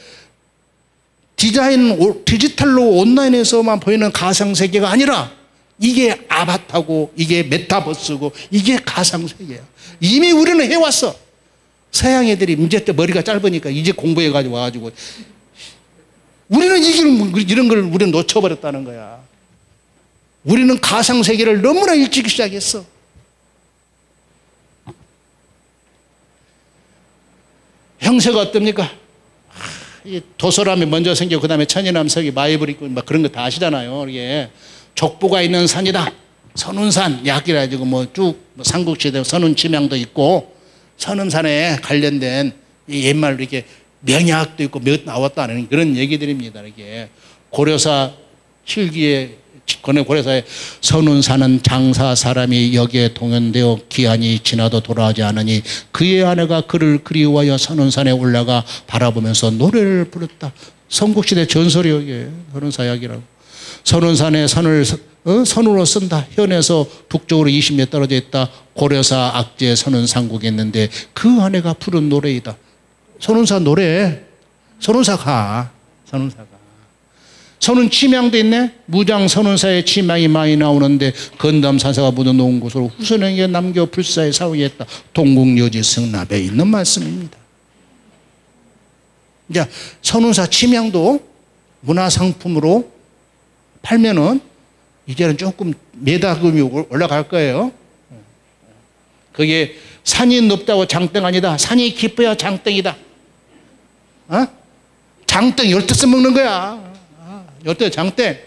디지털로 온라인에서만 보이는 가상세계가 아니라 이게 아바타고 이게 메타버스고 이게 가상세계야. 이미 우리는 해왔어. 서양 애들이 이제 때 머리가 짧으니까 이제 공부해가지고 와가지고 우리는 이런 걸 우리는 놓쳐버렸다는 거야. 우리는 가상세계를 너무나 일찍 시작했어. 형세가 어떻습니까? 도소람이 먼저 생겨 그 다음에 천이남석이 마이블 있고 막 그런 거 다 아시잖아요. 이게 족보가 있는 산이다. 선운산 약이라 가지고 뭐 쭉 삼국시대 선운침양도 있고 선운산에 관련된 옛말 이렇게 명약도 있고 몇 나왔다는 그런 얘기들입니다. 이게 고려사 실기에 고려사에 선운산은 장사 사람이 여기에 동원되어 기한이 지나도 돌아오지 않으니 그의 아내가 그를 그리워하여 선운산에 올라가 바라보면서 노래를 부르다. 삼국시대 전설이요. 이게 선운사약이라고. 선운산에 선으로 쓴다. 현에서 북쪽으로 20리 떨어져 있다. 고려사 악재 선운산국에 있는데 그 아내가 부른 노래이다. 선운사 노래. 선운사 가. 선운사 가. 선운 침양도 있네. 무장 선운사에 침양이 많이 나오는데 건담산사가 묻어놓은 곳으로 후손에게 남겨 불사에 사후했다. 동국여지 승납에 있는 말씀입니다. 이제 선운사 침양도 문화상품으로 팔면은 이제는 조금 매다금이 올라갈 거예요. 그게 산이 높다고 장땡 아니다. 산이 깊어야 장땡이다. 어? 장땡 열두 써 먹는 거야. 열두 장땡.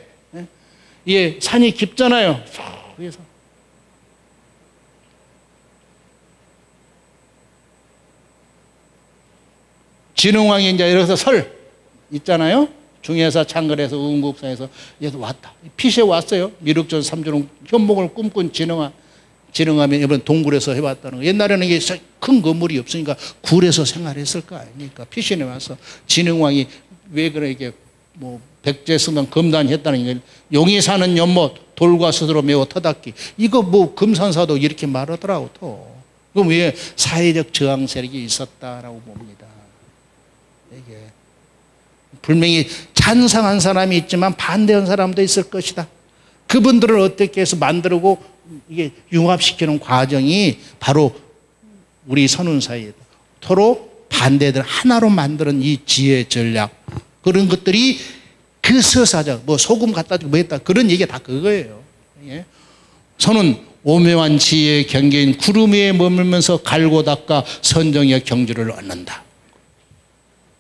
이게 산이 깊잖아요. 위에서. 진흥왕이 이제 이래서 설 있잖아요. 중해사 창건에서 우은국사에서 얘도 왔다. 피시에 왔어요. 미륵전 삼주는 현목을 꿈꾼 진흥하면 이번 동굴에서 해왔다는 거. 옛날에는 이게 큰 건물이 없으니까 굴에서 생활했을 거 아닙니까? 피시에 와서 진흥왕이 왜 그래 이게 뭐 백제승당 검단했다는 게 용이 사는 연못 돌과 숯으로 매워 터닫기. 이거 뭐 금산사도 이렇게 말하더라고 또. 그럼 왜 사회적 저항 세력이 있었다라고 봅니다. 이게 분명히 찬성한 사람이 있지만 반대한 사람도 있을 것이다. 그분들을 어떻게 해서 만들고 이게 융합시키는 과정이 바로 우리 선운사이다. 서로 반대들 하나로 만드는 이 지혜 전략 그런 것들이 그 서사적 뭐 소금 갖다 주고 뭐 했다 그런 얘기가 다 그거예요. 예. 선운 오묘한 지혜의 경계인 구름 위에 머물면서 갈고 닦아 선정의 경주를 얻는다.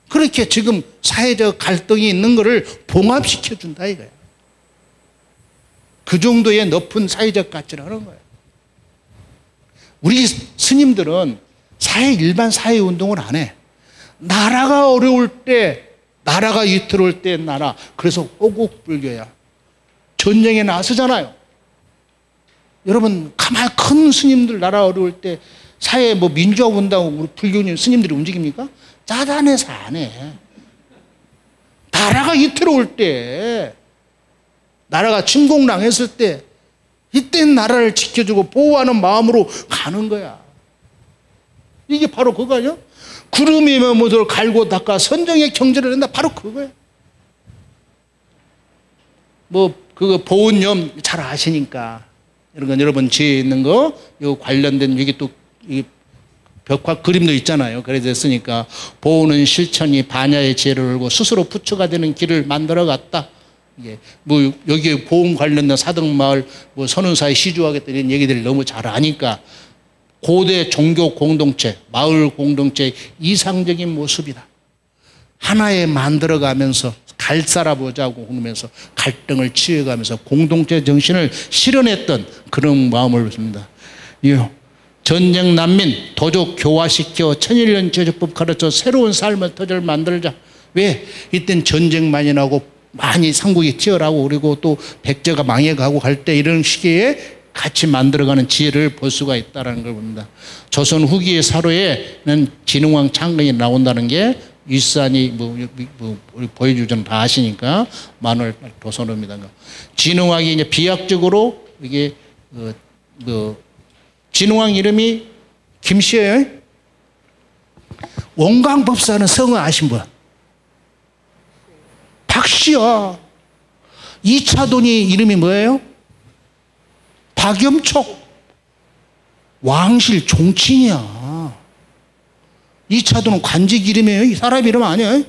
그렇게 지금 사회적 갈등이 있는 것을 봉합시켜준다 이거야. 그 정도의 높은 사회적 가치를 하는 거예요. 우리 스님들은 일반 사회운동을 안 해. 나라가 어려울 때 나라가 위태로울 때 나라. 그래서 호국불교야. 전쟁에 나서잖아요. 여러분 가만히 큰 스님들 나라 어려울 때 사회 뭐 민주화 운동 우리 불교인 스님들이 움직입니까? 짜잔해서 안 해. 나라가 위태로울 때 나라가 침공당했을 때 이때 나라를 지켜주고 보호하는 마음으로 가는 거야. 이게 바로 그거 아니야? 구름이 머무들 갈고 닦아 선정의 경제를 한다. 바로 그거야. 뭐 그거 보온염 잘 아시니까 이런 건 여러분 지에 있는 거 요 관련된 여기 또 벽화 그림도 있잖아요. 그래서 했으니까 보호는 실천이 반야의 지혜를 알고 스스로 부처가 되는 길을 만들어 갔다. 이게 뭐 여기에 보험 관련된 사등마을 뭐 선운사에 시주하겠다 이런 얘기들을 너무 잘 아니까 고대 종교 공동체, 마을 공동체의 이상적인 모습이다. 하나에 만들어가면서 갈살아보자고 그러면서 갈등을 치유해가면서 공동체 정신을 실현했던 그런 마음을 씁니다. 전쟁 난민 도적 교화시켜 천일년 제조법 가르쳐 새로운 삶의 터전을 만들자. 왜? 이땐 전쟁 많이 나고 많이 삼국이 치열하고 그리고 또 백제가 망해가고 할 때 이런 시기에 같이 만들어가는 지혜를 볼 수가 있다는 걸 봅니다. 조선 후기의 사로에는 진흥왕 창건이 나온다는 게 윗산이 우리 보여주전 다 아시니까 만월 도선입니다. 진흥왕이 이제 비약적으로 이게 진흥왕 이름이 김씨예요. 원광법사는 성을 아신 분? 박씨야. 2차돈이 이름이 뭐예요? 박염촉. 왕실 종친이야. 2차돈은 관직 이름이에요. 사람 이름 아니에요.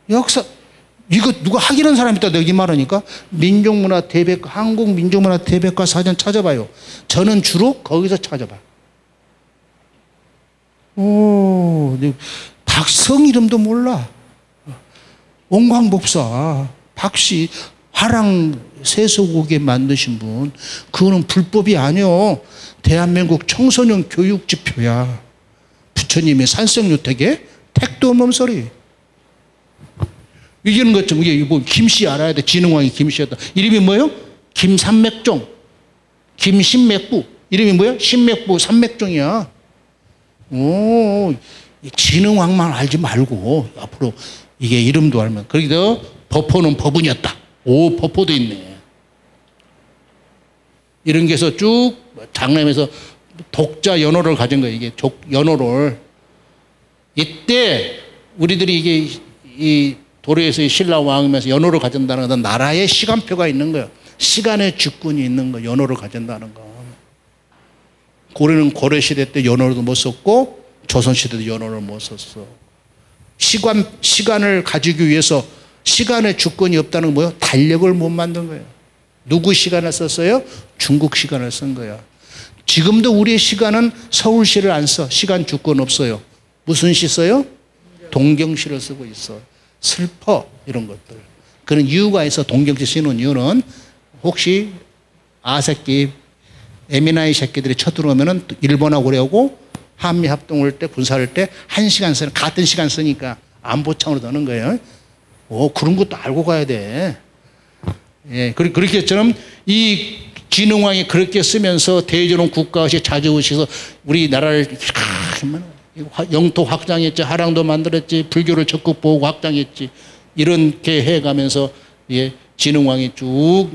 역사, 이거 누가 하기는 사람 있다 내기 말하니까 민족문화 대백과 한국민족문화 대백과 사전 찾아봐요. 저는 주로 거기서 찾아봐요. 오, 박성 이름도 몰라. 원광법사 박씨 화랑 세소고개 만드신 분, 그거는 불법이 아니요. 대한민국 청소년 교육 지표야. 부처님의 산성유택에 택도 없는 소리. 이기는 것좀 이게 뭐 김씨 알아야 돼. 진흥왕이 김씨였다. 이름이 뭐예요? 김산맥종, 김신맥부. 이름이 뭐예요? 신맥부 산맥종이야. 오, 진흥왕만 알지 말고 앞으로 이게 이름도 알면. 그래서 법호는 법운이었다. 오, 법호도 있네. 이런 게 해서 쭉 장남에서 독자 연호를 가진 거예요. 이게 연호를. 이때 우리들이 이게 이 도로에서의 신라 왕이면서 연호를 가진다는 건 나라의 시간표가 있는 거예요. 시간의 주권이 있는 거, 연호를 가진다는 거. 고려는 고려시대 때 연호를 못 썼고 조선시대도 연호를 못 썼어. 시간을 가지기 위해서 시간의 주권이 없다는 건 뭐예요? 달력을 못 만든 거예요. 누구 시간을 썼어요? 중국 시간을 쓴 거야. 지금도 우리의 시간은 서울시를 안 써. 시간 주권 없어요. 무슨 시 써요? 동경시를 쓰고 있어. 슬퍼, 이런 것들. 그런 이유가 있어. 동경시 쓰는 이유는 혹시 아새끼, 에미나이 새끼들이 쳐들어오면은 일본하고 그래오고 한미 합동할 때, 군사할 때 1시간 쓰는, 같은 시간 쓰니까 안보창으로 넣는 거예요. 오, 그런 것도 알고 가야 돼. 예, 그렇게처럼 이 진흥왕이 그렇게 쓰면서 대전원 국가시 자주 오셔서 우리나라를 영토 확장했지, 하랑도 만들었지, 불교를 적극 보호고 확장했지, 이렇게 해가면서 예, 진흥왕이 쭉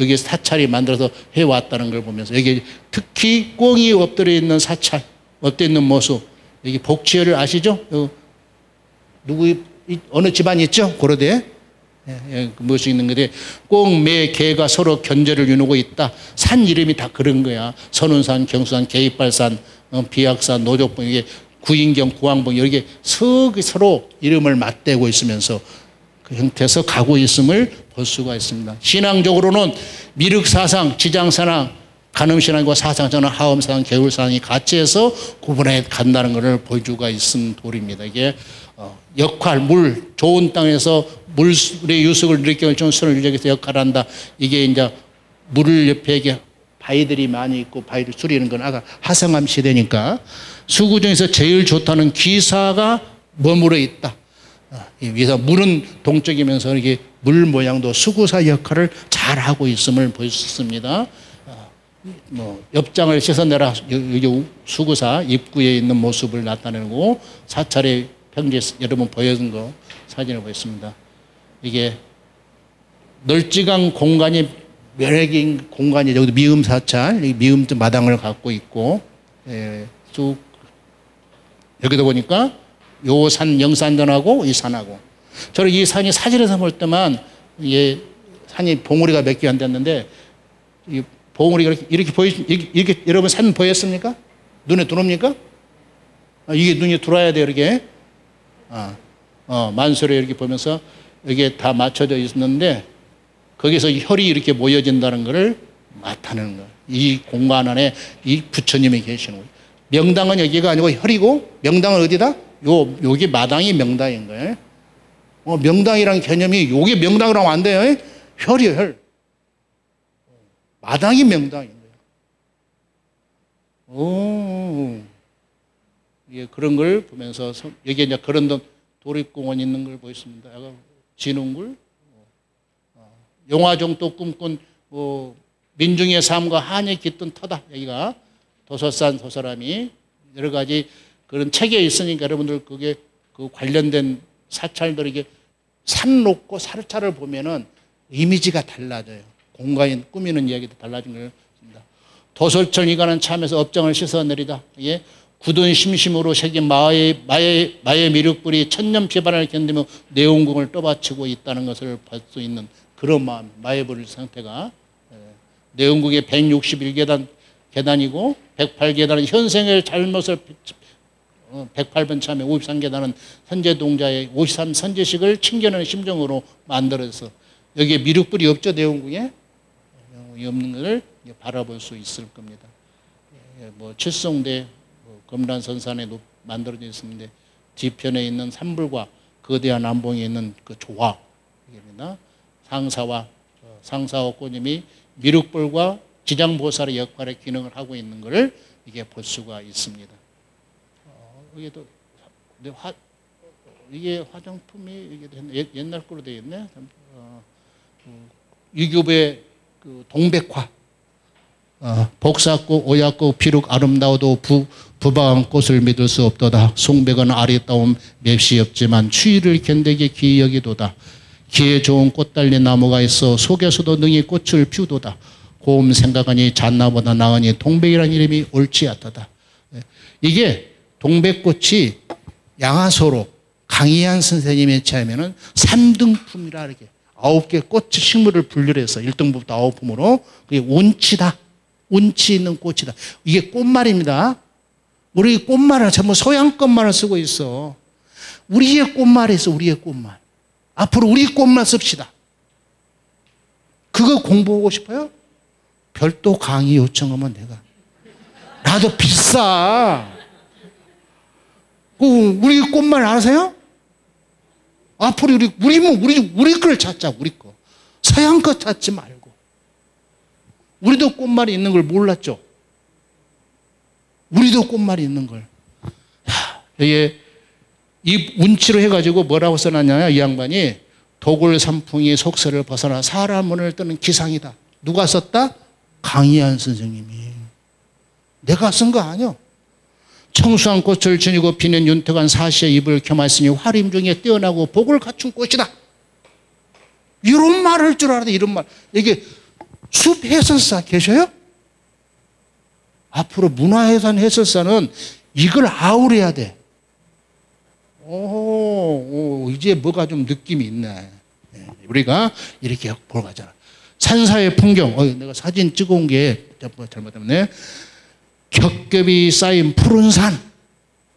여기 사찰이 만들어서 해왔다는 걸 보면서 여기 특히 꽁이 엎드려 있는 사찰, 엎드려 있는 모습, 여기 복치열을 아시죠? 누구 어느 집안이 있죠? 고려대에 무엇이 있는 건데 꽁, 매, 개가 서로 견제를 이루고 있다. 산 이름이 다 그런 거야. 선운산, 경수산, 개입발산, 비약산, 노족봉, 이게 구인경, 구왕봉 이렇게 서로 이름을 맞대고 있으면서 그 형태에서 가고 있음을 볼 수가 있습니다. 신앙적으로는 미륵사상, 지장사상, 간음신앙과 사상전은 하엄사상, 개울사상이 같이 해서 구분해 간다는 것을 보여주가 있은 돌입니다. 이게 역할, 물, 좋은 땅에서 물의 유속을 일으켜 손을 유적해서 역할을 한다. 이게 이제 물을 옆에 이게 바위들이 많이 있고 바위를 수리는 건 아까 하성암 시대니까 수구 중에서 제일 좋다는 기사가 머물러 있다. 위에서 물은 동쪽이면서 이게 물 모양도 수구사 역할을 잘 하고 있음을 볼 수 있습니다. 뭐 옆장을 씻어내라 여기 수구사 입구에 있는 모습을 나타내고 사찰의 평지에 여러분 보여준 거 사진을 보였습니다. 이게 널찍한 공간이 면역인 공간이 여기도 미음 사찰, 미음 마당을 갖고 있고 쭉 여기도 보니까 요 산 영산전하고 이 산하고 저는 이 산이 사진에서 볼 때만 이게 산이 봉우리가 몇 개 안 됐는데 이 봉우리가 이렇게 이렇게 여러분 산 보였습니까? 눈에 들어옵니까? 이게 눈에 들어와야 돼요, 이렇게. 만수를 이렇게 보면서 이게 다 맞춰져 있는데 거기서 혈이 이렇게 모여진다는 것을 나타내는 거예요. 이 공간 안에 이 부처님이 계시는 거예요. 명당은 여기가 아니고 혈이고 명당은 어디다? 여기 마당이 명당인 거예요. 명당이란 개념이 요게 명당이라고 안 돼요. 혈이에요, 혈. 마당이 명당인 거예요. 오. 예, 그런 걸 보면서 여기에 이제 그런 도립공원 있는 걸 보였습니다. 약간 진흥굴, 용화정도 꿈꾼 민중의 삶과 한이 깃든 터다. 여기가 도서산 소사람이 여러 가지 그런 책에 있으니까 여러분들 그게 그 관련된 사찰들에게 산 놓고 사찰을 보면은 이미지가 달라져요. 공간이 꾸미는 이야기도 달라진 걸 습니다. 도솔천 이가는 참에서 업장을 씻어내리다. 이게 굳은 심심으로 새긴 마의 미륵불이 천년 피반을 견디며 내원궁을 떠받치고 있다는 것을 볼 수 있는 그런 마음, 마의 불 상태가. 내원궁의 161계단 계단이고 108계단은 현생의 잘못을 108번 참에 53계단은 현재 동자의 53 선제식을 챙겨내는 심정으로 만들어서 여기에 미륵불이 없죠. 내원궁에 없는 것을 바라볼 수 있을 겁니다. 뭐 칠성대 검란선산에 만들어져 있습니다. 뒤편에 있는 산불과 거대한 남봉에 있는 그 조화입니다. 상사와 꼬님이 미륵불과 지장보살의 역할의 기능을 하고 있는 것을 이게 볼 수가 있습니다. 이게 화장품이 이게 옛날 거로 되어 있네. 유교부의 그 동백화, 복사꽃, 오약꽃, 비록 아름다워도 부방한 꽃을 믿을 수 없도다. 송백은 아리따움 맵시 없지만 추위를 견디기 기여기도다. 기에 좋은 꽃 달린 나무가 있어 속에서도 능히 꽃을 피우도다. 고음 생각하니 잣나보다 나으니 동백이라는 이름이 옳지 않다다. 이게 동백꽃이 양화소로 강희안 선생님의 체하면은 3등품이라 이렇게 9개 꽃 식물을 분류를 해서 1등부터 9품으로 그게 운치다. 운치 있는 꽃이다. 이게 꽃말입니다. 우리 꽃말은 전부 서양 꽃말을 쓰고 있어. 우리의 꽃말이 있어. 우리의 꽃말. 앞으로 우리 꽃말 씁시다. 그거 공부하고 싶어요? 별도 강의 요청하면 내가. 나도 비싸. 우리 꽃말 아세요? 앞으로 우리 걸 찾자. 우리 거. 서양 거 찾지 말고. 우리도 꽃말이 있는 걸 몰랐죠? 우리도 꽃말이 있는 걸. 여기에 이 운치로 해가지고 뭐라고 써놨냐면 이 양반이 도굴 산풍이 속세를 벗어나 사람문을 뜨는 기상이다. 누가 썼다? 강희안 선생님이. 내가 쓴 거 아니야. 청수한 꽃을 지니고 피는 윤택한 사시의 입을 겸하였으니 화림 중에 뛰어나고 복을 갖춘 꽃이다. 이런 말 할 줄 알았는데 이런 말. 이게 숲 해설사 계셔요? 앞으로 문화해산 해설사는 이걸 아우래야 돼. 이제 뭐가 좀 느낌이 있네. 우리가 이렇게 보러 가잖아. 산사의 풍경. 내가 사진 찍어온 게 잘못했네. 겹겹이 쌓인 푸른 산.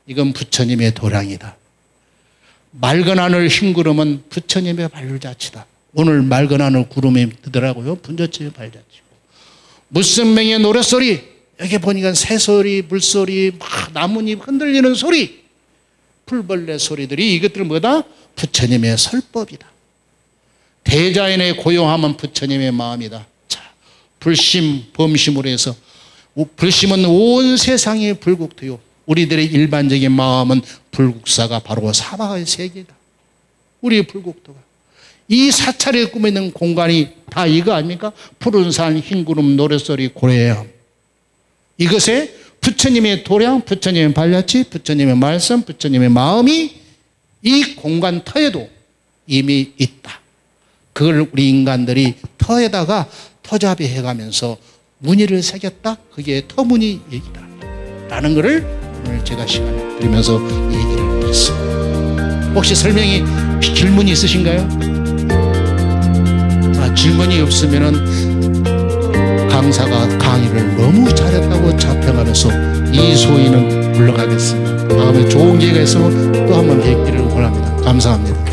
이건 부처님의 도량이다. 맑은 하늘 흰 구름은 부처님의 발자취다. 오늘 맑은 하늘 구름이 뜨더라고요. 부처님의 발자취고. 무슨맹의 노랫소리. 여기 보니까 새소리, 물소리, 막 나뭇잎 흔들리는 소리. 풀벌레 소리들이 이것들은 뭐다? 부처님의 설법이다. 대자연의 고요함은 부처님의 마음이다. 자, 불심, 범심으로 해서 불심은 온 세상이 불국토요. 우리들의 일반적인 마음은 불국사가 바로 사바의 세계다. 우리의 불국토가. 이 사찰에 꾸며있는 공간이 다 이거 아닙니까? 푸른 산, 흰 구름, 노랫소리, 고래함. 이것에 부처님의 도량, 부처님의 발자취, 부처님의 말씀, 부처님의 마음이 이 공간 터에도 이미 있다. 그걸 우리 인간들이 터에다가 터잡이 해가면서 무늬를 새겼다. 그게 터무늬 얘기다. 라는 것을 오늘 제가 시간을 드리면서 얘기를 했습니다. 혹시 설명이 질문이 있으신가요? 질문이 없으면은 강사가 강의를 너무 잘했다고 자평하면서 이 소위는 물러가겠습니다. 다음에 좋은 기회가 있으면 또 한번 뵙기를 원합니다. 감사합니다.